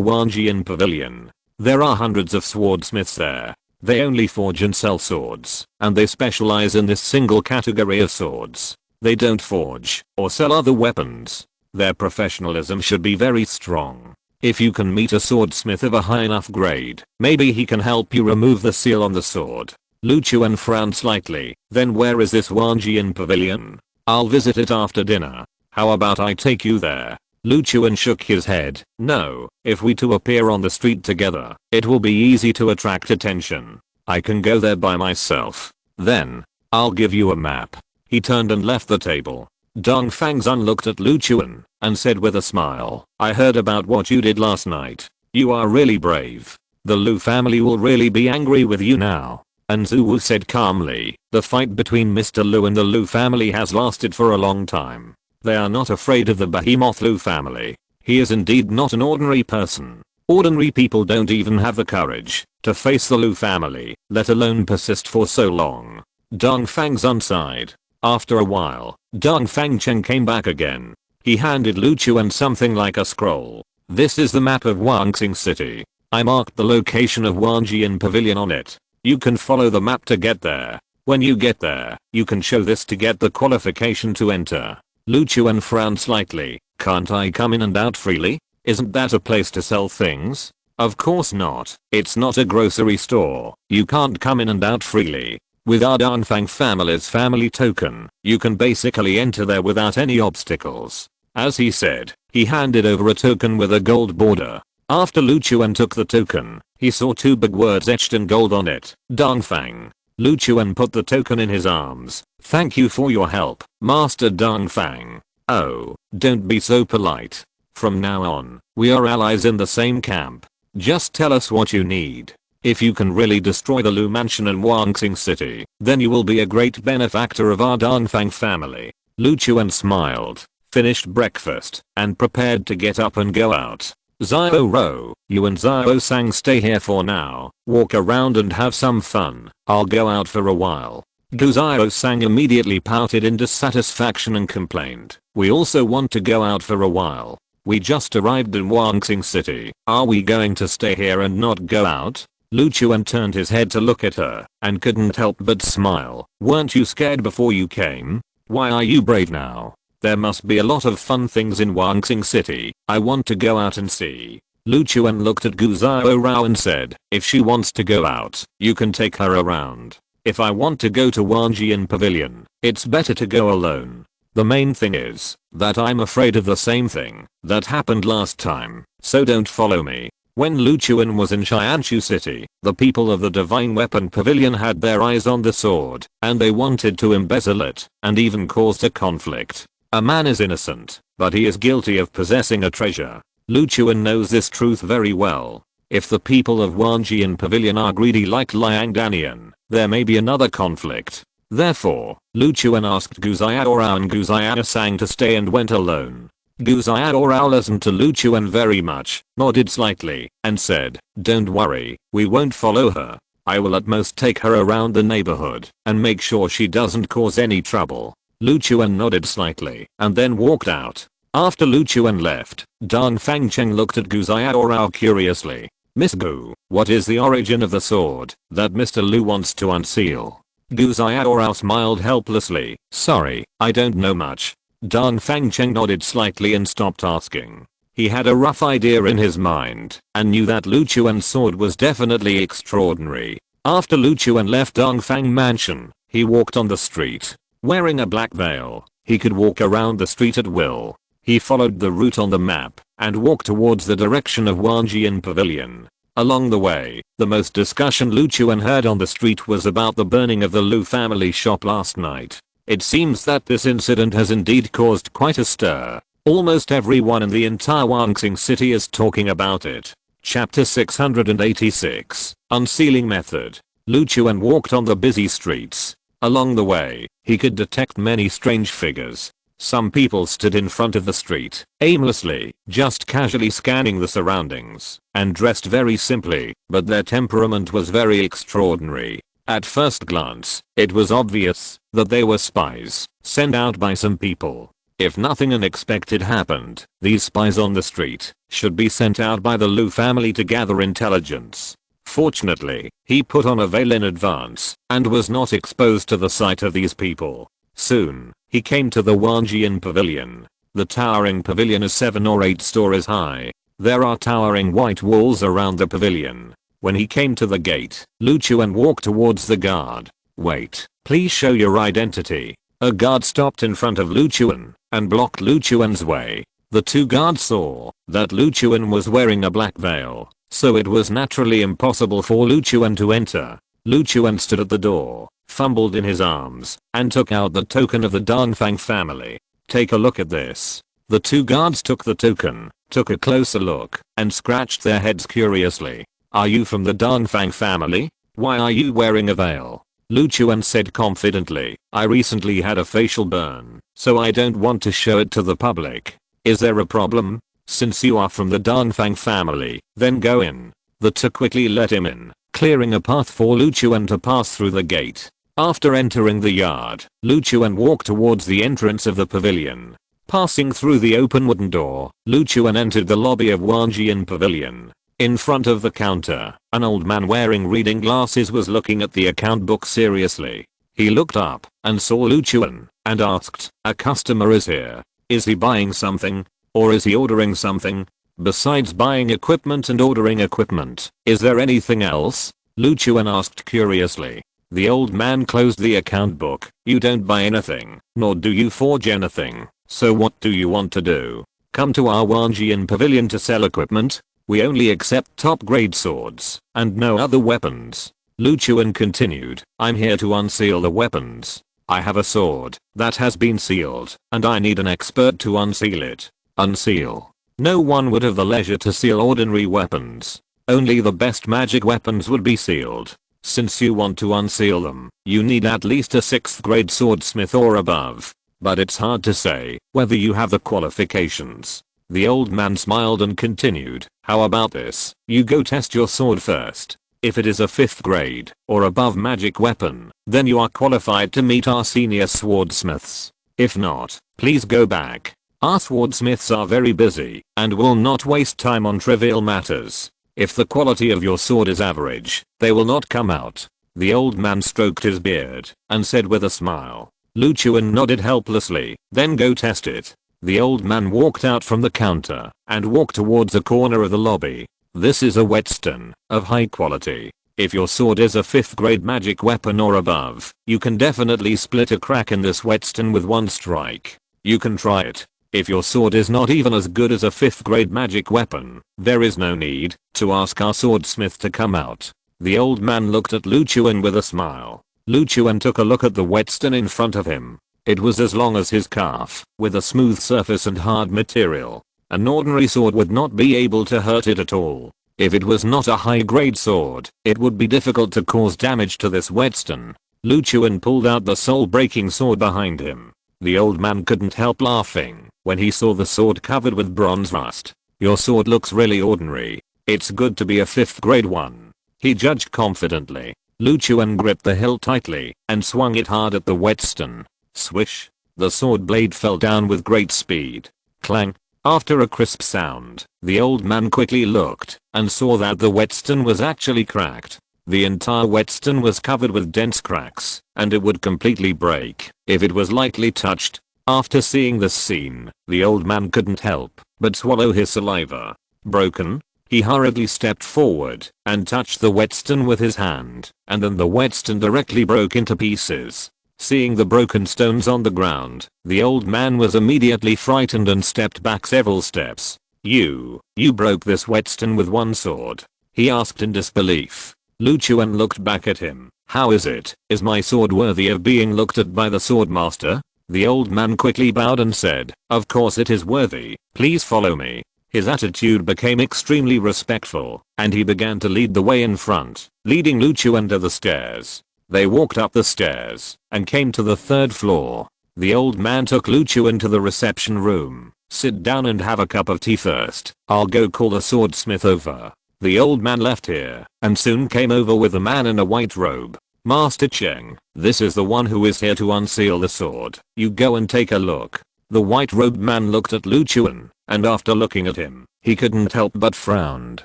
S1: Wanjian Pavilion. There are hundreds of swordsmiths there. They only forge and sell swords, and they specialize in this single category of swords. They don't forge or sell other weapons. Their professionalism should be very strong. If you can meet a swordsmith of a high enough grade, maybe he can help you remove the seal on the sword. Lu Chuan frowned slightly. Then where is this Wanjian Pavilion? I'll visit it after dinner. How about I take you there? Lu Chuan shook his head. No, if we two appear on the street together, it will be easy to attract attention. I can go there by myself. Then, I'll give you a map. He turned and left the table. Dong Fangzun looked at Lu Chuan and said with a smile, I heard about what you did last night. You are really brave. The Lu family will really be angry with you now. And Zhu Wu said calmly, the fight between Mr. Lu and the Lu family has lasted for a long time. They are not afraid of the behemoth Lu family. He is indeed not an ordinary person. Ordinary people don't even have the courage to face the Lu family, let alone persist for so long. Dong Fangzun sighed. After a while, Dong Fangcheng came back again. He handed Lu Chuan something like a scroll. This is the map of Wanxing City. I marked the location of Wanjian Pavilion on it. You can follow the map to get there. When you get there, you can show this to get the qualification to enter. Lu Chuan frowned slightly. Can't I come in and out freely? Isn't that a place to sell things? Of course not. It's not a grocery store. You can't come in and out freely. With our Dongfang family's family token, you can basically enter there without any obstacles. As he said, he handed over a token with a gold border. After Lu Chuan took the token, he saw two big words etched in gold on it, Dongfang. Lu Chuan put the token in his arms. Thank you for your help, Master Dongfang. Oh, don't be so polite. From now on, we are allies in the same camp. Just tell us what you need. If you can really destroy the Lu mansion in Wanxing City, then you will be a great benefactor of our Dongfang family. Lu Chuan smiled, finished breakfast, and prepared to get up and go out. Xiao Ro, you and Xiao Sang stay here for now, walk around and have some fun. I'll go out for a while. Gu Xiao Sang immediately pouted in dissatisfaction and complained, we also want to go out for a while. We just arrived in Wanxing City. Are we going to stay here and not go out? Lu Chuan turned his head to look at her and couldn't help but smile. Weren't you scared before you came? Why are you brave now? There must be a lot of fun things in Wanxing City. I want to go out and see. Lu Chuan looked at Gu Xiao Rao and said, if she wants to go out, you can take her around. If I want to go to Wanjian Pavilion, it's better to go alone. The main thing is that I'm afraid of the same thing that happened last time, so don't follow me. When Lu Chuan was in Xianshu City, the people of the Divine Weapon Pavilion had their eyes on the sword, and they wanted to embezzle it, and even caused a conflict. A man is innocent, but he is guilty of possessing a treasure. Lu Chuan knows this truth very well. If the people of Wanjian Pavilion are greedy like Liang Danian, there may be another conflict. Therefore, Lu Chuan asked Gu Xiaorao and Gu Xiaosang to stay and went alone. Gu Xiaorao listened to Lu Chuan very much, nodded slightly, and said, don't worry, we won't follow her. I will at most take her around the neighborhood and make sure she doesn't cause any trouble. Lu Chuan nodded slightly and then walked out. After Lu Chuan left, Dong Fangcheng looked at Gu Xiaorao curiously. Miss Gu, what is the origin of the sword that Mr. Lu wants to unseal? Gu Xiaorao smiled helplessly. Sorry, I don't know much. Dong Fangcheng nodded slightly and stopped asking. He had a rough idea in his mind and knew that Lu Chuan's sword was definitely extraordinary. After Lu Chuan left Dongfang Mansion, he walked on the street. Wearing a black veil, he could walk around the street at will. He followed the route on the map and walked towards the direction of Wanjian Pavilion. Along the way, the most discussion Lu Chuan heard on the street was about the burning of the Lu family shop last night. It seems that this incident has indeed caused quite a stir. Almost everyone in the entire Wanxing City is talking about it. Chapter 686, Unsealing Method. Lu Chuan walked on the busy streets. Along the way, he could detect many strange figures. Some people stood in front of the street, aimlessly, just casually scanning the surroundings, and dressed very simply, but their temperament was very extraordinary. At first glance, it was obvious that they were spies, sent out by some people. If nothing unexpected happened, these spies on the street should be sent out by the Liu family to gather intelligence. Fortunately, he put on a veil in advance and was not exposed to the sight of these people. Soon, he came to the Wanjian Pavilion. The towering pavilion is 7 or 8 stories high. There are towering white walls around the pavilion. When he came to the gate, Lu Chuan walked towards the guard. "Wait, please show your identity." A guard stopped in front of Lu Chuan and blocked Lu Chuan's way. The two guards saw that Lu Chuan was wearing a black veil, so it was naturally impossible for Lu Chuan to enter. Lu Chuan stood at the door, fumbled in his arms, and took out the token of the Dongfang family. "Take a look at this." The two guards took the token, took a closer look, and scratched their heads curiously. "Are you from the Dongfang family? Why are you wearing a veil?" Lu Chuan said confidently, "I recently had a facial burn, so I don't want to show it to the public." "Is there a problem? Since you are from the Dongfang family, then go in." The two quickly let him in, clearing a path for Lu Chuan to pass through the gate. After entering the yard, Lu Chuan walked towards the entrance of the pavilion. Passing through the open wooden door, Lu Chuan entered the lobby of Wanjian Pavilion. In front of the counter, an old man wearing reading glasses was looking at the account book seriously. He looked up and saw Lu Chuan and asked, "A customer is here. Is he buying something? Or is he ordering something? Besides buying equipment and ordering equipment, is there anything else?" Lu Chuan asked curiously. The old man closed the account book. "You don't buy anything, nor do you forge anything, so what do you want to do? Come to our Wanjian Pavilion to sell equipment? We only accept top grade swords, and no other weapons." Lu Chuan continued, "I'm here to unseal the weapons. I have a sword that has been sealed, and I need an expert to unseal it." Unseal? No one would have the leisure to seal ordinary weapons. Only the best magic weapons would be sealed. Since you want to unseal them, you need at least a 6th grade swordsmith or above. But it's hard to say whether you have the qualifications. The old man smiled and continued, "How about this? You go test your sword first. If it is a 5th grade or above magic weapon, then you are qualified to meet our senior swordsmiths. If not, please go back. Our swordsmiths are very busy and will not waste time on trivial matters. If the quality of your sword is average, they will not come out." The old man stroked his beard and said with a smile. Lu Chuan nodded helplessly, "Then go test it." The old man walked out from the counter and walked towards a corner of the lobby. "This is a whetstone of high quality. If your sword is a 5th grade magic weapon or above, you can definitely split a crack in this whetstone with one strike. You can try it. If your sword is not even as good as a 5th grade magic weapon, there is no need to ask our swordsmith to come out." The old man looked at Lu Chuan with a smile. Lu Chuan took a look at the whetstone in front of him. It was as long as his calf, with a smooth surface and hard material. An ordinary sword would not be able to hurt it at all. If it was not a high-grade sword, it would be difficult to cause damage to this whetstone. Lu Chuan pulled out the soul-breaking sword behind him. The old man couldn't help laughing when he saw the sword covered with bronze rust. "Your sword looks really ordinary. It's good to be a 5th grade one," he judged confidently. Lu Chuan gripped the hilt tightly and swung it hard at the whetstone. Swish! The sword blade fell down with great speed. Clang! After a crisp sound, the old man quickly looked and saw that the whetstone was actually cracked. The entire whetstone was covered with dense cracks, and it would completely break if it was lightly touched. After seeing this scene, the old man couldn't help but swallow his saliva. Broken? He hurriedly stepped forward and touched the whetstone with his hand, and then the whetstone directly broke into pieces. Seeing the broken stones on the ground, the old man was immediately frightened and stepped back several steps. You broke this whetstone with one sword?" he asked in disbelief. Lu Chuan looked back at him. "How is it? Is my sword worthy of being looked at by the swordmaster?" The old man quickly bowed and said, "Of course it is worthy. Please follow me." His attitude became extremely respectful, and he began to lead the way in front, leading Lu Chuan to the stairs. They walked up the stairs and came to the 3rd floor. The old man took Lu Chuan to the reception room. "Sit down and have a cup of tea first. I'll go call the swordsmith over." The old man left here and soon came over with a man in a white robe. "Master Cheng, this is the one who is here to unseal the sword. You go and take a look." The white-robed man looked at Lu Chuan, and after looking at him, he couldn't help but frowned.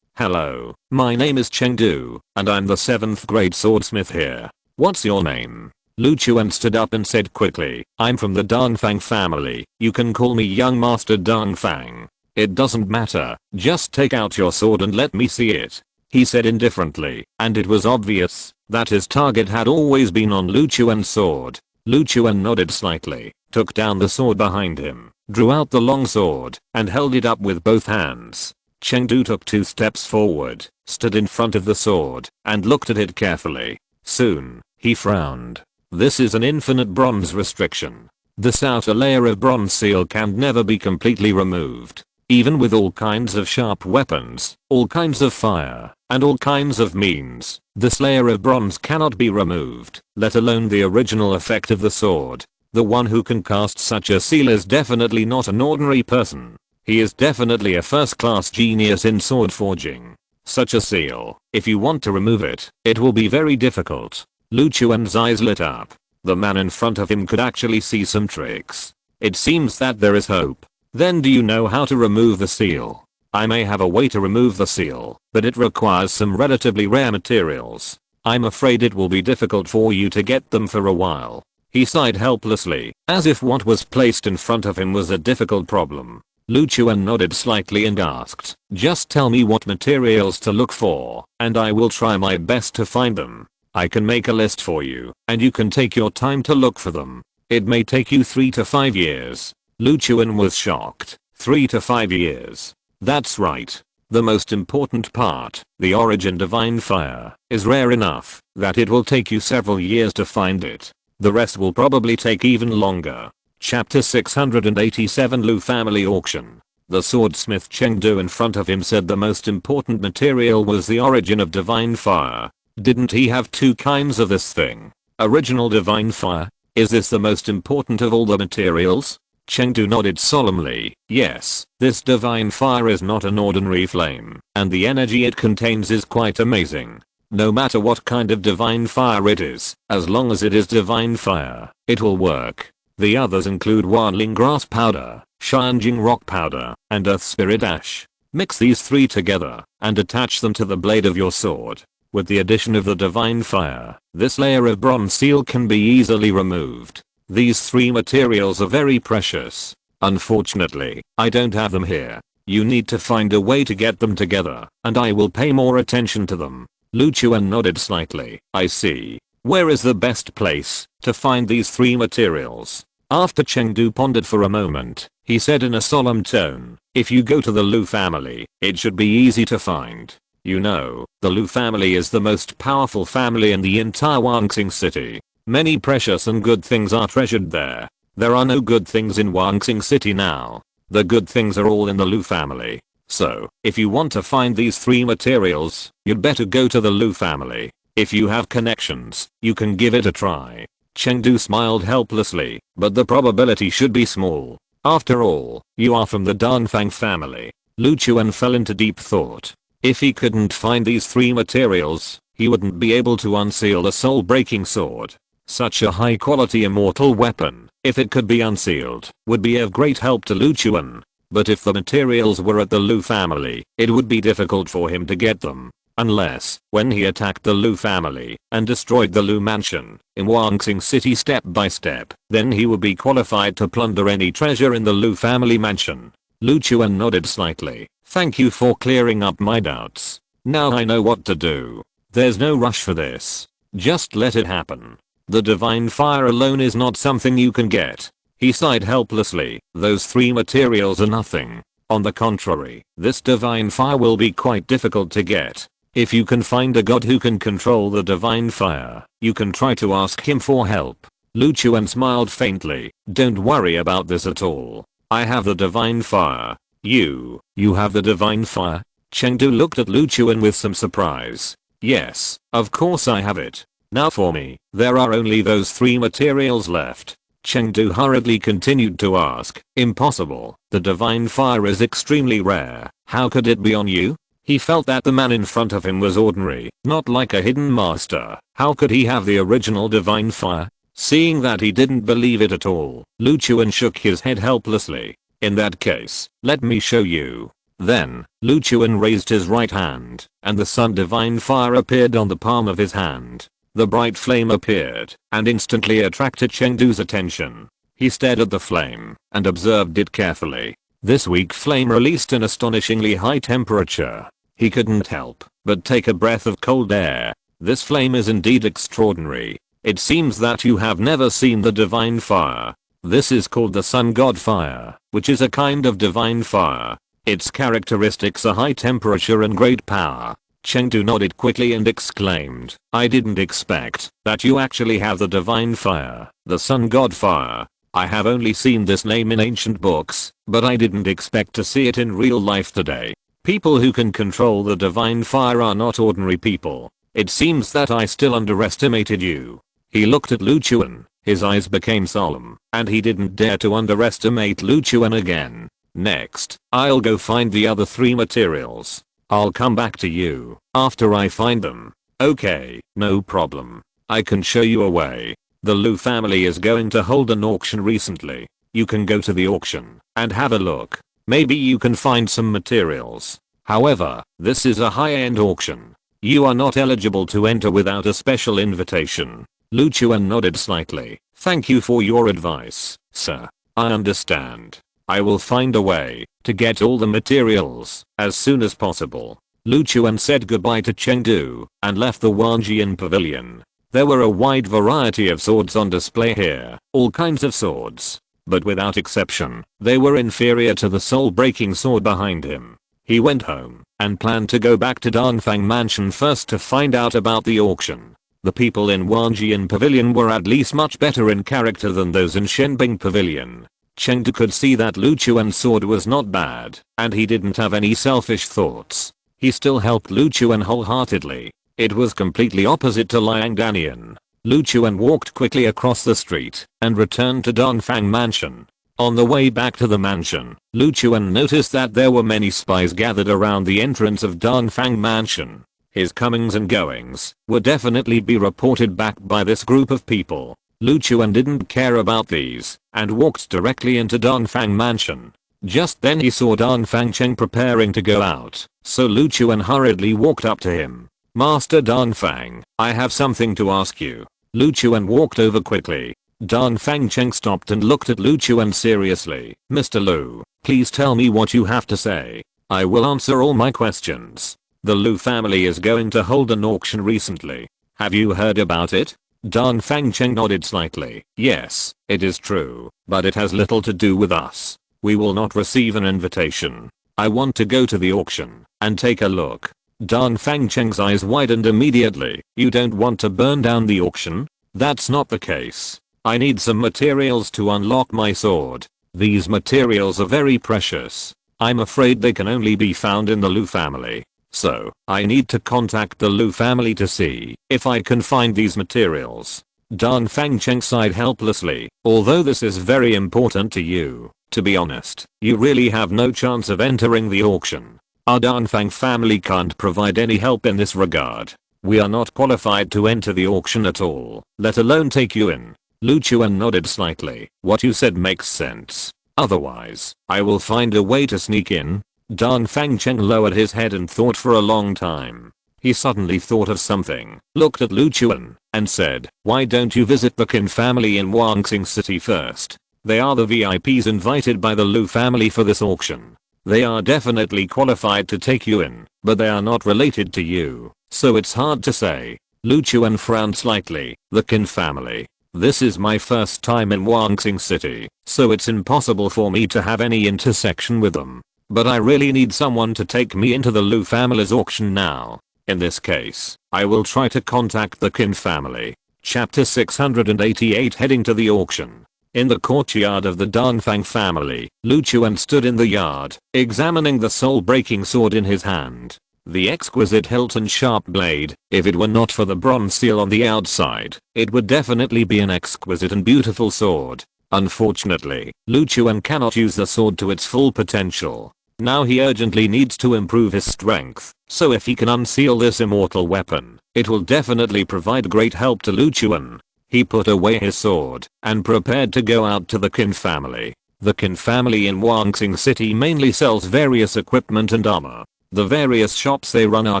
S1: "Hello, my name is Chengdu, and I'm the 7th grade swordsmith here. What's your name?" Lu Chuan stood up and said quickly, "I'm from the Dongfang family, you can call me Young Master Dongfang. It doesn't matter, just take out your sword and let me see it," he said indifferently, and it was obvious that his target had always been on Lu Chuan's sword. Lu Chuan nodded slightly, took down the sword behind him, drew out the long sword, and held it up with both hands. Chengdu took 2 steps forward, stood in front of the sword, and looked at it carefully. Soon, he frowned. This is an infinite bronze restriction. This outer layer of bronze seal can never be completely removed. Even with all kinds of sharp weapons, all kinds of fire, and all kinds of means, this layer of bronze cannot be removed, let alone the original effect of the sword. The one who can cast such a seal is definitely not an ordinary person. He is definitely a first-class genius in sword forging. Such a seal, if you want to remove it, it will be very difficult. Lu Chuan's eyes lit up. The man in front of him could actually see some tricks. It seems that there is hope. Then do you know how to remove the seal? I may have a way to remove the seal, but it requires some relatively rare materials. I'm afraid it will be difficult for you to get them for a while. He sighed helplessly, as if what was placed in front of him was a difficult problem. Lu Chuan nodded slightly and asked, "Just tell me what materials to look for, and I will try my best to find them. I can make a list for you, and you can take your time to look for them. It may take you 3 to 5 years. Lu Chuan was shocked. 3 to 5 years. That's right. The most important part, the origin divine fire, is rare enough that it will take you several years to find it. The rest will probably take even longer. Chapter 687 Lu Family Auction. The swordsmith Chengdu in front of him said the most important material was the origin of divine fire. Didn't he have 2 kinds of this thing? Original divine fire? Is this the most important of all the materials? Chengdu nodded solemnly. Yes, this divine fire is not an ordinary flame, and the energy it contains is quite amazing. No matter what kind of divine fire it is, as long as it is divine fire, it will work. The others include Wanling grass powder, Shanjing rock powder, and earth spirit ash. Mix these 3 together, and attach them to the blade of your sword. With the addition of the divine fire, this layer of bronze seal can be easily removed. These 3 materials are very precious. Unfortunately, I don't have them here. You need to find a way to get them together, and I will pay more attention to them. Lu Chuan nodded slightly. I see. Where is the best place to find these 3 materials? After Chengdu pondered for a moment, he said in a solemn tone, if you go to the Lu family, it should be easy to find. You know, the Lu family is the most powerful family in the entire Wanxing city. Many precious and good things are treasured there. There are no good things in Wanxing city now. The good things are all in the Lu family. So, if you want to find these 3 materials, you'd better go to the Lu family. If you have connections, you can give it a try. Chengdu smiled helplessly, but the probability should be small. After all, you are from the Dongfang family. Lu Chuan fell into deep thought. If he couldn't find these 3 materials, he wouldn't be able to unseal the soul-breaking sword. Such a high-quality immortal weapon, if it could be unsealed, would be of great help to Lu Chuan. But if the materials were at the Lu family, it would be difficult for him to get them. Unless, when he attacked the Lu family and destroyed the Lu mansion in Wanxing city step by step, then he would be qualified to plunder any treasure in the Lu family mansion. Lu Chuan nodded slightly. Thank you for clearing up my doubts. Now I know what to do. There's no rush for this. Just let it happen. The divine fire alone is not something you can get. He sighed helplessly. Those 3 materials are nothing. On the contrary, this divine fire will be quite difficult to get. If you can find a god who can control the divine fire, you can try to ask him for help. Lu Chuan smiled faintly. Don't worry about this at all. I have the divine fire. You have the divine fire? Chengdu looked at Lu Chuan with some surprise. Yes, of course I have it. Now for me, there are only those 3 materials left. Chengdu hurriedly continued to ask. Impossible. The divine fire is extremely rare. How could it be on you? He felt that the man in front of him was ordinary, not like a hidden master. How could he have the original divine fire? Seeing that he didn't believe it at all, Lu Chuan shook his head helplessly. In that case, let me show you. Then, Lu Chuan raised his right hand, and the sun divine fire appeared on the palm of his hand. The bright flame appeared, and instantly attracted Chengdu's attention. He stared at the flame, and observed it carefully. This weak flame released an astonishingly high temperature. He couldn't help but take a breath of cold air. This flame is indeed extraordinary. It seems that you have never seen the divine fire. This is called the sun god fire, which is a kind of divine fire. Its characteristics are high temperature and great power. Chengdu nodded quickly and exclaimed, I didn't expect that you actually have the divine fire, the sun god fire. I have only seen this name in ancient books, but I didn't expect to see it in real life today. People who can control the divine fire are not ordinary people. It seems that I still underestimated you. He looked at Lu Chuan, his eyes became solemn, and he didn't dare to underestimate Lu Chuan again. Next, I'll go find the other 3 materials. I'll come back to you after I find them. Okay, no problem. I can show you a way. The Lu family is going to hold an auction recently. You can go to the auction and have a look. Maybe you can find some materials. However, this is a high-end auction. You are not eligible to enter without a special invitation. Lu Chuan nodded slightly. Thank you for your advice, sir. I understand. I will find a way to get all the materials as soon as possible. Lu Chuan said goodbye to Chengdu and left the Wanjian pavilion. There were a wide variety of swords on display here, all kinds of swords. But without exception, they were inferior to the soul-breaking sword behind him. He went home and planned to go back to Dongfang Mansion first to find out about the auction. The people in Wanjian Pavilion were at least much better in character than those in Shenbing Pavilion. Chengdu could see that Lu Chuan's sword was not bad, and he didn't have any selfish thoughts. He still helped Lu Chuan wholeheartedly. It was completely opposite to Liang Danian. Lu Chuan walked quickly across the street and returned to Dongfang Mansion. On the way back to the mansion, Lu Chuan noticed that there were many spies gathered around the entrance of Dongfang Mansion. His comings and goings would definitely be reported back by this group of people. Lu Chuan didn't care about these and walked directly into Dongfang Mansion. Just then he saw Dongfang Cheng preparing to go out, so Lu Chuan hurriedly walked up to him. Master Dongfang, I have something to ask you. Lu Chuan walked over quickly. Dongfang Cheng stopped and looked at Lu Chuan seriously. Mr. Lu, please tell me what you have to say. I will answer all my questions. The Lu family is going to hold an auction recently. Have you heard about it? Dongfang Cheng nodded slightly. Yes, it is true, but it has little to do with us. We will not receive an invitation. I want to go to the auction and take a look. Dongfang Cheng's eyes widened immediately. You don't want to burn down the auction? That's not the case. I need some materials to unlock my sword. These materials are very precious. I'm afraid they can only be found in the Lu family. So, I need to contact the Lu family to see if I can find these materials. Dongfang Cheng sighed helplessly. Although this is very important to you, to be honest, you really have no chance of entering the auction. Our Dongfang family can't provide any help in this regard. We are not qualified to enter the auction at all, let alone take you in. Lu Chuan nodded slightly. What you said makes sense. Otherwise, I will find a way to sneak in. Dongfang Cheng lowered his head and thought for a long time. He suddenly thought of something, looked at Lu Chuan, and said, why don't you visit the Qin family in Wanxing City first? They are the VIPs invited by the Lu family for this auction. They are definitely qualified to take you in, but they are not related to you, so it's hard to say. Lu Chuan frowned slightly. The Qin family. This is my first time in Wanxing City, so it's impossible for me to have any intersection with them. But I really need someone to take me into the Lu family's auction now. In this case, I will try to contact the Qin family. Chapter 688 Heading to the auction. In the courtyard of the Dongfang family, Lu Chuan stood in the yard, examining the soul-breaking sword in his hand. The exquisite hilt and sharp blade, if it were not for the bronze seal on the outside, it would definitely be an exquisite and beautiful sword. Unfortunately, Lu Chuan cannot use the sword to its full potential. Now he urgently needs to improve his strength, so if he can unseal this immortal weapon, it will definitely provide great help to Lu Chuan. He put away his sword and prepared to go out to the Qin family. The Qin family in Wuxing City mainly sells various equipment and armor. The various shops they run are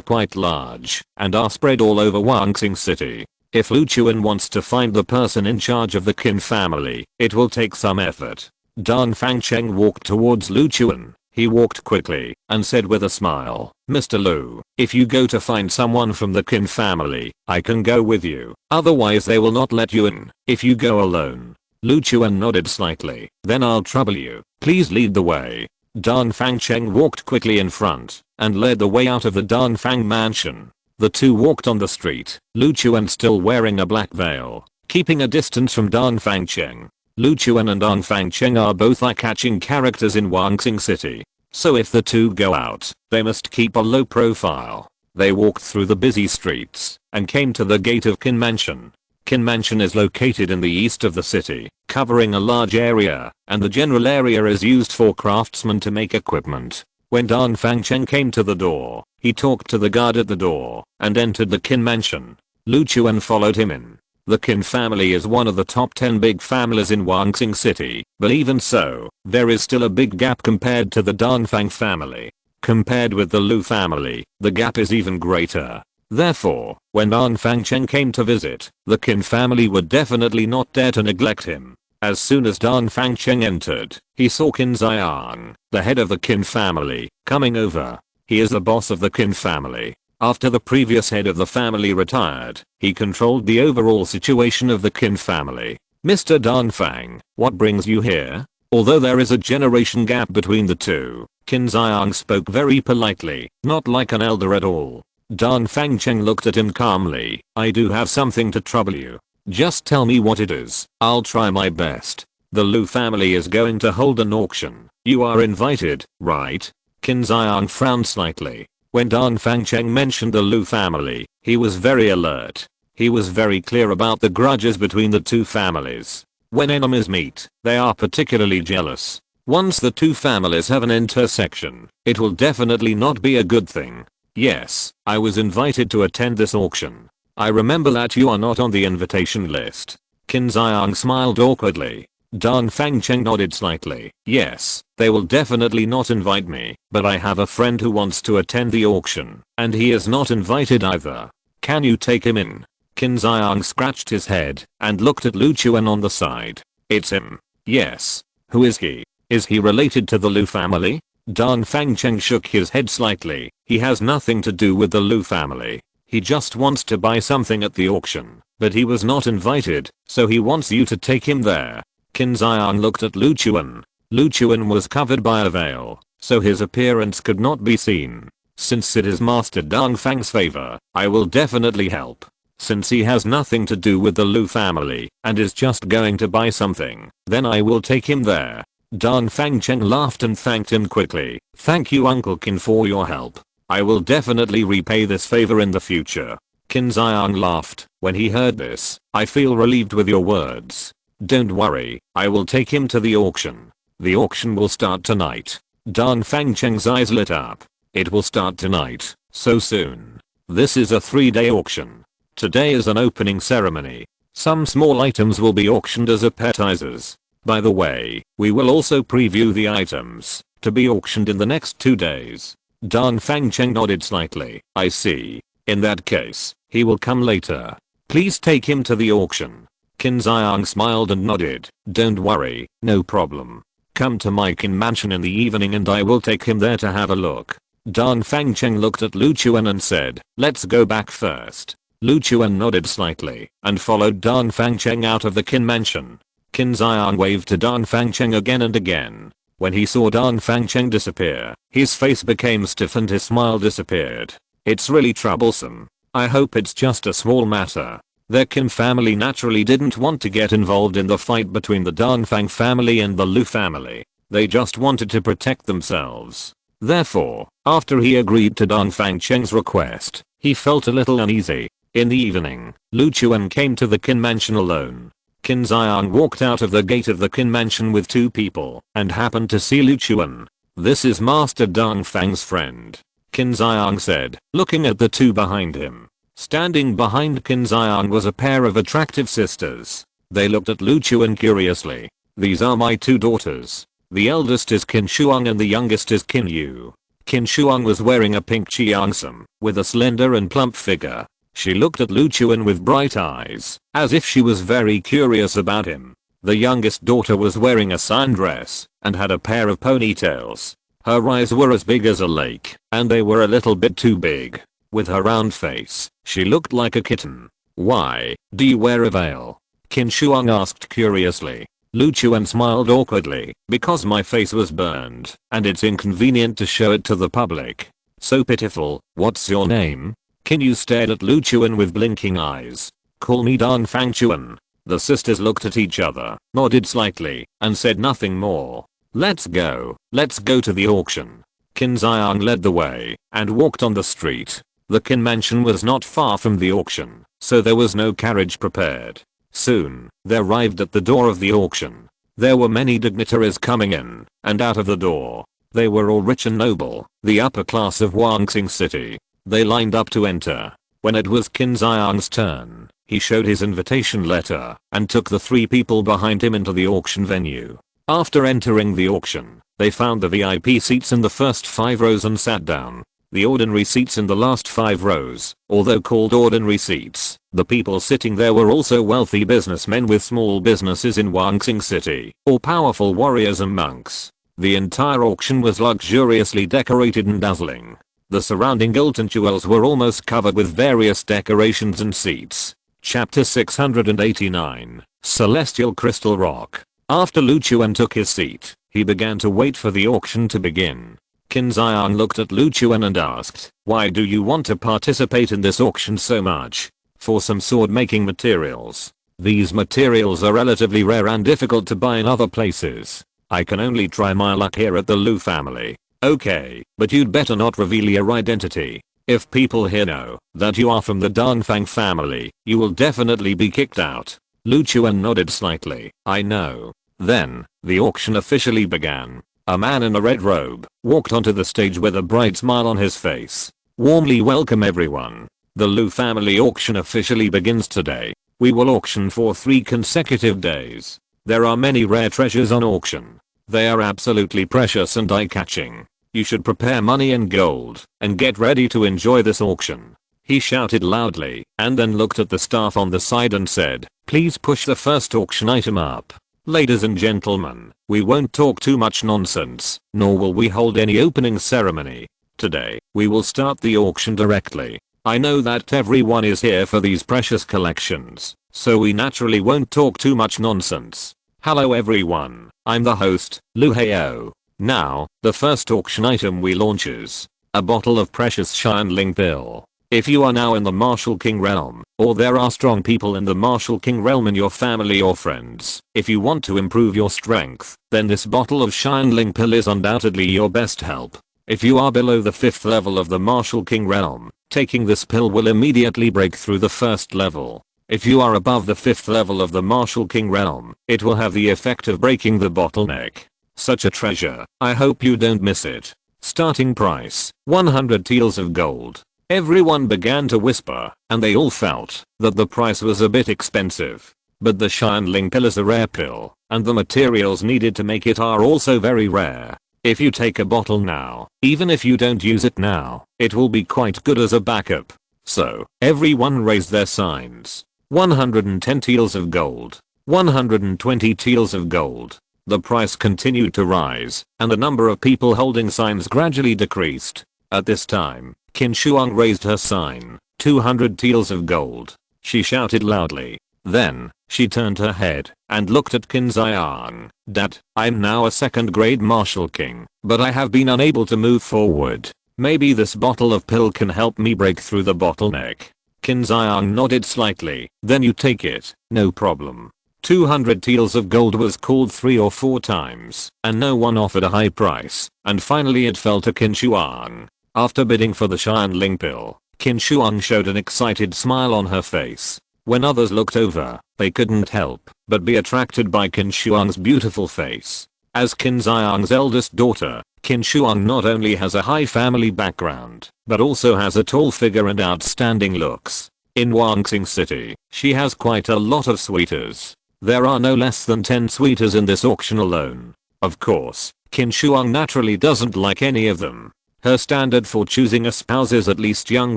S1: quite large and are spread all over Wuxing City. If Lu Chuan wants to find the person in charge of the Qin family, it will take some effort. Dan Fangcheng walked towards Lu Chuan. He walked quickly and said with a smile, "Mr. Lu, if you go to find someone from the Qin family, I can go with you. Otherwise they will not let you in if you go alone." Lu Chuan nodded slightly. "Then I'll trouble you. Please lead the way." Dan Fangcheng walked quickly in front and led the way out of the Dan Fang mansion. The two walked on the street, Lu Chuan still wearing a black veil, keeping a distance from Dan Fangcheng. Lu Chuan and Dan Fangcheng are both eye-catching characters in Wuxing City. So if the two go out, they must keep a low profile. They walked through the busy streets and came to the gate of Qin Mansion. Qin Mansion is located in the east of the city, covering a large area, and the general area is used for craftsmen to make equipment. When Dan Fangcheng came to the door, he talked to the guard at the door and entered the Qin Mansion. Lu Chuan followed him in. The Qin family is one of the top 10 big families in Wuxing City, but even so, there is still a big gap compared to the Dan Fang family. Compared with the Lu family, the gap is even greater. Therefore, when Dan Fangcheng came to visit, the Qin family would definitely not dare to neglect him. As soon as Dan Fangcheng entered, he saw Qin Xiang, the head of the Qin family, coming over. He is the boss of the Qin family. After the previous head of the family retired, he controlled the overall situation of the Qin family. "Mr. Dan Fang, what brings you here?" Although there is a generation gap between the two, Qin Xiang spoke very politely, not like an elder at all. Dan Fangcheng looked at him calmly. "I do have something to trouble you. Just tell me what it is. I'll try my best." "The Lu family is going to hold an auction. You are invited, right?" Qin Xiang frowned slightly. When Dan Fangcheng mentioned the Lu family, he was very alert. He was very clear about the grudges between the two families. When enemies meet, they are particularly jealous. Once the two families have an intersection, it will definitely not be a good thing. "Yes, I was invited to attend this auction. I remember that you are not on the invitation list." Qin Xiang smiled awkwardly. Dan Fangcheng nodded slightly. "Yes, they will definitely not invite me, but I have a friend who wants to attend the auction, and he is not invited either. Can you take him in?" Qin Xiang scratched his head and looked at Lu Chuan on the side. "It's him." "Yes. Who is he? Is he related to the Lu family?" Dan Fangcheng shook his head slightly. "He has nothing to do with the Lu family. He just wants to buy something at the auction, but he was not invited, so he wants you to take him there." Qin Xiang looked at Lu Chuan. Lu Chuan was covered by a veil, so his appearance could not be seen. "Since it is Master Dan Fang's favor, I will definitely help. Since he has nothing to do with the Lu family and is just going to buy something, then I will take him there." Dan Fangcheng laughed and thanked him quickly. "Thank you Uncle Qin for your help. I will definitely repay this favor in the future." Qin Xiang laughed when he heard this. "I feel relieved with your words. Don't worry, I will take him to the auction. The auction will start tonight." Dan Fangcheng's eyes lit up. "It will start tonight, so soon. This is a 3-day auction. Today is an opening ceremony. Some small items will be auctioned as appetizers. By the way, we will also preview the items to be auctioned in the next 2 days." Dan Fangcheng nodded slightly. "I see. In that case, he will come later. Please take him to the auction." Qin Xiang smiled and nodded. "Don't worry, no problem. Come to my Qin mansion in the evening and I will take him there to have a look." Dan Fangcheng looked at Lu Chuan and said, "Let's go back first." Lu Chuan nodded slightly and followed Dan Fangcheng out of the Qin mansion. Qin Xiang waved to Dan Fangcheng again and again. When he saw Dan Fangcheng disappear, his face became stiff and his smile disappeared. "It's really troublesome. I hope it's just a small matter." The Qin family naturally didn't want to get involved in the fight between the Dan Fang family and the Lu family. They just wanted to protect themselves. Therefore, after he agreed to Dan Fangcheng's request, he felt a little uneasy. In the evening, Lu Chuan came to the Qin mansion alone. Qin Xiang walked out of the gate of the Qin mansion with 2 people and happened to see Lu Chuan. "This is Master Dan Fang's friend," Qin Xiang said, looking at the 2 behind him. Standing behind Qin Xiang was a pair of attractive sisters. They looked at Lu Chuan curiously. "These are my two daughters. The eldest is Qin Shuang and the youngest is Qin Yu." Qin Shuang was wearing a pink cheongsam with a slender and plump figure. She looked at Lu Chuan with bright eyes, as if she was very curious about him. The youngest daughter was wearing a sundress and had a pair of ponytails. Her eyes were as big as a lake, and they were a little bit too big. With her round face, she looked like a kitten. "Why do you wear a veil?" Qin Shuang asked curiously. Lu Chuan smiled awkwardly. "Because my face was burned, and it's inconvenient to show it to the public." "So pitiful. What's your name?" Qin Yu stared at Lu Chuan with blinking eyes. "Call me Dong Fang Chuan." The sisters looked at each other, nodded slightly, and said nothing more. Let's go to the auction." Qin Xiang led the way, and walked on the street. The Qin mansion was not far from the auction, so there was no carriage prepared. Soon, they arrived at the door of the auction. There were many dignitaries coming in and out of the door. They were all rich and noble, the upper class of Wangxing City. They lined up to enter. When it was Qin Xiang's turn, he showed his invitation letter and took the 3 people behind him into the auction venue. After entering the auction, they found the VIP seats in the first 5 rows and sat down. The ordinary seats in the last 5 rows, although called ordinary seats, the people sitting there were also wealthy businessmen with small businesses in Wangxing City, or powerful warriors and monks. The entire auction was luxuriously decorated and dazzling. The surrounding gilt and jewels were almost covered with various decorations and seats. Chapter 689, Celestial Crystal Rock. After Lu Chuan took his seat, he began to wait for the auction to begin. Qin Xiang looked at Lu Chuan and asked, "Why do you want to participate in this auction so much?" "For some sword making materials. These materials are relatively rare and difficult to buy in other places. I can only try my luck here at the Lu family." "Okay, but you'd better not reveal your identity. If people here know that you are from the Dongfang family, you will definitely be kicked out." Lu Chuan nodded slightly. "I know." Then, the auction officially began. A man in a red robe walked onto the stage with a bright smile on his face. "Warmly welcome everyone. The Lu family auction officially begins today. We will auction for 3 consecutive days. There are many rare treasures on auction. They are absolutely precious and eye-catching. You should prepare money and gold and get ready to enjoy this auction." He shouted loudly and then looked at the staff on the side and said, "Please push the first auction item up. Ladies and gentlemen, we won't talk too much nonsense, nor will we hold any opening ceremony. Today, we will start the auction directly. I know that everyone is here for these precious collections, so we naturally won't talk too much nonsense. Hello everyone, I'm the host, Lu Heo. Now, the first auction item we launch is a bottle of precious Xianling pill. If you are now in the Martial King realm, or there are strong people in the Martial King realm in your family or friends, if you want to improve your strength, then this bottle of Xianling pill is undoubtedly your best help. If you are below the 5th level of the Martial King realm, taking this pill will immediately break through the 1st level. If you are above the 5th level of the Martial King realm, it will have the effect of breaking the bottleneck. Such a treasure, I hope you don't miss it. Starting price, 100 taels of gold. Everyone began to whisper, and they all felt that the price was a bit expensive. But the Xianling pill is a rare pill, and the materials needed to make it are also very rare. If you take a bottle now, even if you don't use it now, it will be quite good as a backup. So, everyone raised their signs. 110 taels of gold. 120 taels of gold. The price continued to rise, and the number of people holding signs gradually decreased. At this time, Qin Shuang raised her sign, 200 taels of gold. She shouted loudly. Then, she turned her head and looked at Qin Xiang. "Dad, I'm now a 2nd grade martial king, but I have been unable to move forward. Maybe this bottle of pill can help me break through the bottleneck." Qin Xiang nodded slightly. "Then you take it, no problem." 200 taels of gold was called 3 or 4 times, and no one offered a high price, and finally it fell to Qin Shuang. After bidding for the Xianling pill, Qin Shuang showed an excited smile on her face. When others looked over, they couldn't help but be attracted by Qin Shuang's beautiful face. As Qin Xiang's eldest daughter, Qin Shuang not only has a high family background, but also has a tall figure and outstanding looks. In Wangsing City, she has quite a lot of suitors. There are no less than 10 suitors in this auction alone. Of course, Qin Shuang naturally doesn't like any of them. Her standard for choosing a spouse is at least young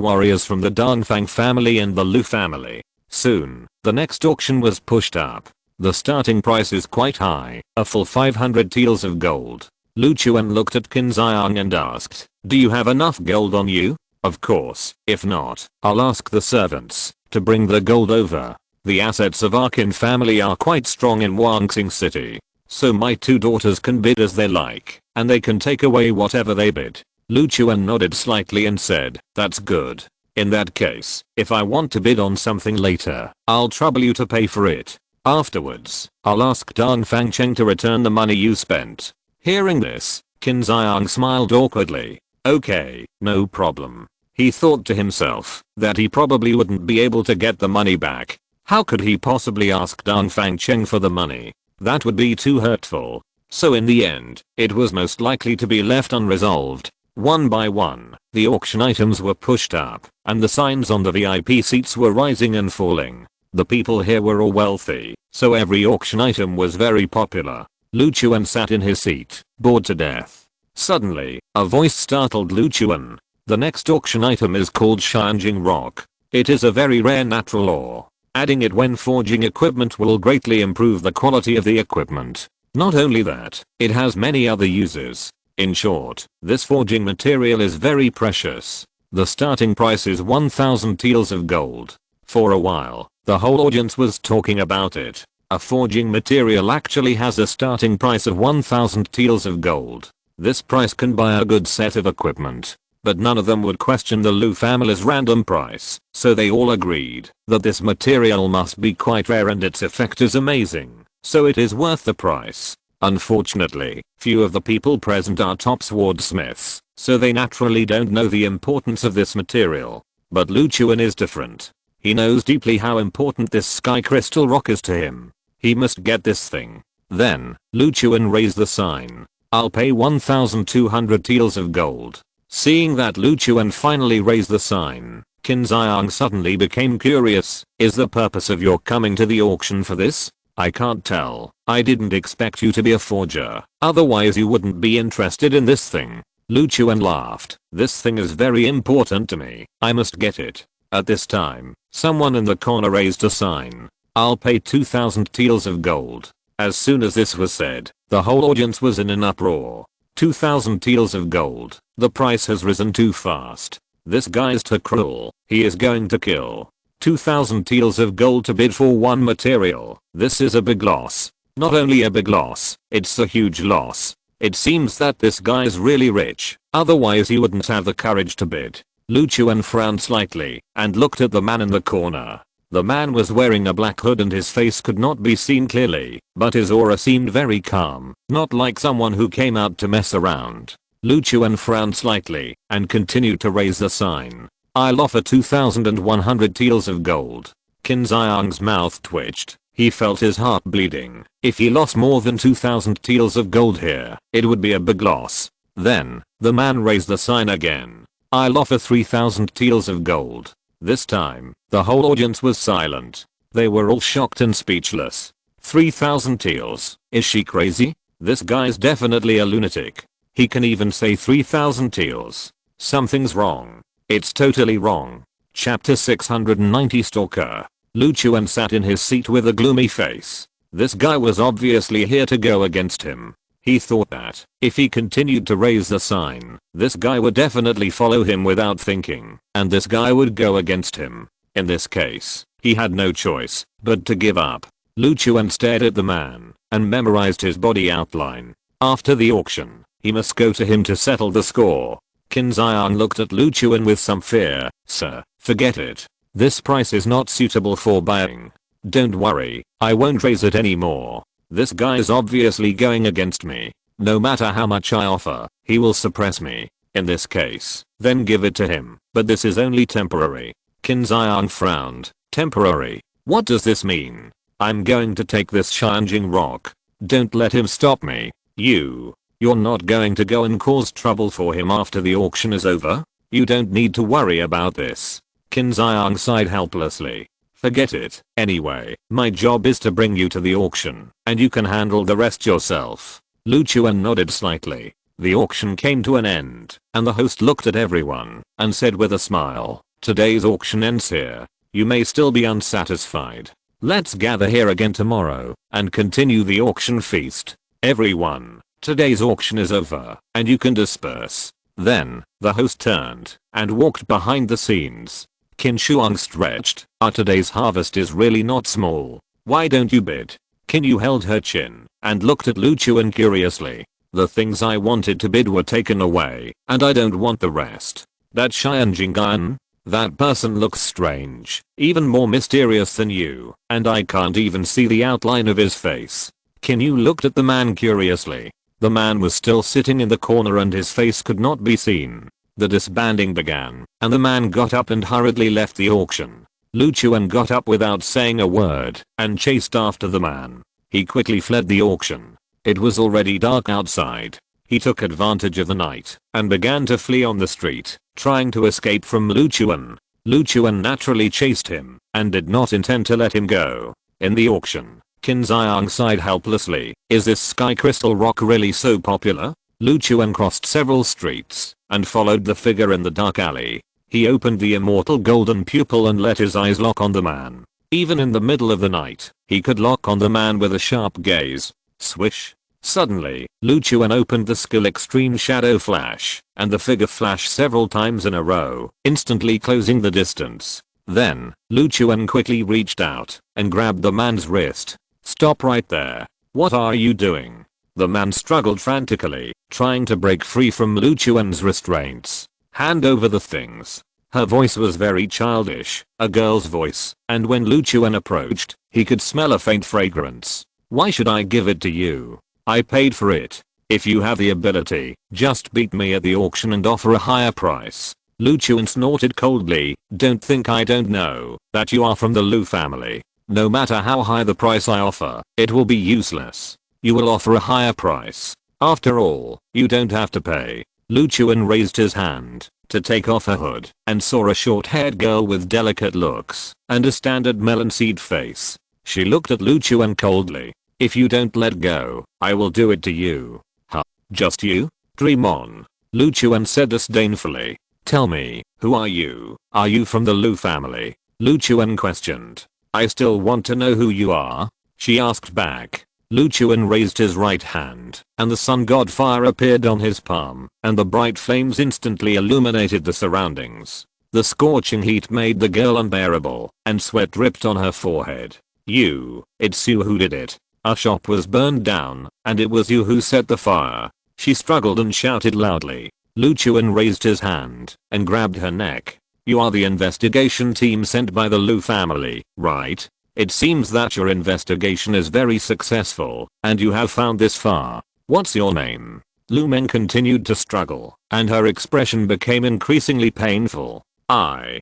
S1: warriors from the Dongfang family and the Lu family. Soon, the next auction was pushed up. The starting price is quite high, a full 500 taels of gold. Lu Chuan looked at Qin Xiang and asked, "Do you have enough gold on you?" "Of course, if not, I'll ask the servants to bring the gold over. The assets of our Qin family are quite strong in Wangsing City, so my 2 daughters can bid as they like, and they can take away whatever they bid." Lu Chuan nodded slightly and said, "That's good. In that case, if I want to bid on something later, I'll trouble you to pay for it. Afterwards, I'll ask Dong Fangcheng to return the money you spent." Hearing this, Qin Xiang smiled awkwardly. Okay, no problem. He thought to himself that he probably wouldn't be able to get the money back. How could he possibly ask Dong Fangcheng for the money? That would be too hurtful. So in the end, it was most likely to be left unresolved. One by one, the auction items were pushed up, and the signs on the VIP seats were rising and falling. The people here were all wealthy, so every auction item was very popular. Lu Chuan sat in his seat, bored to death. Suddenly, a voice startled Lu Chuan. The next auction item is called Shanjing Rock. It is a very rare natural ore. Adding it when forging equipment will greatly improve the quality of the equipment. Not only that, it has many other uses. In short, this forging material is very precious. The starting price is 1000 taels of gold. For a while, the whole audience was talking about it. A forging material actually has a starting price of 1000 taels of gold. This price can buy a good set of equipment. But none of them would question the Lu family's random price, so they all agreed that this material must be quite rare and its effect is amazing, so it is worth the price. Unfortunately, few of the people present are top swordsmiths, so they naturally don't know the importance of this material. But Lu Chuan is different. He knows deeply how important this sky crystal rock is to him. He must get this thing. Then, Lu Chuan raised the sign. "I'll pay 1200 taels of gold." Seeing that Lu Chuan finally raised the sign, Qin Xiang suddenly became curious. "Is the purpose of your coming to the auction for this?" "I can't tell. I didn't expect you to be a forger. Otherwise you wouldn't be interested in this thing." Lu Chuan laughed. "This thing is very important to me. I must get it." At this time, someone in the corner raised a sign. "I'll pay 2000 taels of gold." As soon as this was said, the whole audience was in an uproar. 2000 taels of gold. The price has risen too fast. This guy's too cruel. He is going to kill. 2000 taels of gold to bid for one material. This is a big loss. Not only a big loss, it's a huge loss. It seems that this guy is really rich, otherwise he wouldn't have the courage to bid. Lu Chuan frowned slightly and looked at the man in the corner. The man was wearing a black hood and his face could not be seen clearly, but his aura seemed very calm, not like someone who came out to mess around. Lu Chuan frowned slightly and continued to raise the sign. "I'll offer 2100 taels of gold." Qin Xiang's mouth twitched. He felt his heart bleeding. If he lost more than 2000 taels of gold here, it would be a big loss. Then, the man raised the sign again. "I'll offer 3000 taels of gold." This time, the whole audience was silent. They were all shocked and speechless. 3000 taels? Is she crazy? This guy's definitely a lunatic. He can even say 3000 taels. Something's wrong. It's totally wrong. Chapter 690 Stalker. Lu Chuan sat in his seat with a gloomy face. This guy was obviously here to go against him. He thought that, if he continued to raise the sign, this guy would definitely follow him without thinking, and this guy would go against him. In this case, he had no choice but to give up. Lu Chuan stared at the man and memorized his body outline. After the auction, he must go to him to settle the score. Qin Xiang looked at Lu Chuan with some fear. "Sir, forget it. This price is not suitable for buying. Don't worry, I won't raise it anymore. This guy is obviously going against me. No matter how much I offer, he will suppress me. In this case, then give it to him. But this is only temporary." Qin Xiang frowned. "Temporary? What does this mean? I'm going to take this Shanjing rock. Don't let him stop me. You're not going to go and cause trouble for him after the auction is over? You don't need to worry about this." Qin Xiang sighed helplessly. Forget it. Anyway, my job is to bring you to the auction, and you can handle the rest yourself. Lu Chuan nodded slightly. The auction came to an end, and the host looked at everyone and said with a smile, today's auction ends here. You may still be unsatisfied. Let's gather here again tomorrow and continue the auction feast. Everyone, today's auction is over, and you can disperse. Then, the host turned and walked behind the scenes. Qin Shuang stretched. Today's harvest is really not small. Why don't you bid? Qin Yu held her chin and looked at Lu Chuan curiously. The things I wanted to bid were taken away, and I don't want the rest. That Xian Jinggan? That person looks strange, even more mysterious than you, and I can't even see the outline of his face. Qin Yu looked at the man curiously. The man was still sitting in the corner and his face could not be seen. The disbanding began, and the man got up and hurriedly left the auction. Lu Chuan got up without saying a word and chased after the man. He quickly fled the auction. It was already dark outside. He took advantage of the night and began to flee on the street, trying to escape from Lu Chuan. Lu Chuan naturally chased him and did not intend to let him go. In the auction, Qin Xiang sighed helplessly. Is this sky crystal rock really so popular? Lu Chuan crossed several streets and followed the figure in the dark alley. He opened the immortal golden pupil and let his eyes lock on the man. Even in the middle of the night, he could lock on the man with a sharp gaze. Swish. Suddenly, Lu Chuan opened the skill Extreme Shadow Flash, and the figure flashed several times in a row, instantly closing the distance. Then, Lu Chuan quickly reached out and grabbed the man's wrist. Stop right there. What are you doing? The man struggled frantically, trying to break free from Lu Chuan's restraints. Hand over the things. Her voice was very childish, a girl's voice, and when Lu Chuan approached, he could smell a faint fragrance. Why should I give it to you? I paid for it. If you have the ability, just beat me at the auction and offer a higher price. Lu Chuan snorted coldly. Don't think I don't know that you are from the Lu family. No matter how high the price I offer, it will be useless. You will offer a higher price. After all, you don't have to pay. Lu Chuan raised his hand to take off her hood and saw a short-haired girl with delicate looks and a standard melon seed face. She looked at Lu Chuan coldly. If you don't let go, I will do it to you. Huh? Just you? Dream on. Lu Chuan said disdainfully. Tell me, who are you? Are you from the Lu family? Lu Chuan questioned. I still want to know who you are. She asked back. Lu Chuan raised his right hand, and the sun god fire appeared on his palm, and the bright flames instantly illuminated the surroundings. The scorching heat made the girl unbearable, and sweat dripped on her forehead. It's you who did it. Our shop was burned down, and it was you who set the fire. She struggled and shouted loudly. Lu Chuan raised his hand and grabbed her neck. You are the investigation team sent by the Lu family, right? It seems that your investigation is very successful, and you have found this far. What's your name? Lu Meng continued to struggle, and her expression became increasingly painful. My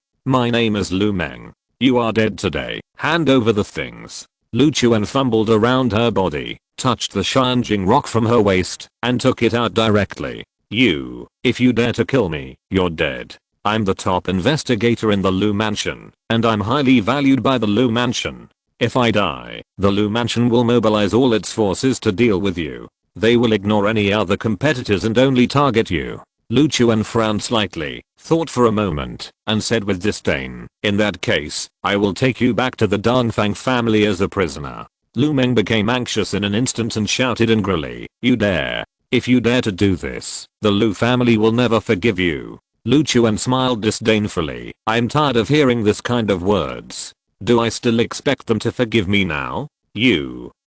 S1: name is Lu Meng. You are dead today. Hand over the things. Lu Chuan fumbled around her body, touched the Shanjing rock from her waist, and took it out directly. If you dare to kill me, you're dead. I'm the top investigator in the Lu Mansion, and I'm highly valued by the Lu Mansion. If I die, the Lu Mansion will mobilize all its forces to deal with you. They will ignore any other competitors and only target you. Lu Chuan frowned slightly, thought for a moment, and said with disdain, in that case, I will take you back to the Dongfang family as a prisoner. Lu Meng became anxious in an instant and shouted angrily, you dare. If you dare to do this, the Lu family will never forgive you. Lu Chuan smiled disdainfully. I'm tired of hearing this kind of words. Do I still expect them to forgive me now?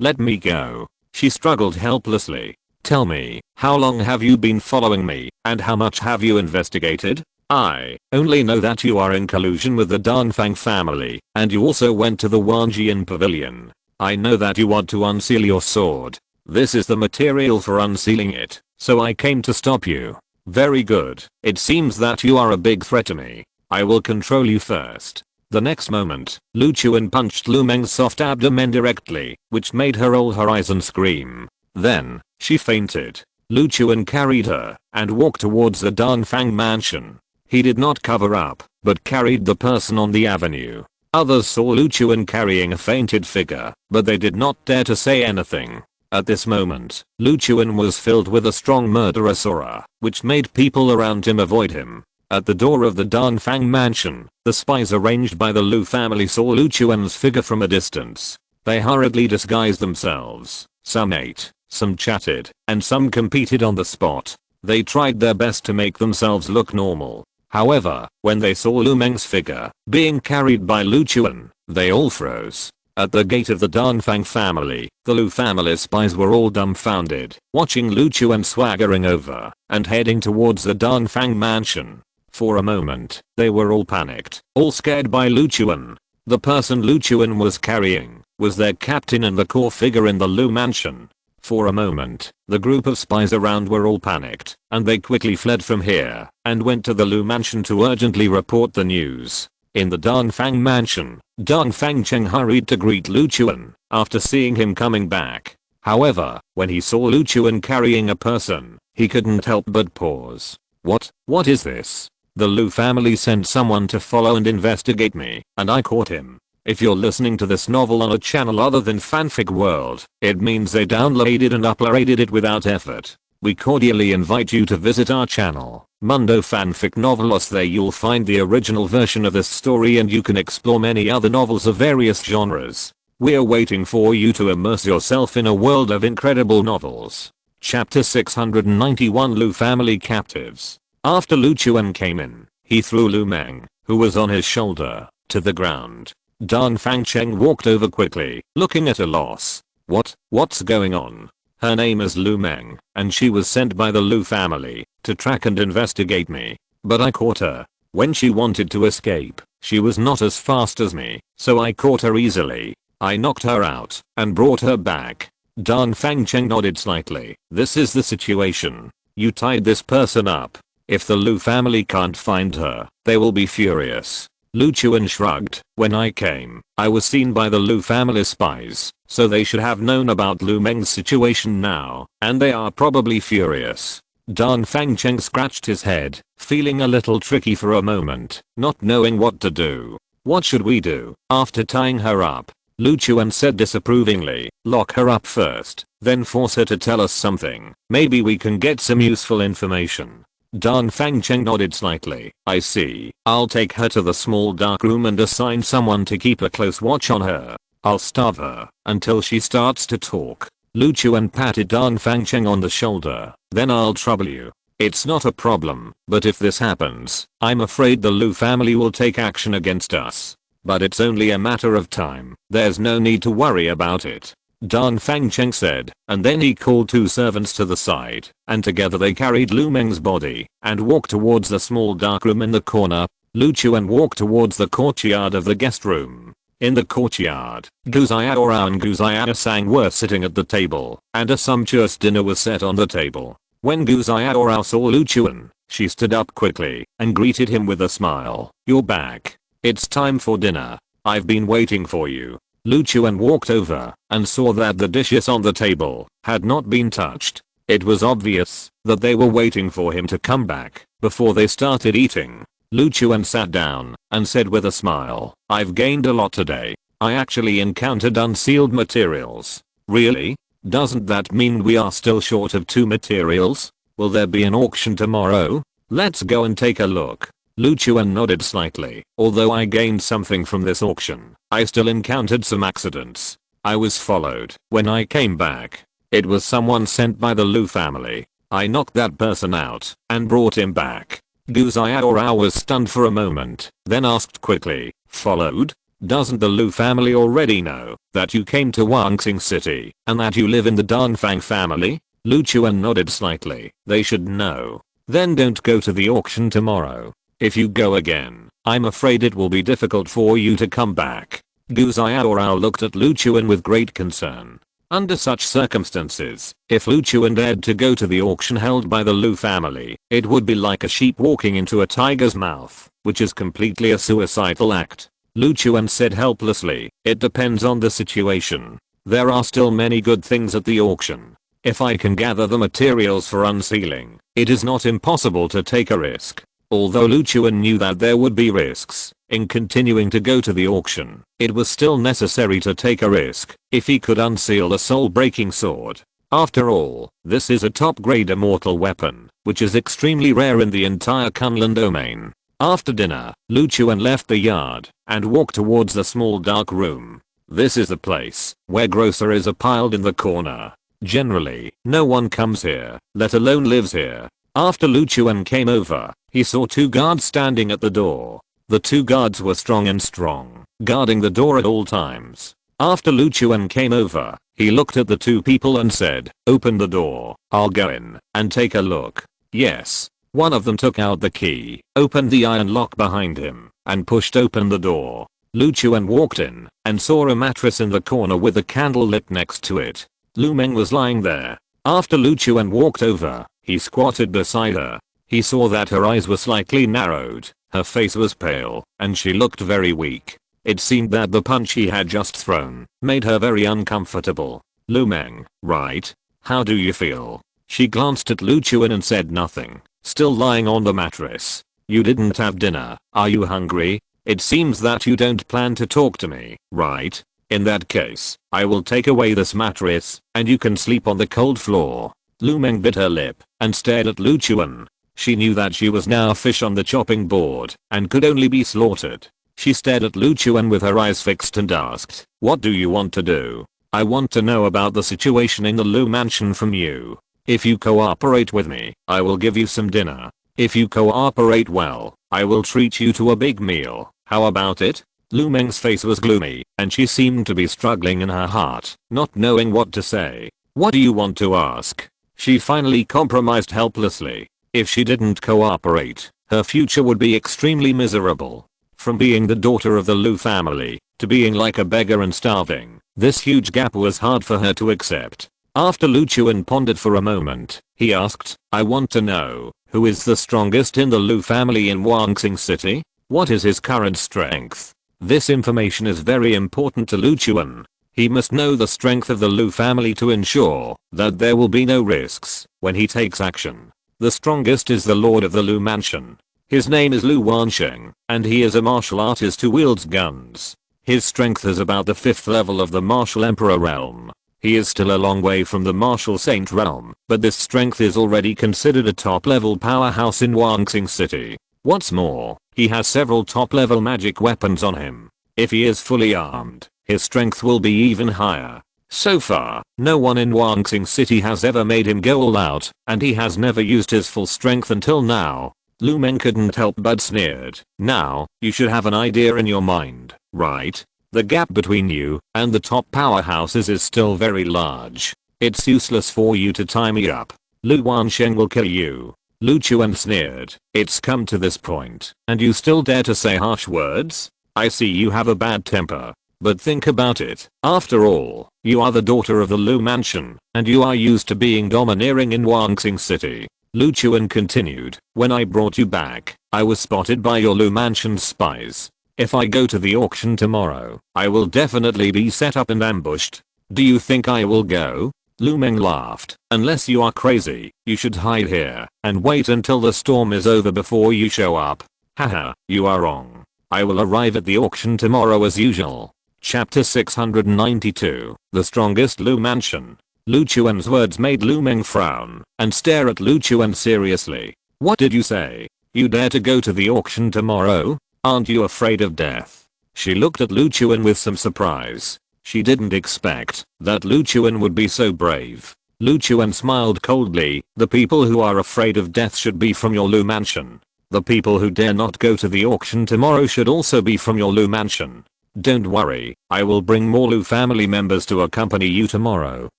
S1: Let me go. She struggled helplessly. Tell me, how long have you been following me, and how much have you investigated? I only know that you are in collusion with the Dongfang family, and you also went to the Wanjian pavilion. I know that you want to unseal your sword. This is the material for unsealing it, so I came to stop you. Very good. It seems that you are a big threat to me. I will control you first. The next moment, Lu Chuan punched Lu Meng's soft abdomen directly, which made her roll her eyes and scream. Then, she fainted. Lu Chuan carried her and walked towards the Dongfang mansion. He did not cover up, but carried the person on the avenue. Others saw Lu Chuan carrying a fainted figure, but they did not dare to say anything. At this moment, Lu Chuan was filled with a strong murderous aura, which made people around him avoid him. At the door of the Danfang mansion, the spies arranged by the Lu family saw Lu Chuan's figure from a distance. They hurriedly disguised themselves. Some ate, some chatted, and some competed on the spot. They tried their best to make themselves look normal. However, when they saw Lu Meng's figure being carried by Lu Chuan, they all froze. At the gate of the Danfang family, the Lu family spies were all dumbfounded, watching Lu Chuan swaggering over and heading towards the Danfang mansion. For a moment, they were all panicked, all scared by Lu Chuan. The person Lu Chuan was carrying was their captain and the core figure in the Lu mansion. For a moment, the group of spies around were all panicked, and they quickly fled from here and went to the Lu mansion to urgently report the news. In the Danfang mansion, Dong Fangcheng hurried to greet Lu Chuan after seeing him coming back. However, when he saw Lu Chuan carrying a person, he couldn't help but pause. What is this? The Lu family sent someone to follow and investigate me, and I caught him. If you're listening to this novel on a channel other than Fanfic World, it means they downloaded and uploaded it without effort. We cordially invite you to visit our channel, Mundo Fanfic Novelos. There you'll find the original version of this story and you can explore many other novels of various genres. We're waiting for you to immerse yourself in a world of incredible novels. Chapter 691 Lu Family Captives. After Lu Chuan came in, he threw Lu Meng, who was on his shoulder, to the ground. Dan Fangcheng walked over quickly, looking at a loss. What's going on? Her name is Lu Meng, and she was sent by the Lu family to track and investigate me. But I caught her. When she wanted to escape, she was not as fast as me, so I caught her easily. I knocked her out and brought her back. Dan Fangcheng nodded slightly. This is the situation. You tied this person up. If the Lu family can't find her, they will be furious. Lu Chuan shrugged. When I came, I was seen by the Lu family spies, so they should have known about Lu Meng's situation now, and they are probably furious. Dan Fangcheng scratched his head, feeling a little tricky for a moment, not knowing what to do. What should we do? After tying her up, Lu Chuan said disapprovingly, lock her up first, then force her to tell us something. Maybe we can get some useful information. Dan Fangcheng nodded slightly. I see. I'll take her to the small dark room and assign someone to keep a close watch on her. I'll starve her until she starts to talk. Lu Chuan patted Dan Fangcheng on the shoulder. Then I'll trouble you. It's not a problem, but if this happens, I'm afraid the Lu family will take action against us. But it's only a matter of time. There's no need to worry about it. Dan Fangcheng said, and then he called two servants to the side, and together they carried Lu Meng's body and walked towards the small dark room in the corner. Lu Chuan walked towards the courtyard of the guest room. In the courtyard, Gu Xiaorao and Gu Xiaosang were sitting at the table, and a sumptuous dinner was set on the table. When Gu Xiaorao saw Lu Chuan, she stood up quickly and greeted him with a smile. You're back. It's time for dinner. I've been waiting for you. Lu Chuan walked over and saw that the dishes on the table had not been touched. It was obvious that they were waiting for him to come back before they started eating. Lu Chuan sat down and said with a smile, I've gained a lot today. I actually encountered unsealed materials. Really? Doesn't that mean we are still short of 2 materials? Will there be an auction tomorrow? Let's go and take a look. Lu Chuan nodded slightly. Although I gained something from this auction, I still encountered some accidents. I was followed. When I came back, it was someone sent by the Lu family. I knocked that person out and brought him back. Gu Xiaorao was stunned for a moment, then asked quickly, followed? Doesn't the Lu family already know that you came to Wangxing City and that you live in the Danfang family? Lu Chuan nodded slightly. They should know. Then don't go to the auction tomorrow. If you go again, I'm afraid it will be difficult for you to come back. Gu Xiaorao looked at Lu Chuan with great concern. Under such circumstances, if Lu Chuan dared to go to the auction held by the Lu family, it would be like a sheep walking into a tiger's mouth, which is completely a suicidal act. Lu Chuan said helplessly, it depends on the situation. There are still many good things at the auction. If I can gather the materials for unsealing, it is not impossible to take a risk. Although Lu Chuan knew that there would be risks in continuing to go to the auction, it was still necessary to take a risk if he could unseal the soul-breaking sword. After all, this is a top-grade immortal weapon, which is extremely rare in the entire Kunlun domain. After dinner, Lu Chuan left the yard and walked towards the small dark room. This is the place where groceries are piled in the corner. Generally, no one comes here, let alone lives here. After Lu Chuan came over, he saw 2 guards standing at the door. The 2 guards were strong, guarding the door at all times. After Lu Chuan came over, he looked at the 2 people and said, "Open the door, I'll go in and take a look." Yes. One of them took out the key, opened the iron lock behind him, and pushed open the door. Lu Chuan walked in and saw a mattress in the corner with a candle lit next to it. Lu Meng was lying there. After Lu Chuan walked over, he squatted beside her. He saw that her eyes were slightly narrowed, her face was pale, and she looked very weak. It seemed that the punch he had just thrown made her very uncomfortable. "Lu Meng, right? How do you feel?" She glanced at Lu Chuan and said nothing, still lying on the mattress. "You didn't have dinner, are you hungry? It seems that you don't plan to talk to me, right? In that case, I will take away this mattress, and you can sleep on the cold floor." Lu Meng bit her lip and stared at Lu Chuan. She knew that she was now a fish on the chopping board and could only be slaughtered. She stared at Lu Chuan with her eyes fixed and asked, "What do you want to do?" "I want to know about the situation in the Lu mansion from you. If you cooperate with me, I will give you some dinner. If you cooperate well, I will treat you to a big meal. How about it?" Lu Meng's face was gloomy, and she seemed to be struggling in her heart, not knowing what to say. "What do you want to ask?" She finally compromised helplessly. If she didn't cooperate, her future would be extremely miserable. From being the daughter of the Lu family to being like a beggar and starving, this huge gap was hard for her to accept. After Lu Chuan pondered for a moment, he asked, "I want to know, who is the strongest in the Lu family in Wanxing City? What is his current strength?" This information is very important to Lu Chuan. He must know the strength of the Lu family to ensure that there will be no risks when he takes action. The strongest is the lord of the Lu mansion. His name is Lu Wansheng, and he is a martial artist who wields guns. His strength is about the 5th level of the martial emperor realm. He is still a long way from the martial saint realm, but this strength is already considered a top-level powerhouse in Wanxing City. What's more, he has several top-level magic weapons on him. If he is fully armed, his strength will be even higher. So far, no one in Wanxing City has ever made him go all out, and he has never used his full strength until now. Lu Meng couldn't help but sneered. "Now, you should have an idea in your mind, right? The gap between you and the top powerhouses is still very large. It's useless for you to tie me up. Lu Wansheng will kill you." Lu Chuan sneered. "It's come to this point, and you still dare to say harsh words? I see you have a bad temper. But think about it. After all, you are the daughter of the Lu mansion, and you are used to being domineering in Wanxing City." Lu Chuan continued, "When I brought you back, I was spotted by your Lu mansion's spies. If I go to the auction tomorrow, I will definitely be set up and ambushed. Do you think I will go?" Lu Meng laughed. "Unless you are crazy, you should hide here and wait until the storm is over before you show up." "Haha, you are wrong. I will arrive at the auction tomorrow as usual." Chapter 692, The Strongest Lu Mansion. Lu Chuan's words made Lu Meng frown and stare at Lu Chuan seriously. "What did you say? You dare to go to the auction tomorrow? Aren't you afraid of death?" She looked at Lu Chuan with some surprise. She didn't expect that Lu Chuan would be so brave. Lu Chuan smiled coldly. "The people who are afraid of death should be from your Lu mansion. The people who dare not go to the auction tomorrow should also be from your Lu mansion. Don't worry, I will bring more Lu family members to accompany you tomorrow,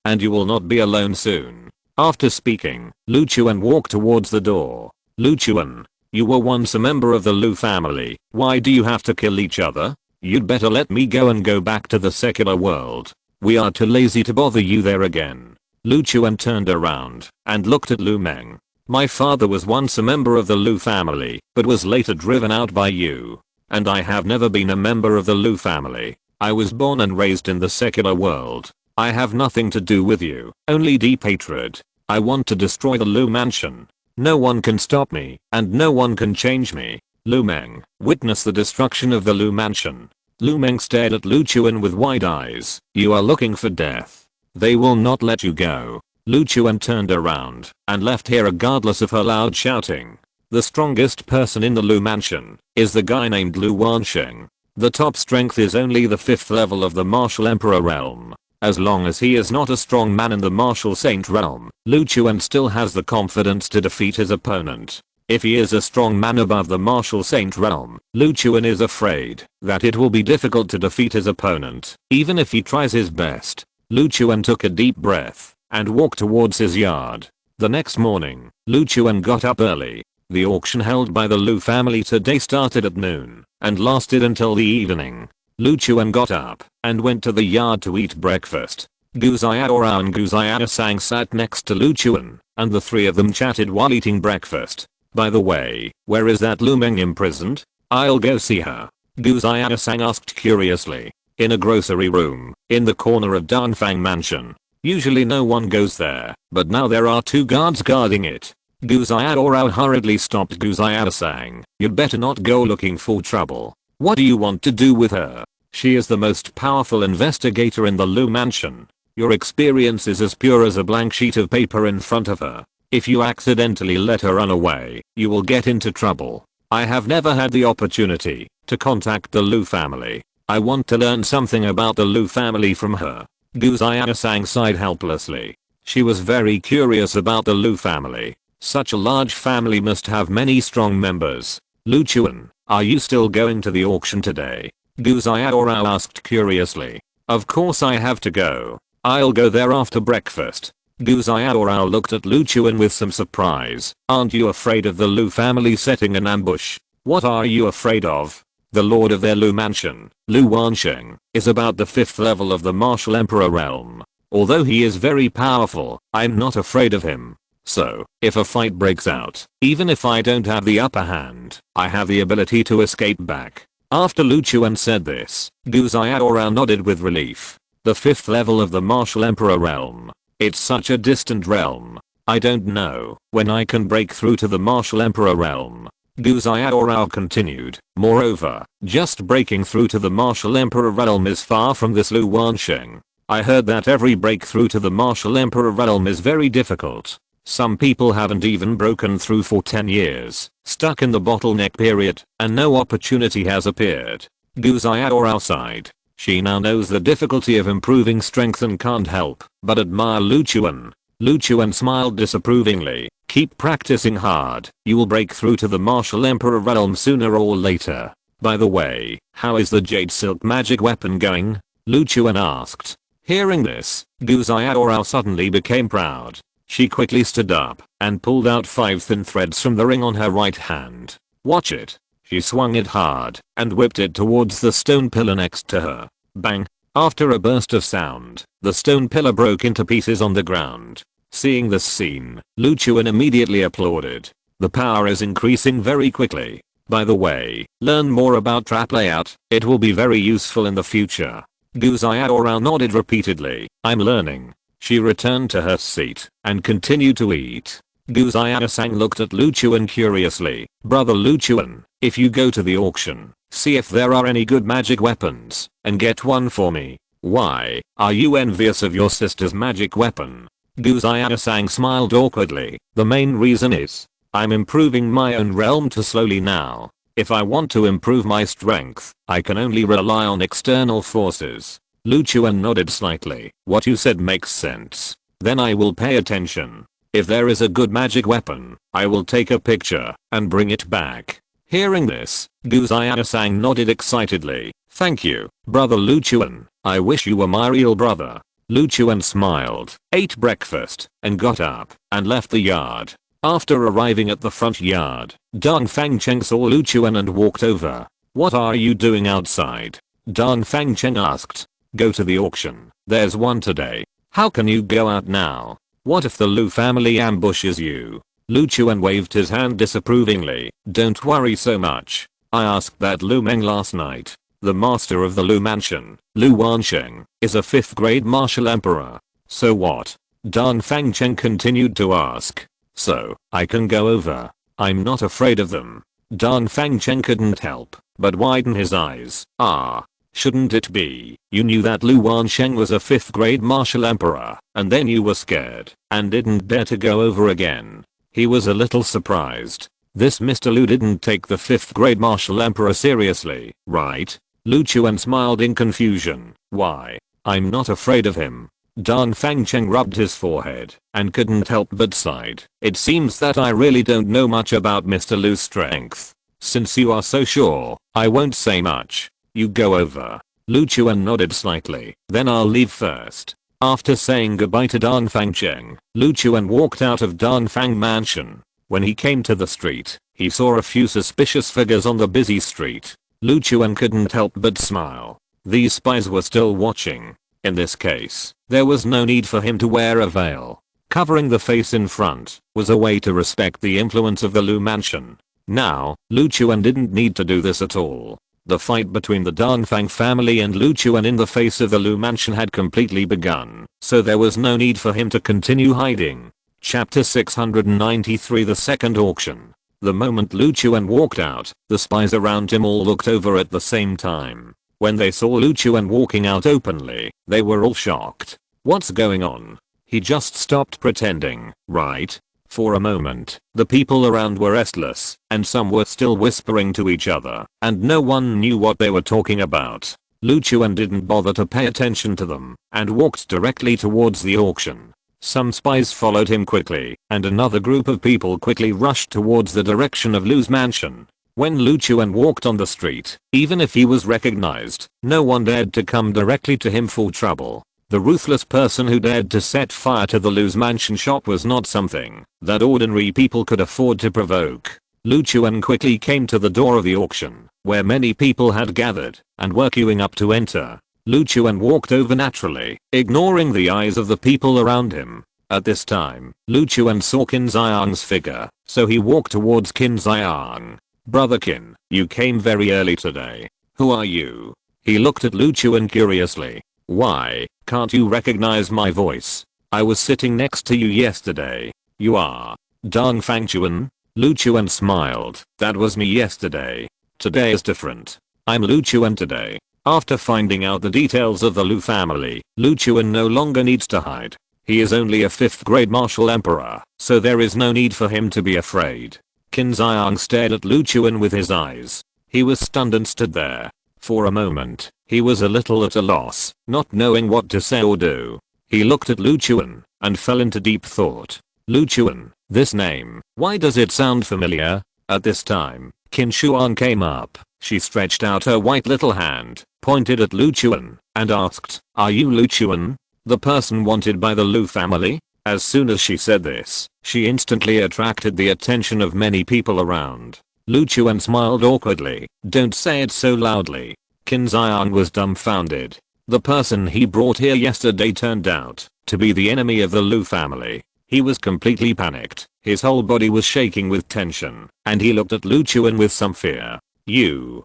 S1: and you will not be alone soon." After speaking, Lu Chuan walked towards the door. "Lu Chuan, you were once a member of the Lu family. Why do you have to kill each other? You'd better let me go and go back to the secular world. We are too lazy to bother you there again." Lu Chuan turned around and looked at Lu Meng. "My father was once a member of the Lu family, but was later driven out by you. And I have never been a member of the Lu family. I was born and raised in the secular world. I have nothing to do with you, only deep hatred. I want to destroy the Lu mansion." No one can stop me, and no one can change me. Lu Meng witnessed the destruction of the Lu mansion. Lu Meng stared at Lu Chuan with wide eyes. You are looking for death. They will not let you go. Lu Chuan turned around and left here regardless of her loud shouting. The strongest person in the Lu mansion is the guy named Lu Wansheng. The top strength is only the 5th level of the Martial Emperor realm. As long as he is not a strong man in the Martial Saint realm, Lu Chuan still has the confidence to defeat his opponent. If he is a strong man above the Martial Saint realm, Lu Chuan is afraid that it will be difficult to defeat his opponent, even if he tries his best. Lu Chuan took a deep breath and walked towards his yard. The next morning, Lu Chuan got up early. The auction held by the Lu family today started at noon and lasted until the evening. Lu Chuan got up and went to the yard to eat breakfast. Gu Xiaorao and Gu Xiaosang sat next to Lu Chuan, and the three of them chatted while eating breakfast. By the way, where is that Lu Meng imprisoned? I'll go see her. Gu Xiaosang asked curiously. In a grocery room, in the corner of Dongfang Mansion. Usually no one goes there, but now there are 2 guards guarding it. Gu Xiaorao hurriedly stopped Gu Xiaosang. You'd better not go looking for trouble. What do you want to do with her? She is the most powerful investigator in the Lu mansion. Your experience is as pure as a blank sheet of paper in front of her. If you accidentally let her run away, you will get into trouble. I have never had the opportunity to contact the Lu family. I want to learn something about the Lu family from her. Gu Xiaosang sighed helplessly. She was very curious about the Lu family. Such a large family must have many strong members. Lu Chuan, are you still going to the auction today? Gu Xiaorao asked curiously. Of course I have to go. I'll go there after breakfast. Gu Xiaorao looked at Lu Chuan with some surprise. Aren't you afraid of the Lu family setting an ambush? What are you afraid of? The lord of their Lu mansion, Lu Wansheng, is about the 5th level of the Martial Emperor realm. Although he is very powerful, I'm not afraid of him. So, if a fight breaks out, even if I don't have the upper hand, I have the ability to escape back. After Lu Chuan said this, Gu Xiaorao nodded with relief. The 5th level of the Martial Emperor realm. It's such a distant realm. I don't know when I can break through to the Martial Emperor realm. Gu Xiaorao continued. Moreover, just breaking through to the Martial Emperor realm is far from this Lu Wansheng. I heard that every breakthrough to the Martial Emperor realm is very difficult. Some people haven't even broken through for 10 years, stuck in the bottleneck period, and no opportunity has appeared. Gu Xiaorao sighed. She now knows the difficulty of improving strength and can't help but admire Lu Chuan. Lu Chuan smiled disapprovingly. Keep practicing hard. You will break through to the Martial Emperor realm sooner or later. By the way, how is the Jade Silk magic weapon going? Lu Chuan asked. Hearing this, Gu Xiaorao suddenly became proud. She quickly stood up and pulled out 5 thin threads from the ring on her right hand. Watch it. She swung it hard and whipped it towards the stone pillar next to her. Bang! After a burst of sound, the stone pillar broke into pieces on the ground. Seeing this scene, Lu Chuan immediately applauded. The power is increasing very quickly. By the way, learn more about trap layout. It will be very useful in the future. Gu Xiaorao nodded repeatedly. I'm learning. She returned to her seat and continued to eat. Gu Xiaosang looked at Lu Chuan curiously. Brother Lu Chuan, if you go to the auction, see if there are any good magic weapons, and get one for me. Why, are you envious of your sister's magic weapon? Gu Xiaosang smiled awkwardly. The main reason is, I'm improving my own realm too slowly now. If I want to improve my strength, I can only rely on external forces. Lu Chuan nodded slightly. What you said makes sense. Then I will pay attention. If there is a good magic weapon, I will take a picture and bring it back. Hearing this, Gu Xiaosang nodded excitedly. Thank you, brother Lu Chuan. I wish you were my real brother. Lu Chuan smiled, ate breakfast, and got up and left the yard. After arriving at the front yard, Dong Fangcheng saw Lu Chuan and walked over. What are you doing outside? Dong Fangcheng asked. Go to the auction. There's one today. How can you go out now? What if the Lu family ambushes you? Lu Chuan waved his hand disapprovingly. Don't worry so much. I asked that Lu Meng last night. The master of the Lu mansion, Lu Wansheng, is a 5th grade martial emperor. So what? Dong Fangcheng continued to ask. so I can go over. I'm not afraid of them. Dan Fangchen couldn't help but widen his eyes. Ah. Shouldn't it be? You knew that Lu Wansheng was a 5th grade martial emperor, and then you were scared and didn't dare to go over again. He was a little surprised. This Mr. Lu didn't take the 5th grade martial emperor seriously, right? Lu Chuan smiled in confusion. Why? I'm not afraid of him. Dan Fangchen rubbed his forehead and couldn't help but sighed. It seems that I really don't know much about Mr. Lu's strength. Since you are so sure, I won't say much. You go over. Lu Chuan nodded slightly. Then I'll leave first. After saying goodbye to Dan Fangchen, Lu Chuan walked out of Dan Fang mansion. When he came to the street, he saw a few suspicious figures on the busy street. Lu Chuan couldn't help but smile. These spies were still watching. In this case, there was no need for him to wear a veil. Covering the face in front was a way to respect the influence of the Lu mansion. Now, Lu Chuan didn't need to do this at all. The fight between the Danfang family and Lu Chuan in the face of the Lu mansion had completely begun, so there was no need for him to continue hiding. Chapter 693 The Second Auction. The moment Lu Chuan walked out, the spies around him all looked over at the same time. When they saw Lu Chuan walking out openly, they were all shocked. What's going on? He just stopped pretending, right? For a moment, the people around were restless, and some were still whispering to each other, and no one knew what they were talking about. Lu Chuan didn't bother to pay attention to them, and walked directly towards the auction. Some spies followed him quickly, and another group of people quickly rushed towards the direction of Lu's mansion. When Lu Chuan walked on the street, even if he was recognized, no one dared to come directly to him for trouble. The ruthless person who dared to set fire to the Lu's mansion shop was not something that ordinary people could afford to provoke. Lu Chuan quickly came to the door of the auction, where many people had gathered and were queuing up to enter. Lu Chuan walked over naturally, ignoring the eyes of the people around him. At this time, Lu Chuan saw Qin Xiang's figure, so he walked towards Qin Xiang. Brother Qin, you came very early today. Who are you? He looked at Lu Chuan curiously. Why, can't you recognize my voice? I was sitting next to you yesterday. You are Dong Fangchuan? Lu Chuan smiled. That was me yesterday. Today is different. I'm Lu Chuan today. After finding out the details of the Lu family, Lu Chuan no longer needs to hide. He is only a 5th grade martial emperor, so there is no need for him to be afraid. Qin Xiang stared at Lu Chuan with his eyes. He was stunned and stood there. For a moment, he was a little at a loss, not knowing what to say or do. He looked at Lu Chuan and fell into deep thought. Lu Chuan, this name, why does it sound familiar? At this time, Qin Shuang came up. She stretched out her white little hand, pointed at Lu Chuan, and asked, "Are you Lu Chuan, the person wanted by the Lu family?" As soon as she said this, she instantly attracted the attention of many people around. Lu Chuan smiled awkwardly. Don't say it so loudly. Qin Xiang was dumbfounded. The person he brought here yesterday turned out to be the enemy of the Lu family. He was completely panicked. His whole body was shaking with tension, and he looked at Lu Chuan with some fear. You,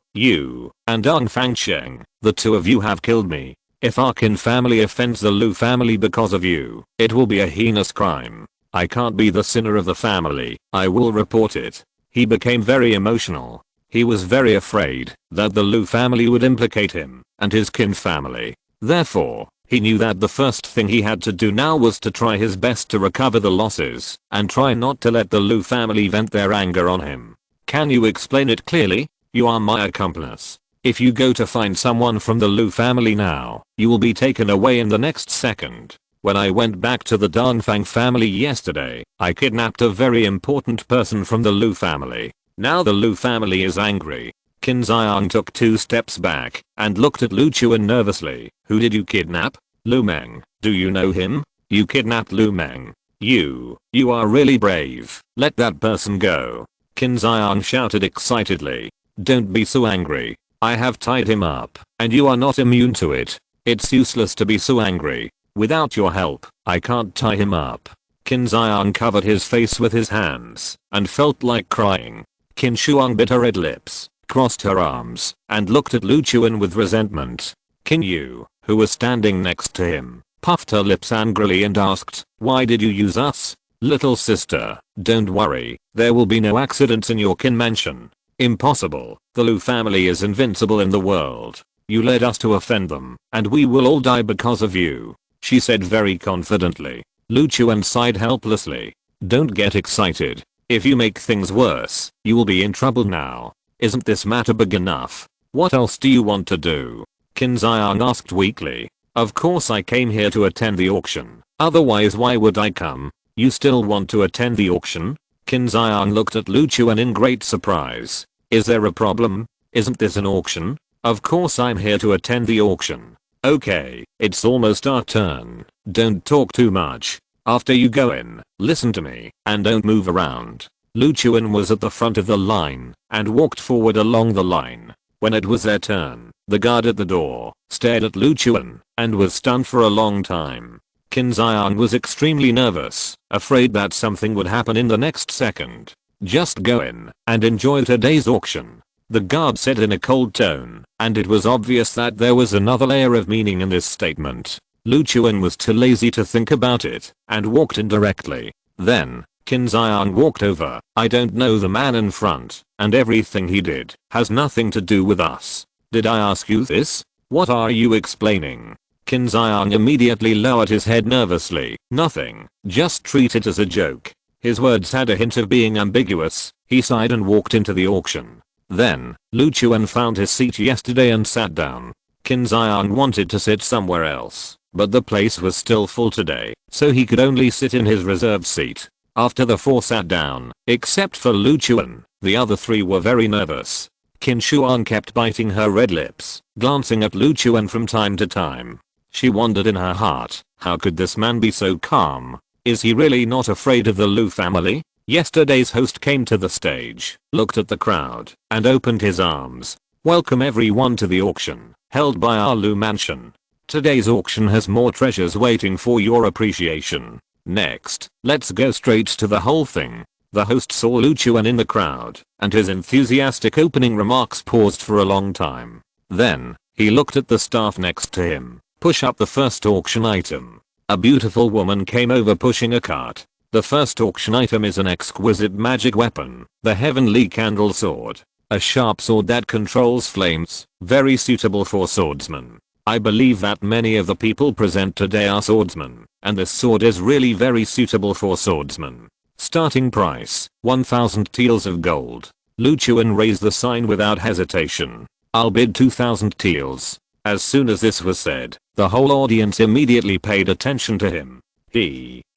S1: and Dong Fangsheng, the two of you have killed me. If our Qin family offends the Lu family because of you, it will be a heinous crime. I can't be the sinner of the family. I will report it. He became very emotional. He was very afraid that the Lu family would implicate him and his Qin family. Therefore, he knew that the first thing he had to do now was to try his best to recover the losses and try not to let the Lu family vent their anger on him. Can you explain it clearly? You are my accomplice. If you go to find someone from the Lu family now, you will be taken away in the next second. When I went back to the Danfang family yesterday, I kidnapped a very important person from the Lu family. Now the Lu family is angry. Qin Xiang took 2 steps back and looked at Lu Chuan nervously. Who did you kidnap? Lu Meng. Do you know him? You kidnapped Lu Meng. You are really brave. Let that person go. Qin Xiang shouted excitedly. Don't be so angry. I have tied him up, and you are not immune to it. It's useless to be so angry. Without your help, I can't tie him up. Qin Xiang covered his face with his hands and felt like crying. Qin Shuang bit her red lips, crossed her arms, and looked at Lu Chuan with resentment. Qin Yu, who was standing next to him, puffed her lips angrily and asked, "Why did you use us? Little sister, don't worry, there will be no accidents in your kin mansion. Impossible, the Lu family is invincible in the world. You led us to offend them, and we will all die because of you, she said very confidently. Lu Chuan sighed helplessly. Don't get excited. If you make things worse, you will be in trouble now. Isn't this matter big enough? What else do you want to do? Qin Xiang asked weakly. Of course I came here to attend the auction. Otherwise why would I come? You still want to attend the auction? Qin Xiang looked at Lu Chuan in great surprise. Is there a problem? Isn't this an auction? Of course I'm here to attend the auction. Okay, it's almost our turn. Don't talk too much. After you go in, listen to me, and don't move around. Lu Chuan was at the front of the line, and walked forward along the line. When it was their turn, the guard at the door stared at Lu Chuan, and was stunned for a long time. Qin Xiang was extremely nervous, afraid that something would happen in the next second. Just go in, and enjoy today's auction, the guard said in a cold tone, and it was obvious that there was another layer of meaning in this statement. Lu Chuan was too lazy to think about it, and walked in directly. Then, Qin Xiang walked over. I don't know the man in front, and everything he did has nothing to do with us. Did I ask you this? What are you explaining? Qin Xiang immediately lowered his head nervously. Nothing, just treat it as a joke. His words had a hint of being ambiguous. He sighed and walked into the auction. Then, Lu Chuan found his seat yesterday and sat down. Qin Xiang wanted to sit somewhere else, but the place was still full today, so he could only sit in his reserved seat. After the four sat down, except for Lu Chuan, the other three were very nervous. Qin Shuan kept biting her red lips, glancing at Lu Chuan from time to time. She wondered in her heart, how could this man be so calm? Is he really not afraid of the Lu family? Yesterday's host came to the stage, looked at the crowd, and opened his arms. Welcome everyone to the auction, held by our Lu mansion. Today's auction has more treasures waiting for your appreciation. Next, let's go straight to the whole thing. The host saw Lu Chuan in the crowd, and his enthusiastic opening remarks paused for a long time. Then, he looked at the staff next to him. Push up the first auction item. A beautiful woman came over pushing a cart. The first auction item is an exquisite magic weapon, the Heavenly Candle Sword. A sharp sword that controls flames, very suitable for swordsmen. I believe that many of the people present today are swordsmen, and this sword is really very suitable for swordsmen. Starting price, 1000 taels of gold. Lu Chuan raised the sign without hesitation. I'll bid 2000 taels. As soon as this was said, the whole audience immediately paid attention to him.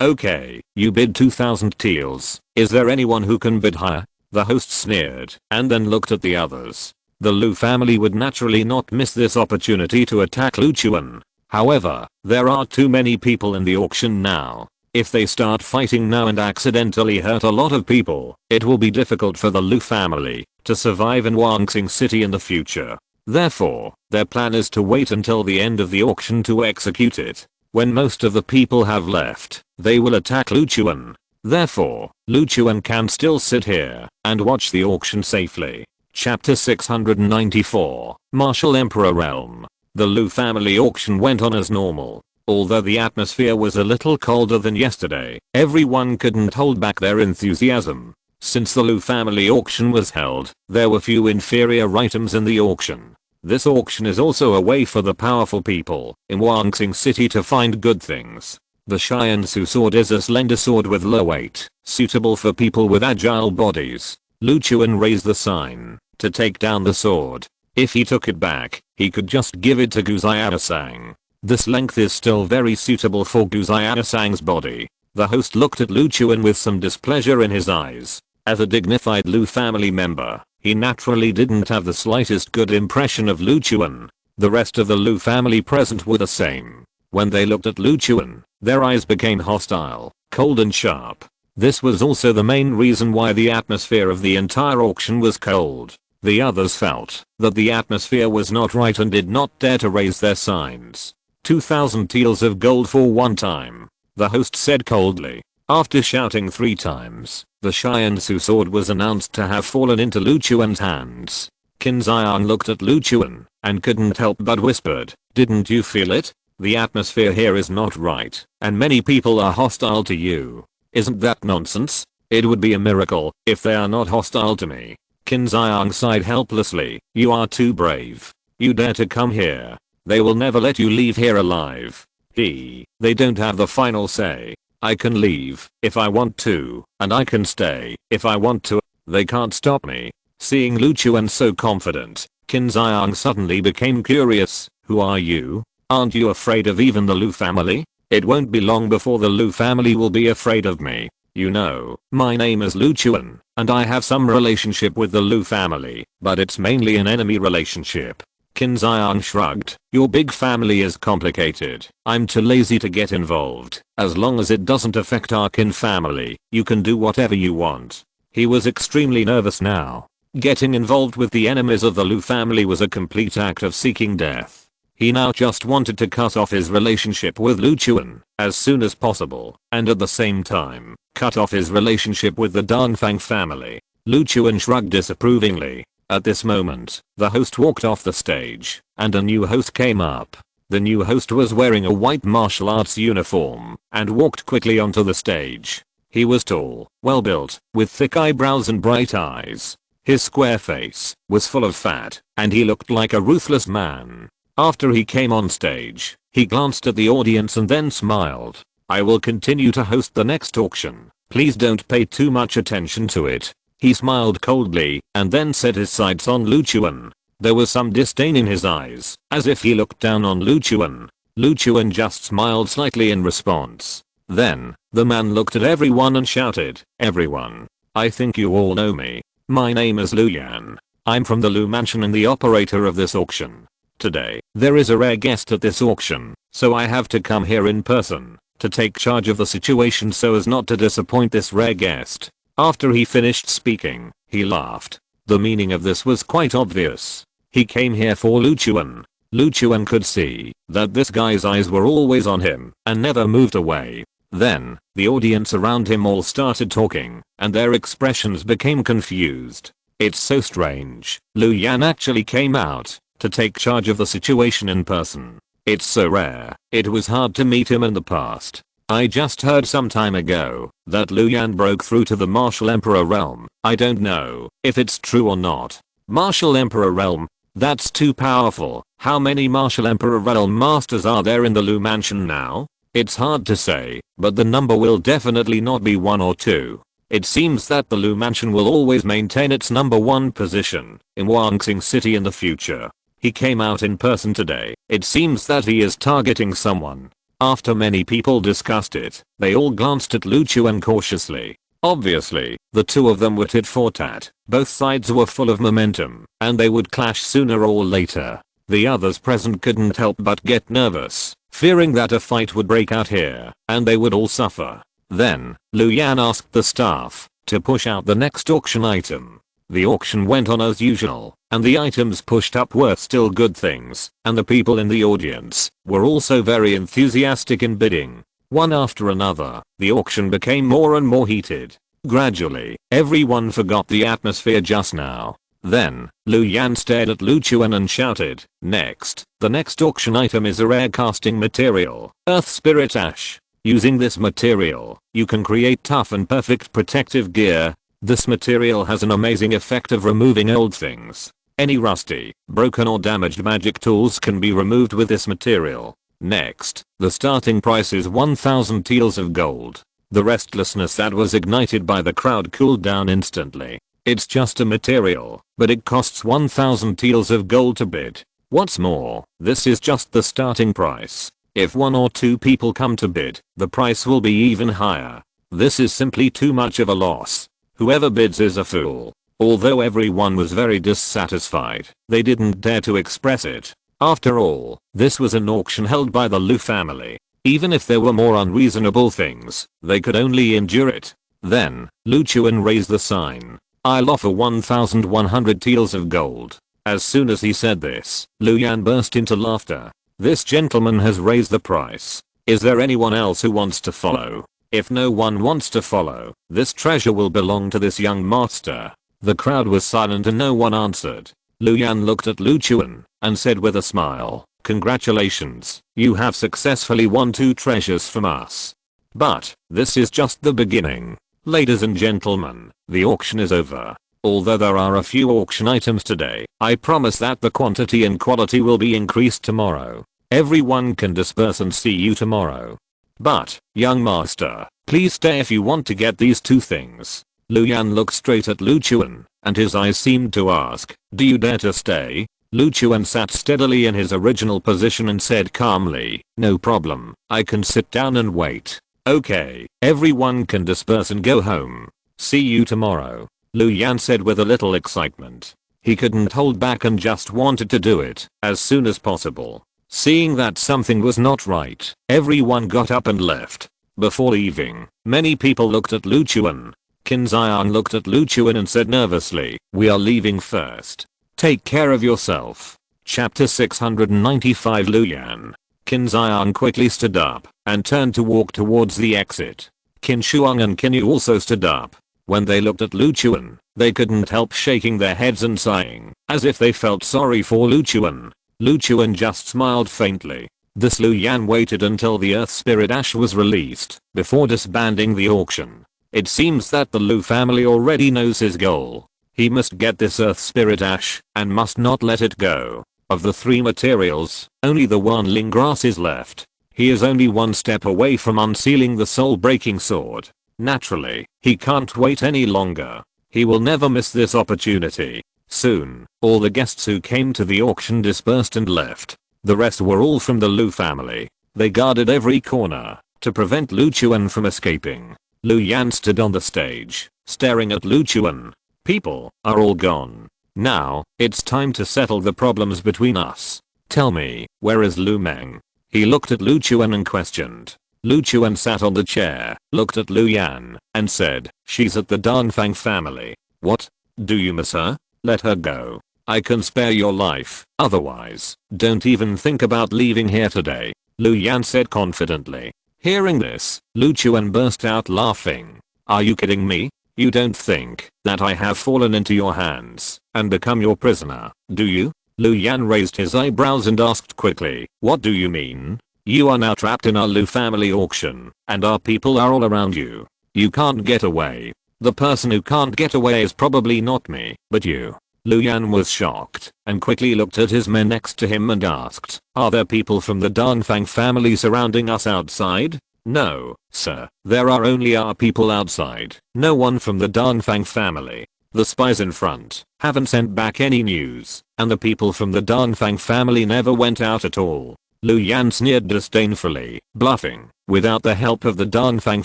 S1: Okay, you bid 2000 taels. Is there anyone who can bid higher? The host sneered, and then looked at the others. The Lu family would naturally not miss this opportunity to attack Lu Chuan. However, there are too many people in the auction now. If they start fighting now and accidentally hurt a lot of people, it will be difficult for the Lu family to survive in Wangxing City in the future. Therefore, their plan is to wait until the end of the auction to execute it. When most of the people have left, they will attack Lu Chuan. Therefore, Lu Chuan can still sit here and watch the auction safely. Chapter 694, Martial Emperor Realm. The Lu family auction went on as normal. Although the atmosphere was a little colder than yesterday, everyone couldn't hold back their enthusiasm. Since the Lu family auction was held, there were few inferior items in the auction. This auction is also a way for the powerful people in Wangxing City to find good things. The Shiansu sword is a slender sword with low weight, suitable for people with agile bodies. Lu Chuan raised the sign to take down the sword. If he took it back, he could just give it to Guxianasang. This length is still very suitable for Guxianasang's body. The host looked at Lu Chuan with some displeasure in his eyes. As a dignified Lu family member, he naturally didn't have the slightest good impression of Lu Chuan. The rest of the Lu family present were the same. When they looked at Lu Chuan, their eyes became hostile, cold and sharp. This was also the main reason why the atmosphere of the entire auction was cold. The others felt that the atmosphere was not right and did not dare to raise their signs. 2000 taels of gold for one time, the host said coldly. After shouting 3 times, the Shiansu sword was announced to have fallen into Lu Chuan's hands. Qin Xiang looked at Lu Chuan and couldn't help but whispered, "Didn't you feel it? The atmosphere here is not right, and many people are hostile to you. Isn't that nonsense? It would be a miracle if they are not hostile to me. Qin Xiang sighed helplessly. You are too brave. You dare to come here. They will never let you leave here alive. They don't have the final say. I can leave if I want to, and I can stay if I want to. They can't stop me. Seeing Lu Chuan so confident, Qin Xiang suddenly became curious. Who are you? Aren't you afraid of even the Lu family? It won't be long before the Lu family will be afraid of me. You know, my name is Lu Chuan, and I have some relationship with the Lu family, but it's mainly an enemy relationship. Qin Xiang shrugged. Your big family is complicated. I'm too lazy to get involved. As long as it doesn't affect our Qin family, you can do whatever you want. He was extremely nervous now. Getting involved with the enemies of the Lu family was a complete act of seeking death. He now just wanted to cut off his relationship with Lu Chuan as soon as possible, and at the same time, cut off his relationship with the Dongfang family. Lu Chuan shrugged disapprovingly. At this moment, the host walked off the stage, and a new host came up. The new host was wearing a white martial arts uniform, and walked quickly onto the stage. He was tall, well-built, with thick eyebrows and bright eyes. His square face was full of fat, and he looked like a ruthless man. After he came on stage, he glanced at the audience and then smiled. I will continue to host the next auction. Please don't pay too much attention to it. He smiled coldly and then set his sights on Lu Chuan. There was some disdain in his eyes, as if he looked down on Lu Chuan. Lu Chuan just smiled slightly in response. Then, the man looked at everyone and shouted, everyone. I think you all know me. My name is Lu Yan. I'm from the Lu Mansion and the operator of this auction. Today, there is a rare guest at this auction, so I have to come here in person to take charge of the situation so as not to disappoint this rare guest. After he finished speaking, he laughed. The meaning of this was quite obvious. He came here for Lu Chuan. Lu Chuan could see that this guy's eyes were always on him and never moved away. Then, the audience around him all started talking, and their expressions became confused. It's so strange. Lu Yan actually came out to take charge of the situation in person. It's so rare. It was hard to meet him in the past. I just heard some time ago that Lu Yan broke through to the Martial Emperor realm. I don't know if it's true or not. Martial Emperor realm? That's too powerful. How many Martial Emperor realm masters are there in the Lu Mansion now? It's hard to say, but the number will definitely not be 1 or 2. It seems that the Lu Mansion will always maintain its number 1 position in Wangxing City in the future. He came out in person today. It seems that he is targeting someone. After many people discussed it, they all glanced at Lu Chuan cautiously. Obviously, the two of them were tit for tat. Both sides were full of momentum, and they would clash sooner or later. The others present couldn't help but get nervous, fearing that a fight would break out here, and they would all suffer. Then, Lu Yan asked the staff to push out the next auction item. The auction went on as usual, and the items pushed up were still good things, and the people in the audience were also very enthusiastic in bidding. One after another, the auction became more and more heated. Gradually, everyone forgot the atmosphere just now. Then, Lu Yan stared at Lu Chuan and shouted, next, the next auction item is a rare casting material, Earth Spirit Ash. Using this material, you can create tough and perfect protective gear. This material has an amazing effect of removing old things. Any rusty, broken or damaged magic tools can be removed with this material. Next, the starting price is 1000 taels of gold. The restlessness that was ignited by the crowd cooled down instantly. It's just a material, but it costs 1000 taels of gold to bid. What's more, this is just the starting price. If 1 or 2 people come to bid, the price will be even higher. This is simply too much of a loss. Whoever bids is a fool. Although everyone was very dissatisfied, they didn't dare to express it. After all, this was an auction held by the Lu family. Even if there were more unreasonable things, they could only endure it. Then, Lu Chuan raised the sign. I'll offer 1100 taels of gold. As soon as he said this, Lu Yan burst into laughter. This gentleman has raised the price. Is there anyone else who wants to follow? If no one wants to follow, this treasure will belong to this young master. The crowd was silent and no one answered. Lu Yan looked at Lu Chuan and said with a smile, congratulations, you have successfully won 2 treasures from us. But this is just the beginning. Ladies and gentlemen, the auction is over. Although there are a few auction items today, I promise that the quantity and quality will be increased tomorrow. Everyone can disperse and see you tomorrow. But, young master, please stay if you want to get these two things. Lu Yan looked straight at Lu Chuan, and his eyes seemed to ask, do you dare to stay? Lu Chuan sat steadily in his original position and said calmly, no problem, I can sit down and wait. Okay, everyone can disperse and go home. See you tomorrow. Lu Yan said with a little excitement. He couldn't hold back and just wanted to do it as soon as possible. Seeing that something was not right, everyone got up and left. Before leaving, many people looked at Lu Chuan. Qin Xiang looked at Lu Chuan and said nervously, we are leaving first. Take care of yourself. Chapter 695 Lu Yan. Qin Xiang quickly stood up and turned to walk towards the exit. Qin Shuang and Qin Yu also stood up. When they looked at Lu Chuan, they couldn't help shaking their heads and sighing, as if they felt sorry for Lu Chuan. Lu Chuan just smiled faintly. This Lu Yan waited until the Earth Spirit Ash was released before disbanding the auction. It seems that the Lu family already knows his goal. He must get this Earth Spirit Ash and must not let it go. Of the three materials, only the Wanling grass is left. He is only one step away from unsealing the soul-breaking sword. Naturally, he can't wait any longer. He will never miss this opportunity. Soon, all the guests who came to the auction dispersed and left. The rest were all from the Lu family. They guarded every corner to prevent Lu Chuan from escaping. Lu Yan stood on the stage, staring at Lu Chuan. People are all gone. Now, it's time to settle the problems between us. Tell me, where is Lu Meng? He looked at Lu Chuan and questioned. Lu Chuan sat on the chair, looked at Lu Yan, and said, she's at the Danfang family. What? Do you miss her? Let her go. I can spare your life, otherwise, don't even think about leaving here today, Lu Yan said confidently. Hearing this, Lu Chuan burst out laughing. Are you kidding me? You don't think that I have fallen into your hands and become your prisoner, do you? Lu Yan raised his eyebrows and asked quickly, what do you mean? You are now trapped in our Lu family auction, and our people are all around you. You can't get away. The person who can't get away is probably not me, but you. Lu Yan was shocked and quickly looked at his men next to him and asked, are there people from the Danfang family surrounding us outside? No, sir, there are only our people outside, no one from the Danfang family. The spies in front haven't sent back any news, and the people from the Danfang family never went out at all. Lu Yan sneered disdainfully, bluffing. Without the help of the Danfang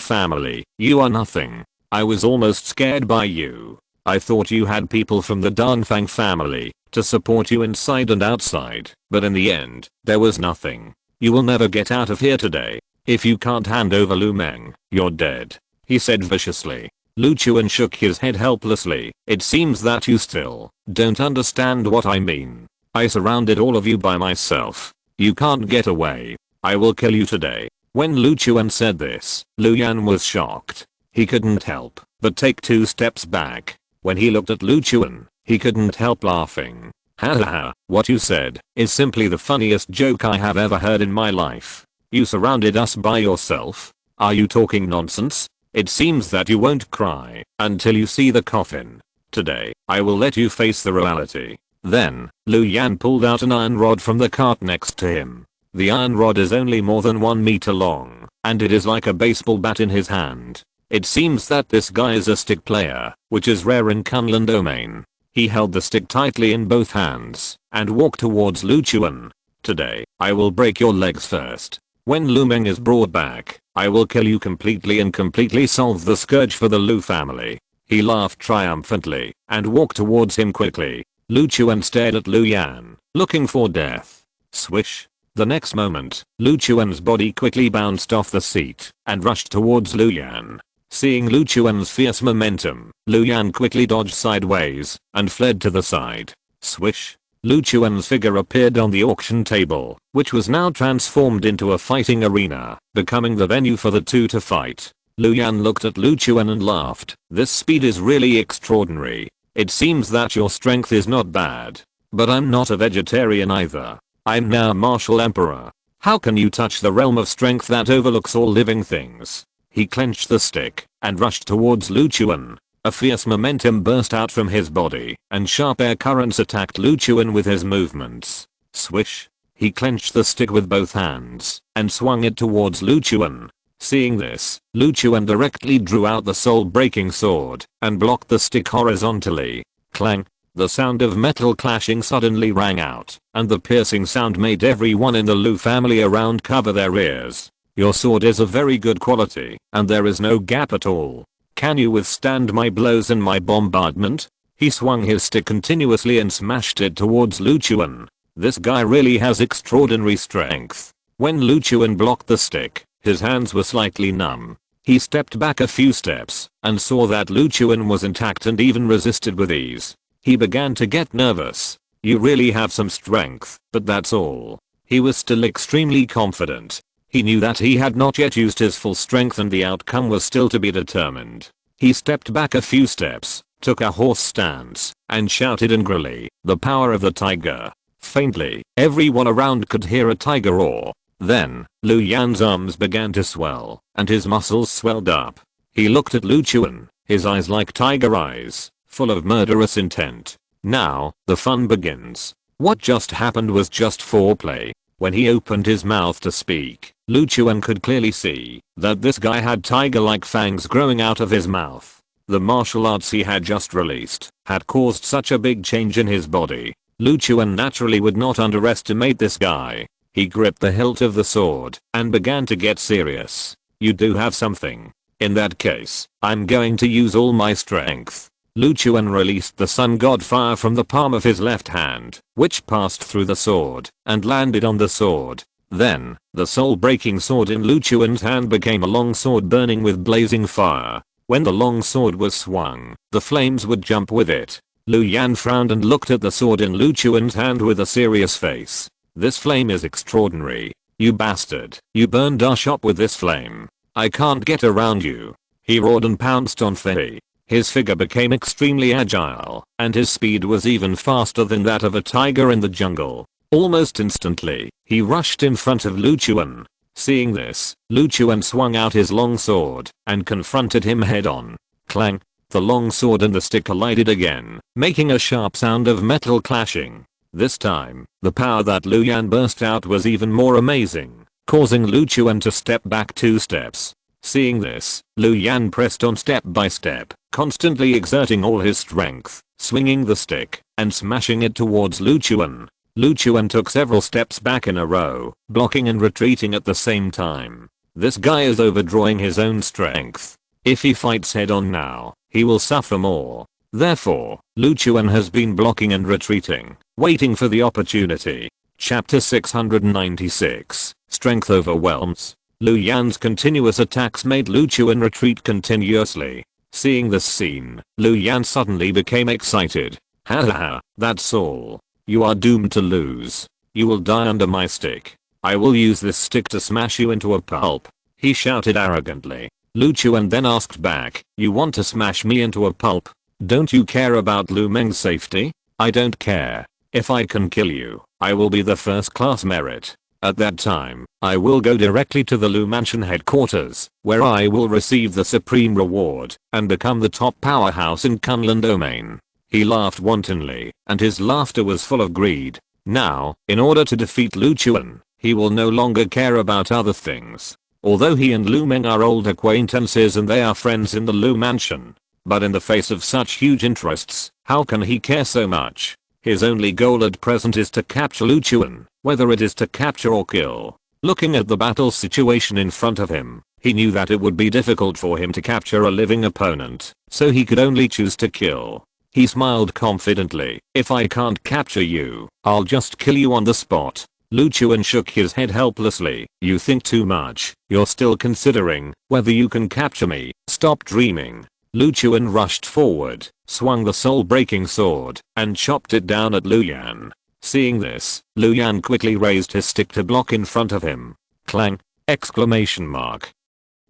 S1: family, you are nothing. I was almost scared by you. I thought you had people from the Danfang family to support you inside and outside, but in the end, there was nothing. You will never get out of here today. If you can't hand over Lu Meng, you're dead, he said viciously. Lu Chuan shook his head helplessly. It seems that you still don't understand what I mean. I surrounded all of you by myself. You can't get away. I will kill you today. When Lu Chuan said this, Lu Yan was shocked. He couldn't help but take 2 steps back. When he looked at Lu Chuan, he couldn't help laughing. Ha ha ha, what you said is simply the funniest joke I have ever heard in my life. You surrounded us by yourself? Are you talking nonsense? It seems that you won't cry until you see the coffin. Today, I will let you face the reality. Then, Lu Yan pulled out an iron rod from the cart next to him. The iron rod is only more than 1 meter long, and it is like a baseball bat in his hand. It seems that this guy is a stick player, which is rare in Kunlun domain. He held the stick tightly in both hands, and walked towards Lu Chuan. Today, I will break your legs first. When Lu Meng is brought back, I will kill you completely and completely solve the scourge for the Lu family. He laughed triumphantly, and walked towards him quickly. Lu Chuan stared at Lu Yan, looking for death. Swish. The next moment, Lu Chuan's body quickly bounced off the seat and rushed towards Lu Yan. Seeing Lu Chuan's fierce momentum, Lu Yan quickly dodged sideways and fled to the side. Swish. Lu Chuan's figure appeared on the auction table, which was now transformed into a fighting arena, becoming the venue for the two to fight. Lu Yan looked at Lu Chuan and laughed. This speed is really extraordinary. It seems that your strength is not bad. But I'm not a vegetarian either. I'm now Martial Emperor. How can you touch the realm of strength that overlooks all living things? He clenched the stick and rushed towards Lu Chuan. A fierce momentum burst out from his body, and sharp air currents attacked Lu Chuan with his movements. Swish! He clenched the stick with both hands and swung it towards Lu Chuan. Seeing this, Lu Chuan directly drew out the soul-breaking sword and blocked the stick horizontally. Clang! The sound of metal clashing suddenly rang out, and the piercing sound made everyone in the Lu family around cover their ears. Your sword is of very good quality, and there is no gap at all. Can you withstand my blows and my bombardment? He swung his stick continuously and smashed it towards Lu Chuan. This guy really has extraordinary strength. When Lu Chuan blocked the stick, his hands were slightly numb. He stepped back a few steps and saw that Lu Chuan was intact and even resisted with ease. He began to get nervous. You really have some strength, but that's all. He was still extremely confident. He knew that he had not yet used his full strength and the outcome was still to be determined. He stepped back a few steps, took a horse stance, and shouted angrily, "The power of the tiger." Faintly, everyone around could hear a tiger roar. Then, Lu Yan's arms began to swell, and his muscles swelled up. He looked at Lu Chuan, his eyes like tiger eyes, full of murderous intent. Now, the fun begins. What just happened was just foreplay. When he opened his mouth to speak, Lu Chuan could clearly see that this guy had tiger-like fangs growing out of his mouth. The martial arts he had just released had caused such a big change in his body. Lu Chuan naturally would not underestimate this guy. He gripped the hilt of the sword and began to get serious. You do have something. In that case, I'm going to use all my strength. Lu Chuan released the sun god fire from the palm of his left hand, which passed through the sword and landed on the sword. Then, the soul-breaking sword in Lu Chuan's hand became a long sword burning with blazing fire. When the long sword was swung, the flames would jump with it. Lu Yan frowned and looked at the sword in Lu Chuan's hand with a serious face. This flame is extraordinary. You bastard. You burned our shop with this flame. I can't get around you. He roared and pounced on Fei. His figure became extremely agile, and his speed was even faster than that of a tiger in the jungle. Almost instantly, he rushed in front of Lu Chuan. Seeing this, Lu Chuan swung out his long sword and confronted him head-on. Clang! The long sword and the stick collided again, making a sharp sound of metal clashing. This time, the power that Lu Yan burst out was even more amazing, causing Lu Chuan to step back 2 steps. Seeing this, Lu Yan pressed on step by step, constantly exerting all his strength, swinging the stick and smashing it towards Lu Chuan. Lu Chuan took several steps back in a row, blocking and retreating at the same time. This guy is overdrawing his own strength. If he fights head-on now, he will suffer more. Therefore, Lu Chuan has been blocking and retreating, waiting for the opportunity. Chapter 696, Strength Overwhelms. Lu Yan's continuous attacks made Lu Chuan retreat continuously. Seeing this scene, Lu Yan suddenly became excited. Ha ha ha, that's all. You are doomed to lose. You will die under my stick. I will use this stick to smash you into a pulp. He shouted arrogantly. Lu Chuan then asked back, you want to smash me into a pulp? Don't you care about Lu Meng's safety? I don't care. If I can kill you, I will be the first class merit. At that time, I will go directly to the Lu Mansion headquarters, where I will receive the supreme reward and become the top powerhouse in Kunlun domain. He laughed wantonly, and his laughter was full of greed. Now, in order to defeat Lu Chuan, he will no longer care about other things. Although he and Lu Meng are old acquaintances and they are friends in the Lu Mansion. But in the face of such huge interests, how can he care so much? His only goal at present is to capture Lu Chuan, whether it is to capture or kill. Looking at the battle situation in front of him, he knew that it would be difficult for him to capture a living opponent, so he could only choose to kill. He smiled confidently. If I can't capture you, I'll just kill you on the spot. Lu Chuan shook his head helplessly. You think too much. You're still considering whether you can capture me. Stop dreaming. Lu Chuan rushed forward, swung the soul-breaking sword, and chopped it down at Lu Yan. Seeing this, Lu Yan quickly raised his stick to block in front of him. Clang! Exclamation mark.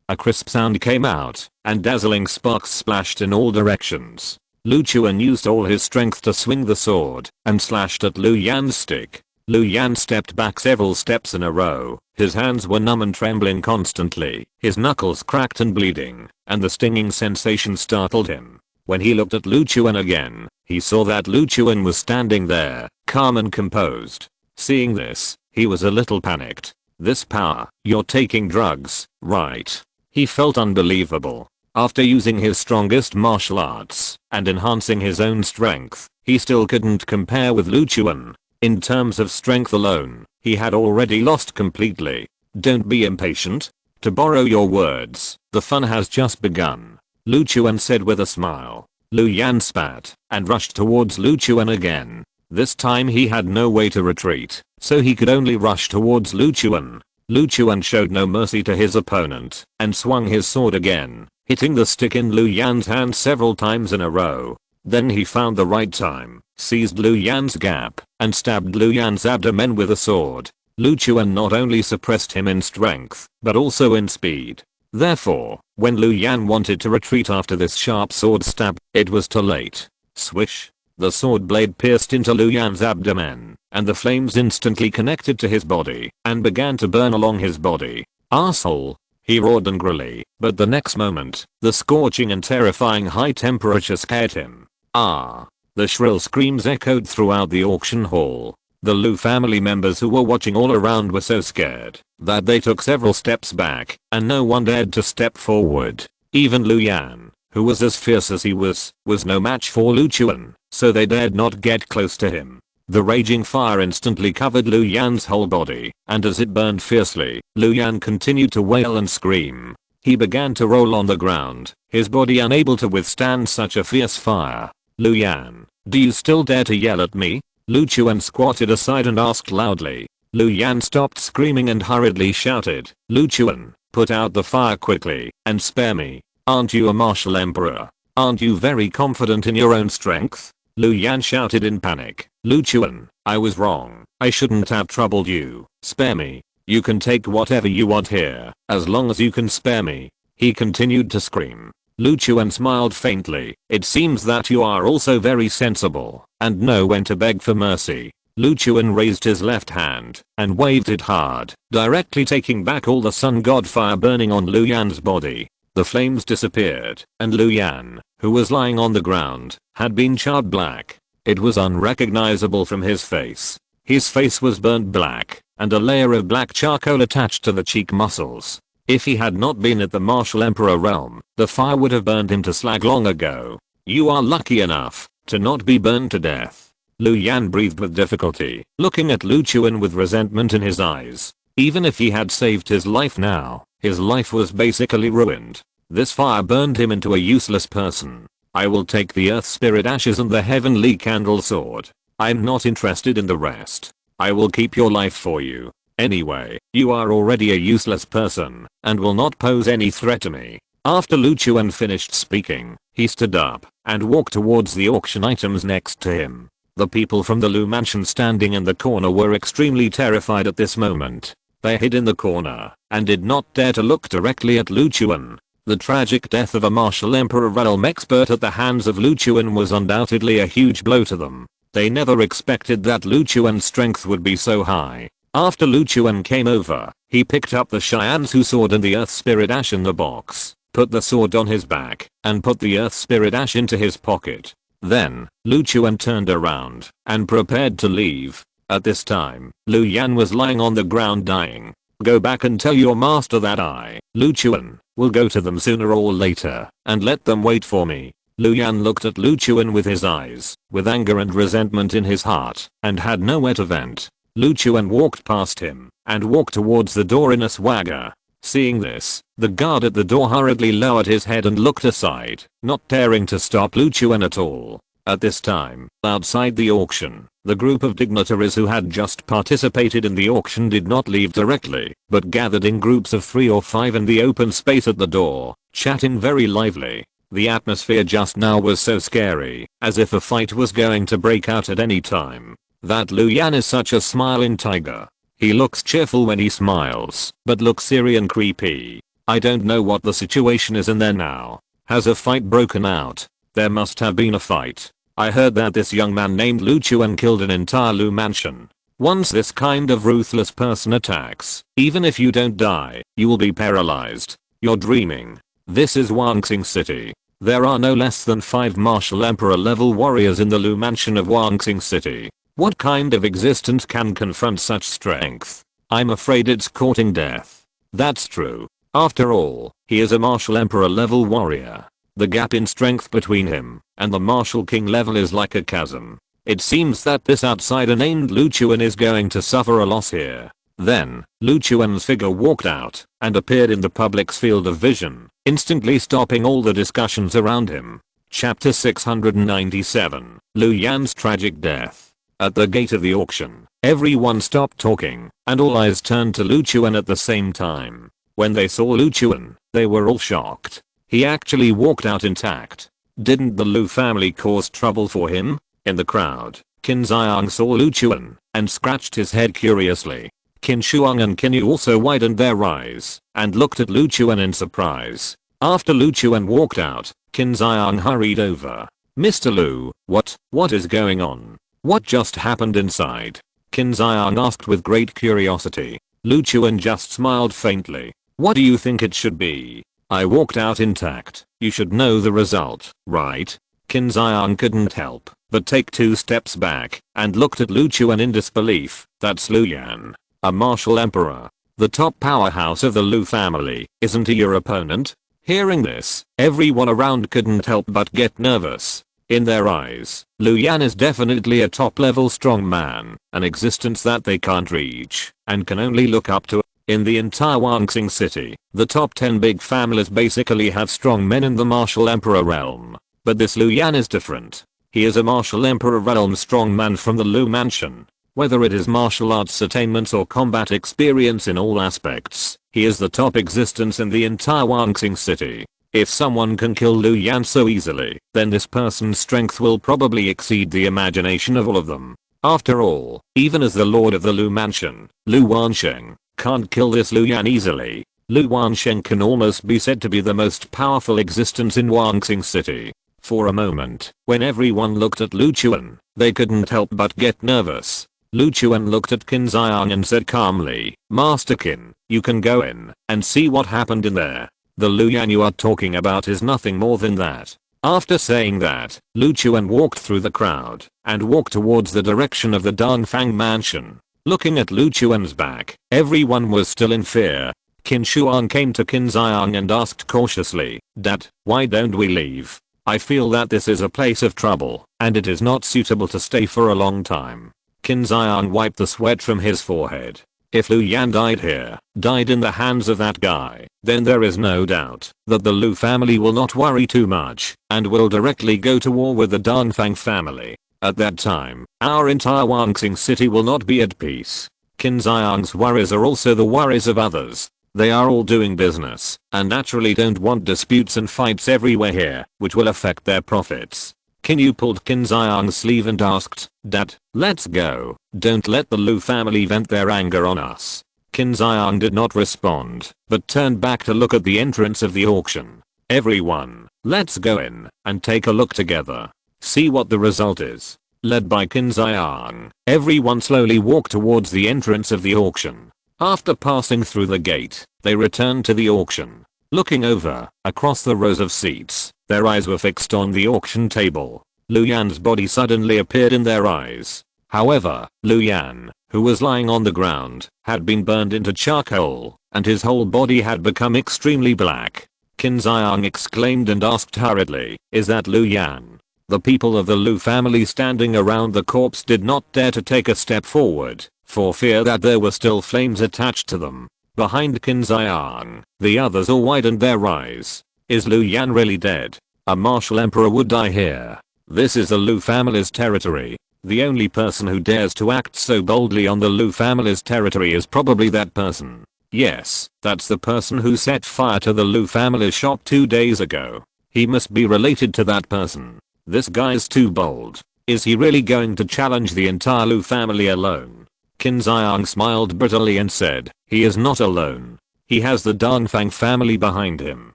S1: A crisp sound came out, and dazzling sparks splashed in all directions. Lu Chuan used all his strength to swing the sword, and slashed at Lu Yan's stick. Lu Yan stepped back several steps in a row. His hands were numb and trembling constantly. His knuckles cracked and bleeding, and the stinging sensation startled him. When he looked at Lu Chuan again, he saw that Lu Chuan was standing there, calm and composed. Seeing this, he was a little panicked. This power, you're taking drugs, right? He felt unbelievable. After using his strongest martial arts and enhancing his own strength, he still couldn't compare with Lu Chuan. In terms of strength alone, he had already lost completely. Don't be impatient. To borrow your words, the fun has just begun, Lu Chuan said with a smile. Lu Yan spat and rushed towards Lu Chuan again. This time he had no way to retreat, so he could only rush towards Lu Chuan. Lu Chuan showed no mercy to his opponent and swung his sword again, hitting the stick in Lu Yan's hand several times in a row. Then he found the right time, seized Lu Yan's gap, and stabbed Lu Yan's abdomen with a sword. Lu Chuan not only suppressed him in strength, but also in speed. Therefore, when Lu Yan wanted to retreat after this sharp sword stab, it was too late. Swish! The sword blade pierced into Lu Yan's abdomen, and the flames instantly connected to his body and began to burn along his body. Asshole! He roared angrily, but the next moment, the scorching and terrifying high temperature scared him. Ah! The shrill screams echoed throughout the auction hall. The Lu family members who were watching all around were so scared that they took several steps back, and no one dared to step forward. Even Lu Yan, who was as fierce as he was no match for Lu Chuan, so they dared not get close to him. The raging fire instantly covered Lu Yan's whole body, and as it burned fiercely, Lu Yan continued to wail and scream. He began to roll on the ground, his body unable to withstand such a fierce fire. Lu Yan, do you still dare to yell at me? Lu Chuan squatted aside and asked loudly. Lu Yan stopped screaming and hurriedly shouted, Lu Chuan, put out the fire quickly, and spare me. Aren't you a martial emperor? Aren't you very confident in your own strength? Lu Yan shouted in panic. Lu Chuan, I was wrong. I shouldn't have troubled you. Spare me. You can take whatever you want here, as long as you can spare me. He continued to scream. Lu Chuan smiled faintly. It seems that you are also very sensible and know when to beg for mercy. Lu Chuan raised his left hand and waved it hard, directly taking back all the sun god fire burning on Lu Yan's body. The flames disappeared, and Lu Yan, who was lying on the ground, had been charred black. It was unrecognizable from his face. His face was burnt black, and a layer of black charcoal attached to the cheek muscles. If he had not been at the martial emperor realm, the fire would have burned him to slag long ago. You are lucky enough to not be burned to death. Lu Yan breathed with difficulty, looking at Lu Chuan with resentment in his eyes. Even if he had saved his life now, his life was basically ruined. This fire burned him into a useless person. I will take the earth spirit ashes and the heavenly candle sword. I'm not interested in the rest. I will keep your life for you. Anyway, you are already a useless person and will not pose any threat to me. After Lu Chuan finished speaking, he stood up and walked towards the auction items next to him. The people from the Lu mansion standing in the corner were extremely terrified at this moment. They hid in the corner and did not dare to look directly at Lu Chuan. The tragic death of a martial emperor realm expert at the hands of Lu Chuan was undoubtedly a huge blow to them. They never expected that Lu Chuan's strength would be so high. After Lu Chuan came over, he picked up the Shiansu sword and the earth spirit ash in the box, put the sword on his back, and put the earth spirit ash into his pocket. Then, Lu Chuan turned around and prepared to leave. At this time, Lu Yan was lying on the ground dying. Go back and tell your master that I, Lu Chuan, will go to them sooner or later, and let them wait for me. Lu Yan looked at Lu Chuan with his eyes, with anger and resentment in his heart, and had nowhere to vent. Lu Chuan walked past him and walked towards the door in a swagger. Seeing this, the guard at the door hurriedly lowered his head and looked aside, not daring to stop Lu Chuan at all. At this time, outside the auction, the group of dignitaries who had just participated in the auction did not leave directly, but gathered in groups of 3 or 5 in the open space at the door, chatting very lively. The atmosphere just now was so scary, as if a fight was going to break out at any time. That Lu Yan is such a smiling tiger. He looks cheerful when he smiles, but looks eerie and creepy. I don't know what the situation is in there now. Has a fight broken out? There must have been a fight. I heard that this young man named Lu Chuan killed an entire Lu mansion. Once this kind of ruthless person attacks, even if you don't die, you will be paralyzed. You're dreaming. This is Wangsing City. There are no less than 5 martial emperor level warriors in the Lu mansion of Wangsing City. What kind of existence can confront such strength? I'm afraid it's courting death. That's true. After all, he is a martial emperor level warrior. The gap in strength between him and the martial king level is like a chasm. It seems that this outsider named Lu Chuan is going to suffer a loss here. Then, Lu Chuan's figure walked out and appeared in the public's field of vision, instantly stopping all the discussions around him. Chapter 697, Lu Yan's tragic death. At the gate of the auction, everyone stopped talking, and all eyes turned to Lu Chuan at the same time. When they saw Lu Chuan, they were all shocked. He actually walked out intact. Didn't the Lu family cause trouble for him? In the crowd, Qin Xiang saw Lu Chuan and scratched his head curiously. Qin Shuang and Qin Yu also widened their eyes and looked at Lu Chuan in surprise. After Lu Chuan walked out, Qin Xiang hurried over. Mr. Lu, what is going on? What just happened inside? Qin Xiang asked with great curiosity. Lu Chuan just smiled faintly. What do you think it should be? I walked out intact. You should know the result, right? Qin Xiang couldn't help but take 2 steps back and looked at Lu Chuan in disbelief. That's Lu Yan, a martial emperor, the top powerhouse of the Lu family. Isn't he your opponent? Hearing this, everyone around couldn't help but get nervous. In their eyes, Lu Yan is definitely a top-level strong man, an existence that they can't reach and can only look up to. In the entire Wangsing City, the top 10 big families basically have strong men in the martial emperor realm. But this Lu Yan is different. He is a martial emperor realm strong man from the Lu mansion. Whether it is martial arts attainments or combat experience in all aspects, he is the top existence in the entire Wangsing City. If someone can kill Lu Yan so easily, then this person's strength will probably exceed the imagination of all of them. After all, even as the lord of the Lu mansion, Lu Wansheng can't kill this Lu Yan easily. Lu Wansheng can almost be said to be the most powerful existence in Wangsing City. For a moment, when everyone looked at Lu Chuan, they couldn't help but get nervous. Lu Chuan looked at Qin Xiang and said calmly, Master Qin, you can go in and see what happened in there. The Lu Yan you are talking about is nothing more than that. After saying that, Lu Chuan walked through the crowd and walked towards the direction of the Dongfang mansion. Looking at Lu Chuan's back, everyone was still in fear. Qin Shuang came to Qin Xiang and asked cautiously, Dad, why don't we leave? I feel that this is a place of trouble, and it is not suitable to stay for a long time. Qin Xiang wiped the sweat from his forehead. If Lu Yan died here, died in the hands of that guy, then there is no doubt that the Lu family will not worry too much and will directly go to war with the Dongfang family. At that time, our entire Wangsing City will not be at peace. Qin Xiang's worries are also the worries of others. They are all doing business and naturally don't want disputes and fights everywhere here, which will affect their profits. Qin Yu pulled Qin Xiang's sleeve and asked, Dad, let's go. Don't let the Lu family vent their anger on us. Qin Xiang did not respond, but turned back to look at the entrance of the auction. Everyone, let's go in and take a look together. See what the result is. Led by Qin Xiang, everyone slowly walked towards the entrance of the auction. After passing through the gate, they returned to the auction. Looking over, across the rows of seats, their eyes were fixed on the auction table. Lu Yan's body suddenly appeared in their eyes. However, Lu Yan, who was lying on the ground, had been burned into charcoal, and his whole body had become extremely black. Qin Xiang exclaimed and asked hurriedly, Is that Lu Yan? The people of the Lu family standing around the corpse did not dare to take a step forward, for fear that there were still flames attached to them. Behind Qin Xiang, the others all widened their eyes. Is Lu Yan really dead? A martial emperor would die here. This is the Lu family's territory. The only person who dares to act so boldly on the Lu family's territory is probably that person. Yes, that's the person who set fire to the Lu family's shop 2 days ago. He must be related to that person. This guy's too bold. Is he really going to challenge the entire Lu family alone? Qin Xiang smiled bitterly and said, he is not alone. He has the Dongfang family behind him.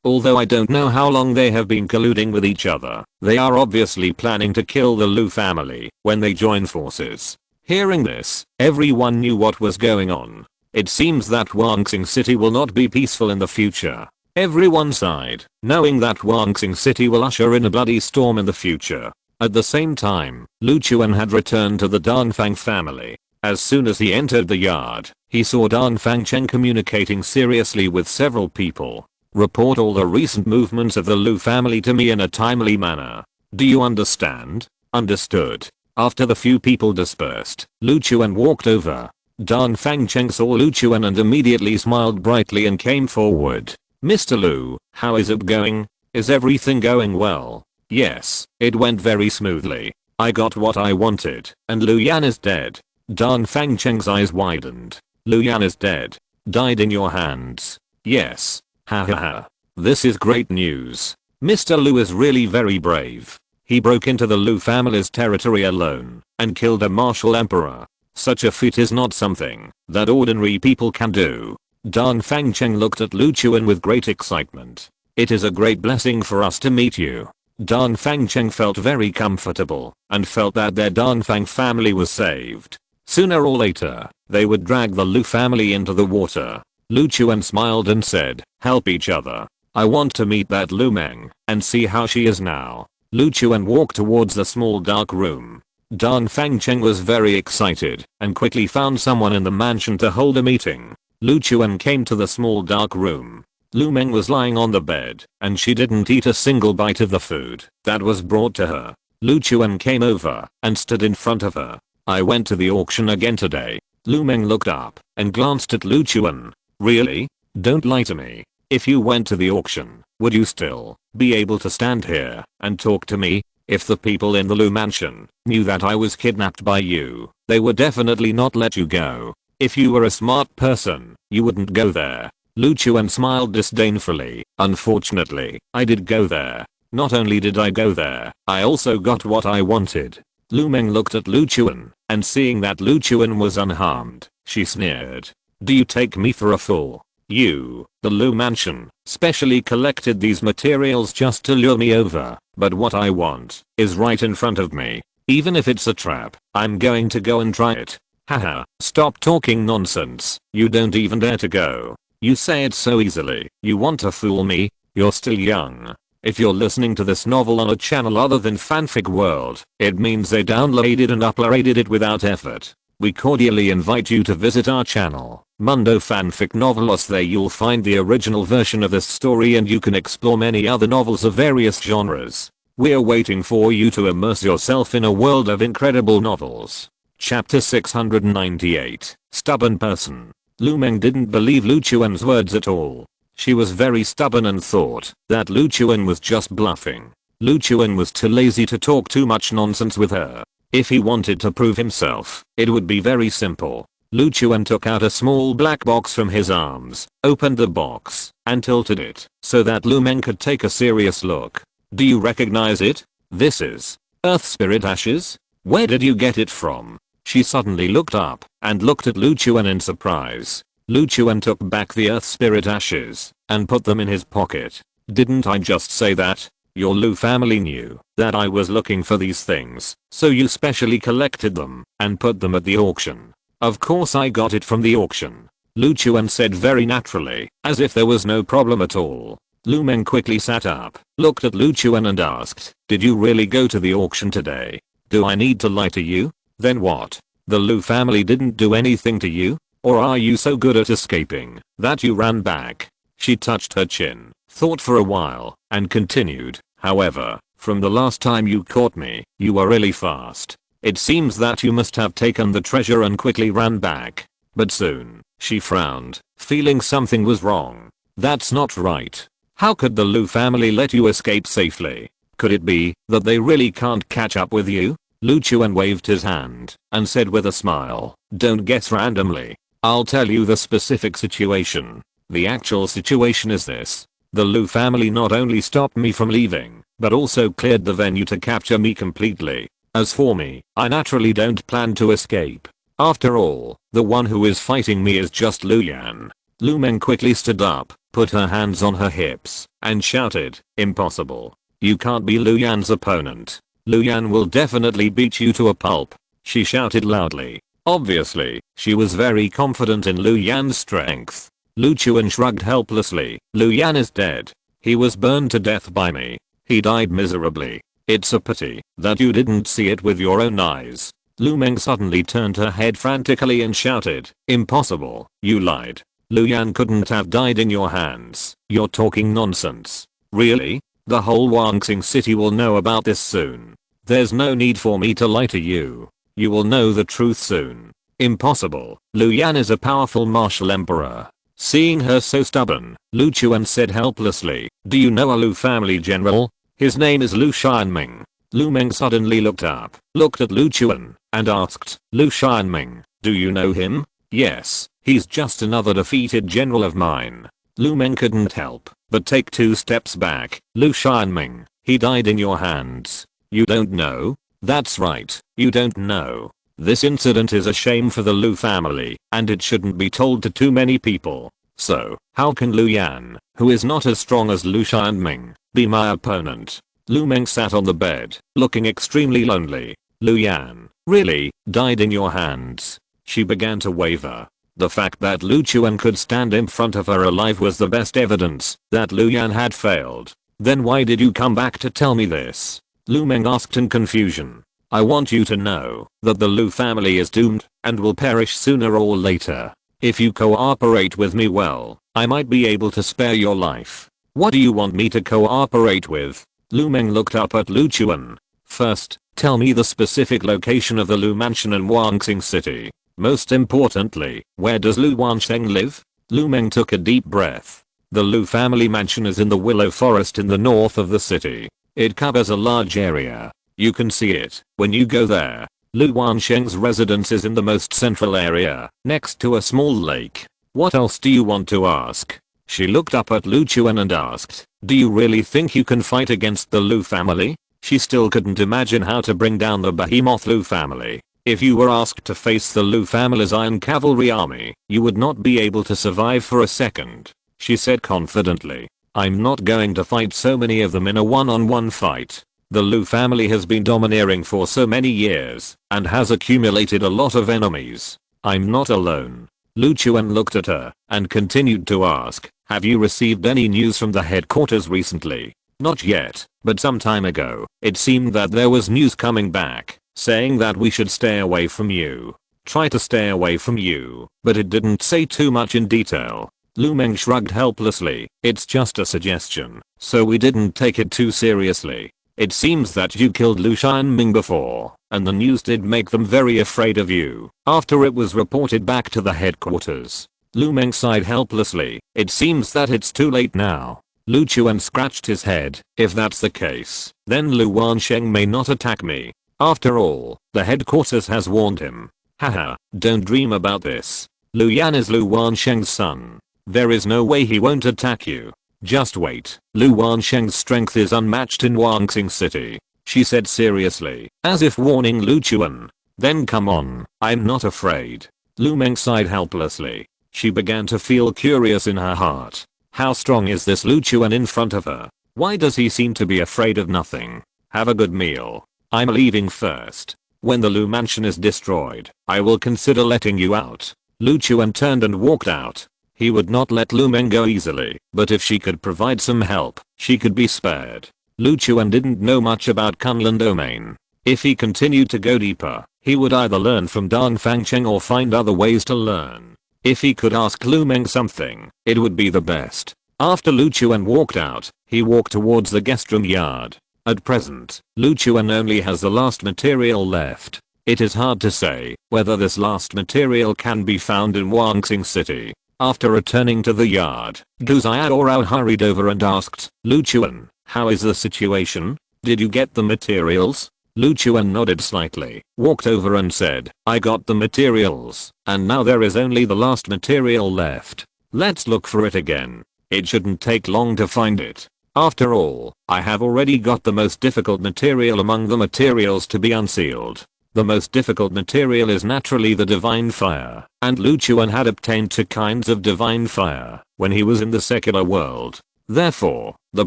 S1: Although I don't know how long they have been colluding with each other, they are obviously planning to kill the Lu family when they join forces. Hearing this, everyone knew what was going on. It seems that Wangxing City will not be peaceful in the future. Everyone sighed, knowing that Wangxing City will usher in a bloody storm in the future. At the same time, Lu Chuan had returned to the Dongfang family. As soon as he entered the yard, he saw Dongfang Cheng communicating seriously with several people. Report all the recent movements of the Lu family to me in a timely manner. Do you understand? Understood. After the few people dispersed, Lu Chuan walked over. Dongfang Cheng saw Lu Chuan and immediately smiled brightly and came forward. Mr. Lu, how is it going? Is everything going well? Yes, it went very smoothly. I got what I wanted, and Lu Yan is dead. Dongfang Cheng's eyes widened. Lu Yan is dead. Died in your hands. Yes. Ha ha ha. This is great news. Mr. Lu is really very brave. He broke into the Lu family's territory alone and killed a martial emperor. Such a feat is not something that ordinary people can do. Dongfang Cheng looked at Lu Chuan with great excitement. It is a great blessing for us to meet you. Dongfang Cheng felt very comfortable and felt that their Dongfang family was saved. Sooner or later, they would drag the Lu family into the water. Lu Chuan smiled and said, help each other. I want to meet that Lu Meng and see how she is now. Lu Chuan walked towards the small dark room. Dongfang Cheng was very excited and quickly found someone in the mansion to hold a meeting. Lu Chuan came to the small dark room. Lu Meng was lying on the bed and she didn't eat a single bite of the food that was brought to her. Lu Chuan came over and stood in front of her. I went to the auction again today. Lu Meng looked up and glanced at Lu Chuan. Really? Don't lie to me. If you went to the auction, would you still be able to stand here and talk to me? If the people in the Lu mansion knew that I was kidnapped by you, they would definitely not let you go. If you were a smart person, you wouldn't go there. Lu Chuan smiled disdainfully. Unfortunately, I did go there. Not only did I go there, I also got what I wanted. Lu Meng looked at Lu Chuan, and seeing that Lu Chuan was unharmed, she sneered. Do you take me for a fool? You, the Lu mansion, specially collected these materials just to lure me over, but what I want is right in front of me. Even if it's a trap, I'm going to go and try it. Haha, stop talking nonsense. You don't even dare to go. You say it so easily. You want to fool me? You're still young. If you're listening to this novel on a channel other than Fanfic World, it means they downloaded and uploaded it without effort. We cordially invite you to visit our channel, Mundo Fanfic Novelos. There you'll find the original version of this story and you can explore many other novels of various genres. We're waiting for you to immerse yourself in a world of incredible novels. Chapter 698, Stubborn Person. Lu Meng didn't believe Lu Chuan's words at all. She was very stubborn and thought that Lu Chuan was just bluffing. Lu Chuan was too lazy to talk too much nonsense with her. If he wanted to prove himself, it would be very simple. Lu Chuan took out a small black box from his arms, opened the box, and tilted it so that Lu Meng could take a serious look. Do you recognize it? This is Earth Spirit Ashes? Where did you get it from? She suddenly looked up and looked at Lu Chuan in surprise. Lu Chuan took back the Earth Spirit Ashes and put them in his pocket. Didn't I just say that? Your Lu family knew that I was looking for these things, so you specially collected them and put them at the auction. Of course I got it from the auction. Lu Chuan said very naturally, as if there was no problem at all. Lu Meng quickly sat up, looked at Lu Chuan and asked, did you really go to the auction today? Do I need to lie to you? Then what? The Lu family didn't do anything to you? Or are you so good at escaping that you ran back? She touched her chin, thought for a while, and continued, however, from the last time you caught me, you were really fast. It seems that you must have taken the treasure and quickly ran back. But soon, she frowned, feeling something was wrong. That's not right. How could the Lu family let you escape safely? Could it be that they really can't catch up with you? Lu Chuan waved his hand and said with a smile, don't guess randomly. I'll tell you the specific situation. The actual situation is this. The Lu family not only stopped me from leaving, but also cleared the venue to capture me completely. As for me, I naturally don't plan to escape. After all, the one who is fighting me is just Lu Yan. Lu Meng quickly stood up, put her hands on her hips, and shouted, impossible. You can't be Lu Yan's opponent. Lu Yan will definitely beat you to a pulp. she shouted loudly. Obviously, she was very confident in Lu Yan's strength. Lu Chuan shrugged helplessly. Lu Yan is dead. He was burned to death by me. He died miserably. It's a pity that you didn't see it with your own eyes. Lu Meng suddenly turned her head frantically and shouted, impossible, you lied. Lu Yan couldn't have died in your hands. You're talking nonsense. Really? The whole Wangxing city will know about this soon. There's no need for me to lie to you. You will know the truth soon. Impossible. Lu Yan is a powerful martial emperor. Seeing her so stubborn, Lu Chuan said helplessly, do you know a Lu family general? His name is Lu Xianming. Lu Meng suddenly looked up, looked at Lu Chuan, and asked, Lu Xianming, do you know him? Yes, he's just another defeated general of mine. Lu Meng couldn't help but take 2 steps back. Lu Xianming, he died in your hands. You don't know? That's right, you don't know. This incident is a shame for the Lu family, and it shouldn't be told to too many people. So, how can Lu Yan, who is not as strong as Lu Xianming, be my opponent? Lu Meng sat on the bed, looking extremely lonely. Lu Yan, really, died in your hands. She began to waver. The fact that Lu Chuan could stand in front of her alive was the best evidence that Lu Yan had failed. Then why did you come back to tell me this? Lu Meng asked in confusion. I want you to know that the Lu family is doomed and will perish sooner or later. If you cooperate with me well, I might be able to spare your life. What do you want me to cooperate with? Lu Meng looked up at Lu Chuan. First, tell me the specific location of the Lu mansion in Wangxing City. Most importantly, where does Lu Wansheng live? Lu Meng took a deep breath. The Lu family mansion is in the willow forest in the north of the city. It covers a large area. You can see it when you go there. Lu Wansheng's residence is in the most central area, next to a small lake. What else do you want to ask? She looked up at Lu Chuan and asked, do you really think you can fight against the Lu family? She still couldn't imagine how to bring down the behemoth Lu family. If you were asked to face the Lu family's iron cavalry army, you would not be able to survive for a second. She said confidently, I'm not going to fight so many of them in a one-on-one fight. The Lu family has been domineering for so many years and has accumulated a lot of enemies. I'm not alone. Lu Chuan looked at her and continued to ask, have you received any news from the headquarters recently? Not yet, but some time ago, it seemed that there was news coming back, saying that we should stay away from you. Try to stay away from you, but it didn't say too much in detail. Lu Meng shrugged helplessly, it's just a suggestion, so we didn't take it too seriously. It seems that you killed Lu Xianming before, and the news did make them very afraid of you, after it was reported back to the headquarters. Lu Meng sighed helplessly, it seems that it's too late now. Lu Chuan scratched his head, if that's the case, then Lu Wansheng may not attack me. After all, the headquarters has warned him. Haha, don't dream about this. Lu Yan is Lu Wansheng's son. There is no way he won't attack you. Just wait. Lu Wansheng's strength is unmatched in Wangxing City. She said seriously, as if warning Lu Chuan. Then come on, I'm not afraid. Lu Meng sighed helplessly. She began to feel curious in her heart. How strong is this Lu Chuan in front of her? Why does he seem to be afraid of nothing? Have a good meal. I'm leaving first. When the Lu mansion is destroyed, I will consider letting you out. Lu Chuan turned and walked out. He would not let Lu Meng go easily, but if she could provide some help, she could be spared. Lu Chuan didn't know much about Kunlun domain. If he continued to go deeper, he would either learn from Dong Fangcheng or find other ways to learn. If he could ask Lu Meng something, it would be the best. After Lu Chuan walked out, he walked towards the guest room yard. At present, Lu Chuan only has the last material left. It is hard to say whether this last material can be found in Wangxing City. After returning to the yard, Gu Xiaorao hurried over and asked, Lu Chuan, how is the situation? Did you get the materials? Lu Chuan nodded slightly, walked over and said, I got the materials, and now there is only the last material left. Let's look for it again. It shouldn't take long to find it. After all, I have already got the most difficult material among the materials to be unsealed. The most difficult material is naturally the divine fire, and Lu Chuan had obtained 2 kinds of divine fire when he was in the secular world. Therefore, the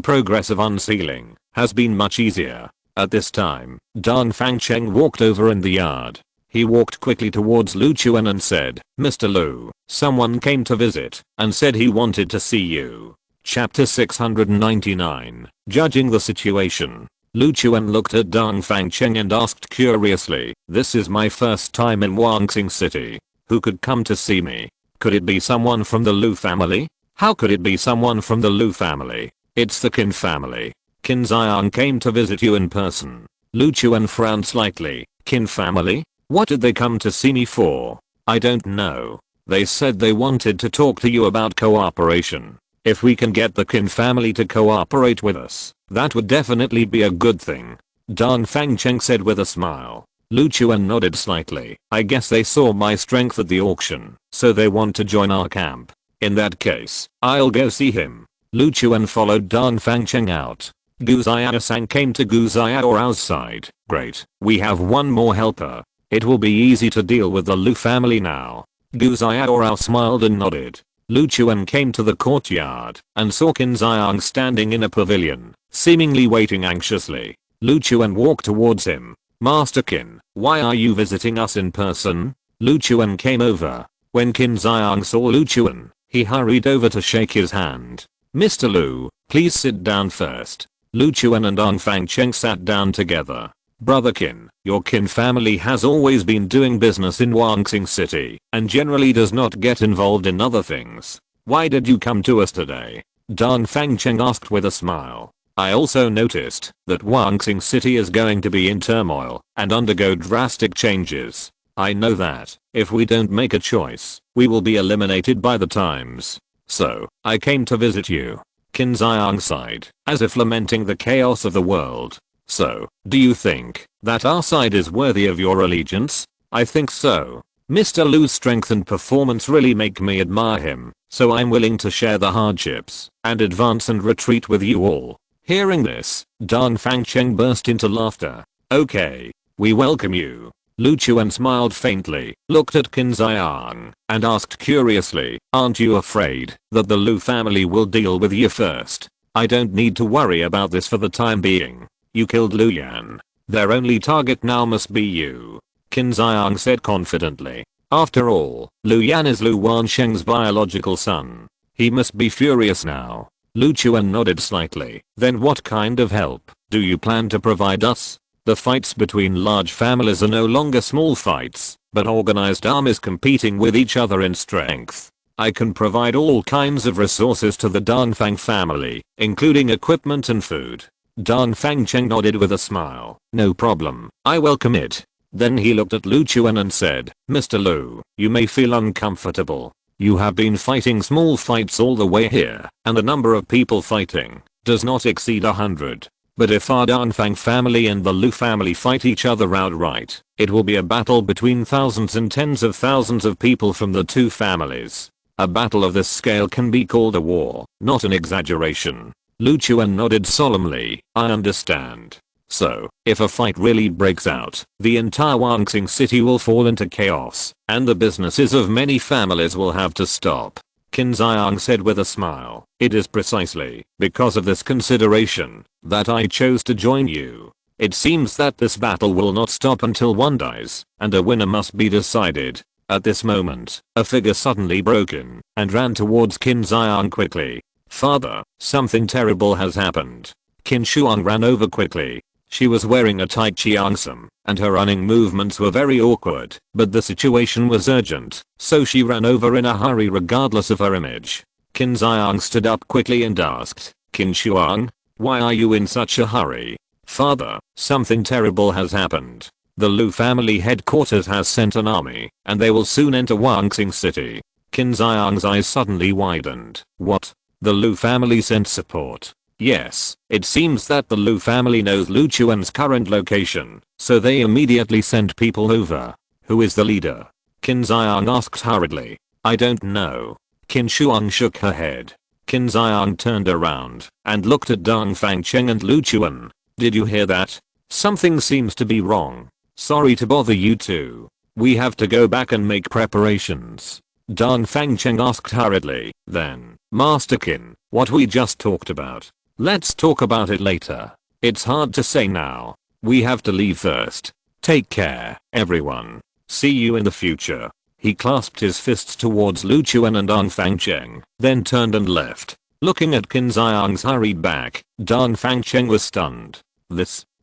S1: progress of unsealing has been much easier. At this time, Dong Fangcheng walked over in the yard. He walked quickly towards Lu Chuan and said, Mr. Lu, someone came to visit and said he wanted to see you. Chapter 699. Judging the situation. Lu Chuan looked at Dong Fangcheng and asked curiously, this is my first time in Wanxing City. Who could come to see me? Could it be someone from the Lu family? How could it be someone from the Lu family? It's the Qin family. Qin Xiang came to visit you in person. Lu Chuan frowned slightly. Qin family? What did they come to see me for? I don't know. They said they wanted to talk to you about cooperation. If we can get the Qin family to cooperate with us, that would definitely be a good thing. Dong Fangcheng said with a smile. Lu Chuan nodded slightly. I guess they saw my strength at the auction, so they want to join our camp. In that case, I'll go see him. Lu Chuan followed Dong Fangcheng out. Gu Xiaosang came to Gu Xiaorao's side. Great, we have one more helper. It will be easy to deal with the Lu family now. Gu Xiaorao smiled and nodded. Lu Chuan came to the courtyard and saw Qin Xiang standing in a pavilion, seemingly waiting anxiously. Lu Chuan walked towards him. Master Qin, why are you visiting us in person? Lu Chuan came over. When Qin Xiang saw Lu Chuan, he hurried over to shake his hand. Mr. Lu, please sit down first. Lu Chuan and Dong Fangcheng sat down together. Brother Qin, your Qin family has always been doing business in Wanxing City and generally does not get involved in other things. Why did you come to us today? Dong Fangcheng asked with a smile. I also noticed that Wanxing City is going to be in turmoil and undergo drastic changes. I know that if we don't make a choice, we will be eliminated by the times. So, I came to visit you. Qin Xiang sighed, as if lamenting the chaos of the world. So, do you think that our side is worthy of your allegiance? I think so. Mr. Lu's strength and performance really make me admire him, so I'm willing to share the hardships and advance and retreat with you all. Hearing this, Dong Fangcheng burst into laughter. Okay, we welcome you. Lu Chuan smiled faintly, looked at Qin Xiang, and asked curiously, aren't you afraid that the Lu family will deal with you first? I don't need to worry about this for the time being. You killed Lu Yan. Their only target now must be you. Qin Xiang said confidently. After all, Lu Yan is Lu Wansheng's biological son. He must be furious now. Lu Chuan nodded slightly. Then what kind of help do you plan to provide us? The fights between large families are no longer small fights, but organized armies competing with each other in strength. I can provide all kinds of resources to the Dongfang family, including equipment and food. Dong Fangcheng nodded with a smile. No problem, I welcome it. Then he looked at Lu Chuan and said, Mr. Lu, you may feel uncomfortable. You have been fighting small fights all the way here, and the number of people fighting does not exceed 100. But if our Dongfang family and the Lu family fight each other outright, it will be a battle between thousands and tens of thousands of people from the two families. A battle of this scale can be called a war, not an exaggeration. Lu Chuan nodded solemnly. I understand. So, if a fight really breaks out, the entire Wanxing City will fall into chaos, and the businesses of many families will have to stop. Qin Xiang said with a smile. It is precisely because of this consideration that I chose to join you. It seems that this battle will not stop until one dies, and a winner must be decided. At this moment, a figure suddenly broke in and ran towards Qin Xiang quickly. Father, something terrible has happened. Qin Shuang ran over quickly. She was wearing a tight cheongsam, and her running movements were very awkward, but the situation was urgent, so she ran over in a hurry regardless of her image. Qin Xiang stood up quickly and asked, Qin Shuang, why are you in such a hurry? Father, something terrible has happened. The Lu family headquarters has sent an army, and they will soon enter Wanxing City. Qin Xiang's eyes suddenly widened. What? The Lu family sent support? Yes, it seems that the Lu family knows Lu Chuan's current location, so they immediately sent people over. Who is the leader? Qin Xiang asked hurriedly. I don't know. Qin Shuang shook her head. Qin Xiang turned around and looked at Dong Fangcheng and Lu Chuan. Did you hear that? Something seems to be wrong. Sorry to bother you two. We have to go back and make preparations. Dong Fangcheng asked hurriedly. Then, Master Qin, what we just talked about. Let's talk about it later. It's hard to say now. We have to leave first. Take care, everyone. See you in the future. He clasped his fists towards Lu Chuan and Dong Fangcheng, then turned and left. Looking at Qin Xiang's hurried back, Dong Fangcheng was stunned.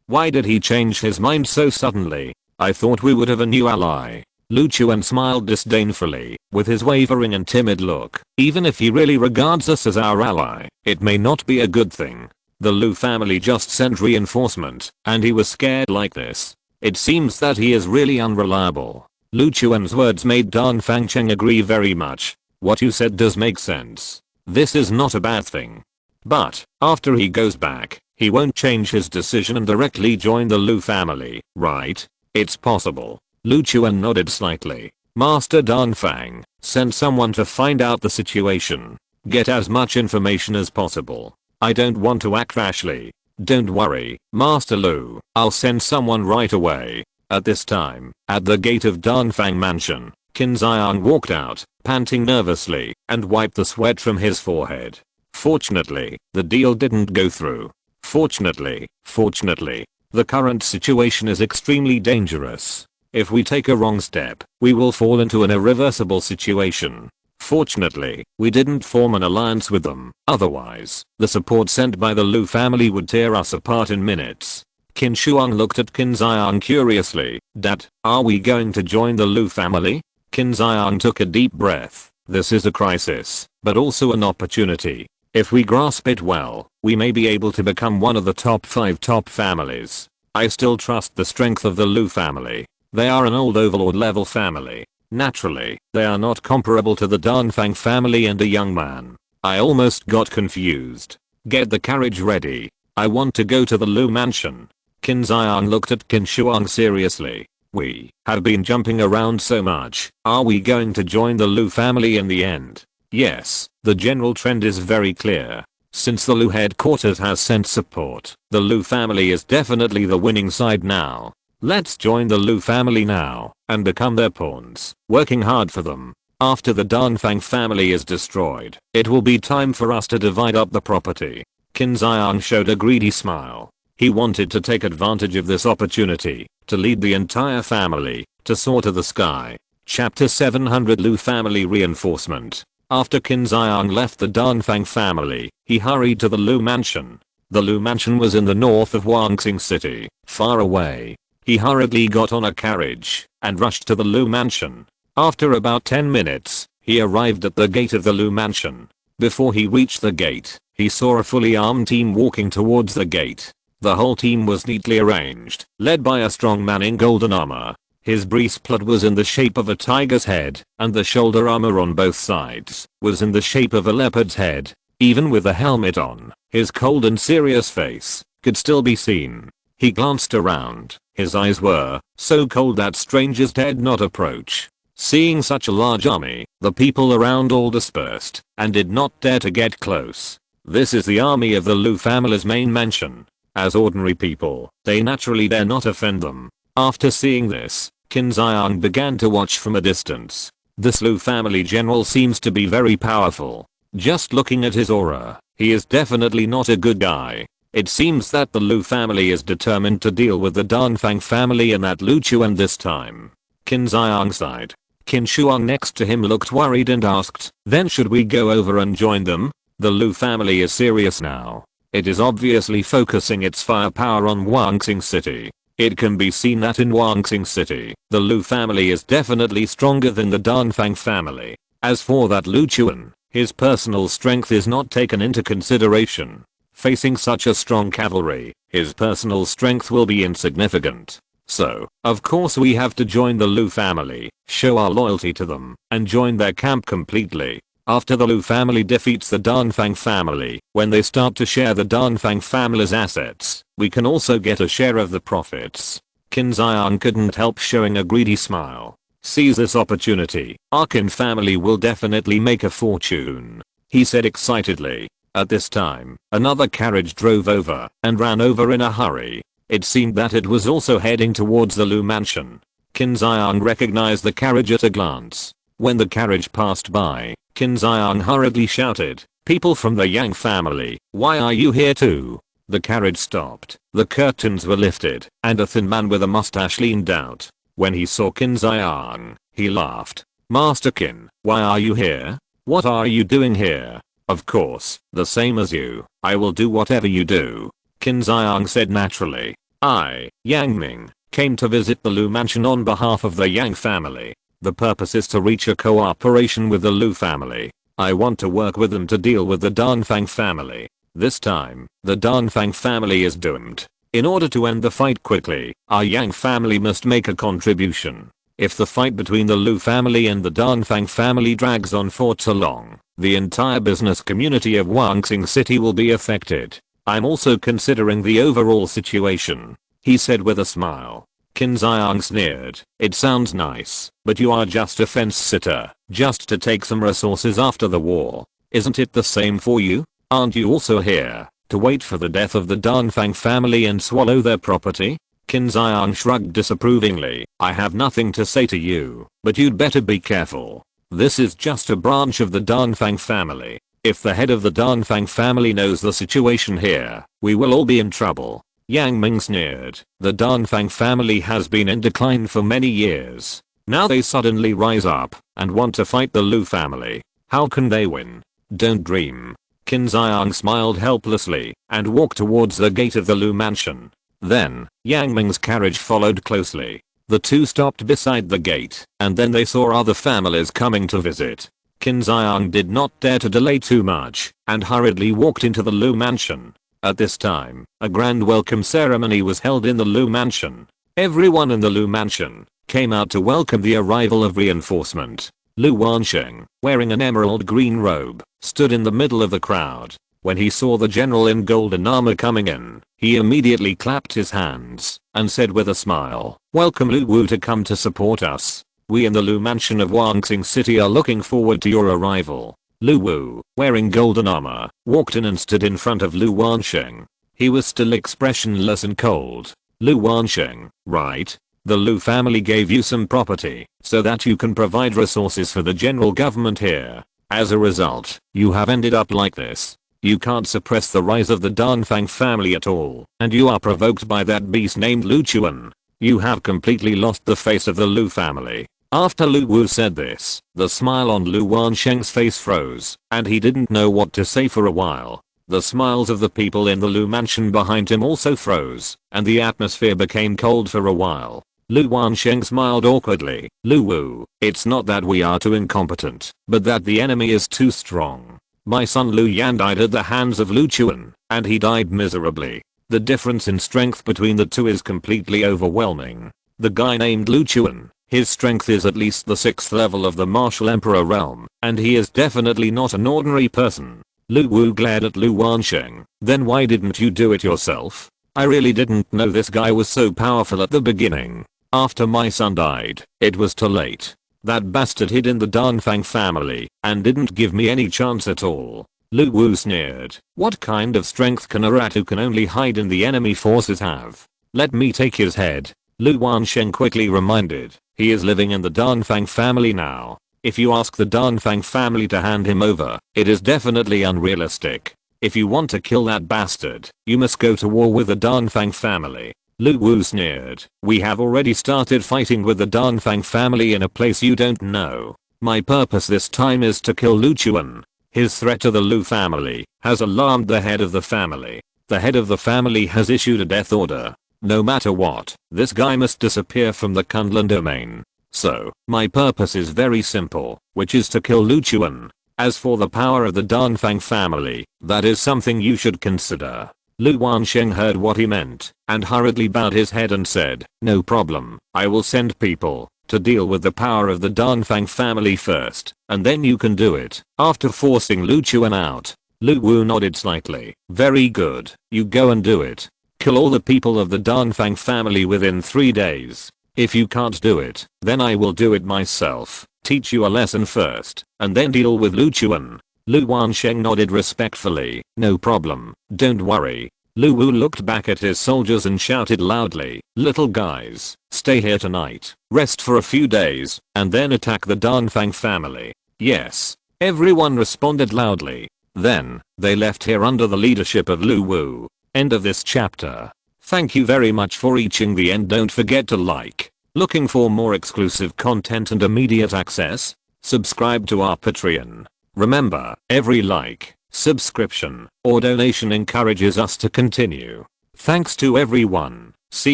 S1: Why did he change his mind so suddenly? I thought we would have a new ally. Lu Chuan smiled disdainfully, with his wavering and timid look. Even if he really regards us as our ally, it may not be a good thing. The Lu family just sent reinforcement, and he was scared like this. It seems that he is really unreliable. Lu Chuan's words made Dong Fangcheng agree very much. What you said does make sense. This is not a bad thing. But, after he goes back, he won't change his decision and directly join the Lu family, right? It's possible. Lu Chuan nodded slightly. Master Dong Fang, send someone to find out the situation. Get as much information as possible. I don't want to act rashly. Don't worry, Master Lu, I'll send someone right away. At this time, at the gate of Dongfang Mansion, Qin Xiang walked out, panting nervously, and wiped the sweat from his forehead. Fortunately, the deal didn't go through. Fortunately, the current situation is extremely dangerous. If we take a wrong step, we will fall into an irreversible situation. Fortunately, we didn't form an alliance with them, otherwise, the support sent by the Lu family would tear us apart in minutes. Qin Shuang looked at Qin Xiang curiously. Dad, are we going to join the Lu family? Qin Xiang took a deep breath. This is a crisis, but also an opportunity. If we grasp it well, we may be able to become one of the top 5 top families. I still trust the strength of the Lu family. They are an old overlord level family. Naturally, they are not comparable to the Dongfang family and a young man. I almost got confused. Get the carriage ready. I want to go to the Lu mansion. Qin Xiang looked at Qin Shuang seriously. We have been jumping around so much. Are we going to join the Lu family in the end? Yes, the general trend is very clear. Since the Lu headquarters has sent support, the Lu family is definitely the winning side now. Let's join the Lu family now, and become their pawns, working hard for them. After the Dongfang family is destroyed, it will be time for us to divide up the property. Qin Xiang showed a greedy smile. He wanted to take advantage of this opportunity, to lead the entire family, to soar to the sky. Chapter 700 Lu Family Reinforcement. After Qin Xiang left the Dongfang family, he hurried to the Lu mansion. The Lu mansion was in the north of Huangxing City, far away. He hurriedly got on a carriage, and rushed to the Lu mansion. After about 10 minutes, he arrived at the gate of the Lu mansion. Before he reached the gate, he saw a fully armed team walking towards the gate. The whole team was neatly arranged, led by a strong man in golden armor. His breastplate was in the shape of a tiger's head, and the shoulder armor on both sides was in the shape of a leopard's head. Even with the helmet on, his cold and serious face could still be seen. He glanced around. His eyes were so cold that strangers dared not approach. Seeing such a large army, the people around all dispersed and did not dare to get close. This is the army of the Lu family's main mansion. As ordinary people, they naturally dare not offend them. After seeing this, Qin Xiang began to watch from a distance. This Lu family general seems to be very powerful. Just looking at his aura, he is definitely not a good guy. It seems that the Lu family is determined to deal with the Dongfang family and that Lu Chuan this time. Qin Xiang sighed. Qin Shuang next to him looked worried and asked, then should we go over and join them? The Lu family is serious now. It is obviously focusing its firepower on Huangxing City. It can be seen that in Huangxing City, the Lu family is definitely stronger than the Dongfang family. As for that Lu Chuan, his personal strength is not taken into consideration. Facing such a strong cavalry, his personal strength will be insignificant. So, of course we have to join the Lu family, show our loyalty to them, and join their camp completely. After the Lu family defeats the Dongfang family, when they start to share the Dongfang family's assets, we can also get a share of the profits. Qin Xiang couldn't help showing a greedy smile. Seize this opportunity, our Qin family will definitely make a fortune, he said excitedly. At this time, another carriage drove over and ran over in a hurry. It seemed that it was also heading towards the Lu mansion. Qin Xiang recognized the carriage at a glance. When the carriage passed by, Qin Xiang hurriedly shouted, people from the Yang family, why are you here too? The carriage stopped, the curtains were lifted, and a thin man with a mustache leaned out. When he saw Qin Xiang, he laughed. Master Qin, why are you here? What are you doing here? Of course, the same as you. I will do whatever you do. Qin Xiang said naturally. I, Yang Ming, came to visit the Lu mansion on behalf of the Yang family. The purpose is to reach a cooperation with the Lu family. I want to work with them to deal with the Danfang family. This time, the Danfang family is doomed. In order to end the fight quickly, our Yang family must make a contribution. If the fight between the Lu family and the Danfang family drags on for too long, the entire business community of Wuxing City will be affected. I'm also considering the overall situation, he said with a smile. Qin Xiang sneered. It sounds nice, but you are just a fence sitter, just to take some resources after the war. Isn't it the same for you? Aren't you also here to wait for the death of the Danfang family and swallow their property? Qin Xiang shrugged disapprovingly. I have nothing to say to you, but you'd better be careful. This is just a branch of the Danfang family. If the head of the Danfang family knows the situation here, we will all be in trouble. Yang Ming sneered. The Danfang family has been in decline for many years. Now they suddenly rise up and want to fight the Lu family. How can they win? Don't dream. Qin Xiang smiled helplessly and walked towards the gate of the Lu mansion. Then, Yang Ming's carriage followed closely. The two stopped beside the gate, and then they saw other families coming to visit. Qin Xiang did not dare to delay too much, and hurriedly walked into the Lu mansion. At this time, a grand welcome ceremony was held in the Lu mansion. Everyone in the Lu mansion came out to welcome the arrival of reinforcement. Lu Wansheng, wearing an emerald green robe, stood in the middle of the crowd. When he saw the general in golden armor coming in, he immediately clapped his hands and said with a smile, "Welcome Lu Wu to come to support us. We in the Lu mansion of Wuxing City are looking forward to your arrival." Lu Wu, wearing golden armor, walked in and stood in front of Lu Wansheng. He was still expressionless and cold. Lu Wansheng, right? The Lu family gave you some property so that you can provide resources for the general government here. As a result, you have ended up like this. You can't suppress the rise of the Danfang family at all, and you are provoked by that beast named Lu Chuan. You have completely lost the face of the Lu family. After Lu Wu said this, the smile on Lu Wansheng's face froze, and he didn't know what to say for a while. The smiles of the people in the Lu mansion behind him also froze, and the atmosphere became cold for a while. Lu Wansheng smiled awkwardly. Lu Wu, it's not that we are too incompetent, but that the enemy is too strong. My son Lu Yan died at the hands of Lu Chuan, and he died miserably. The difference in strength between the two is completely overwhelming. The guy named Lu Chuan, his strength is at least the 6th level of the martial emperor realm, and he is definitely not an ordinary person. Lu Wu glared at Lu Wansheng. Then why didn't you do it yourself? I really didn't know this guy was so powerful at the beginning. After my son died, it was too late. That bastard hid in the Danfang family and didn't give me any chance at all. Lu Wu sneered. What kind of strength can a rat who can only hide in the enemy forces have? Let me take his head. Lu Wansheng quickly reminded. He is living in the Danfang family now. If you ask the Danfang family to hand him over, it is definitely unrealistic. If you want to kill that bastard, you must go to war with the Danfang family. Lu Wu sneered. We have already started fighting with the Danfang family in a place you don't know. My purpose this time is to kill Lu Chuan. His threat to the Lu family has alarmed the head of the family. The head of the family has issued a death order. No matter what, this guy must disappear from the Kunlun domain. So, my purpose is very simple, which is to kill Lu Chuan. As for the power of the Danfang family, that is something you should consider. Lu Wansheng heard what he meant and hurriedly bowed his head and said, no problem, I will send people to deal with the power of the Danfang family first, and then you can do it. After forcing Lu Chuan out, Lu Wu nodded slightly. Very good, you go and do it. Kill all the people of the Danfang family within 3 days. If you can't do it, then I will do it myself. Teach you a lesson first, and then deal with Lu Chuan. Lu Wansheng nodded respectfully. No problem, don't worry. Lu Wu looked back at his soldiers and shouted loudly, little guys, stay here tonight, rest for a few days, and then attack the Danfang family. Yes. Everyone responded loudly. Then, they left here under the leadership of Lu Wu. End of this chapter. Thank you very much for reaching the end. Don't forget to like, Looking for more exclusive content and immediate access? Subscribe to our Patreon. Remember, every like, subscription, or donation encourages us to continue. Thanks to everyone. See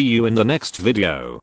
S1: you in the next video.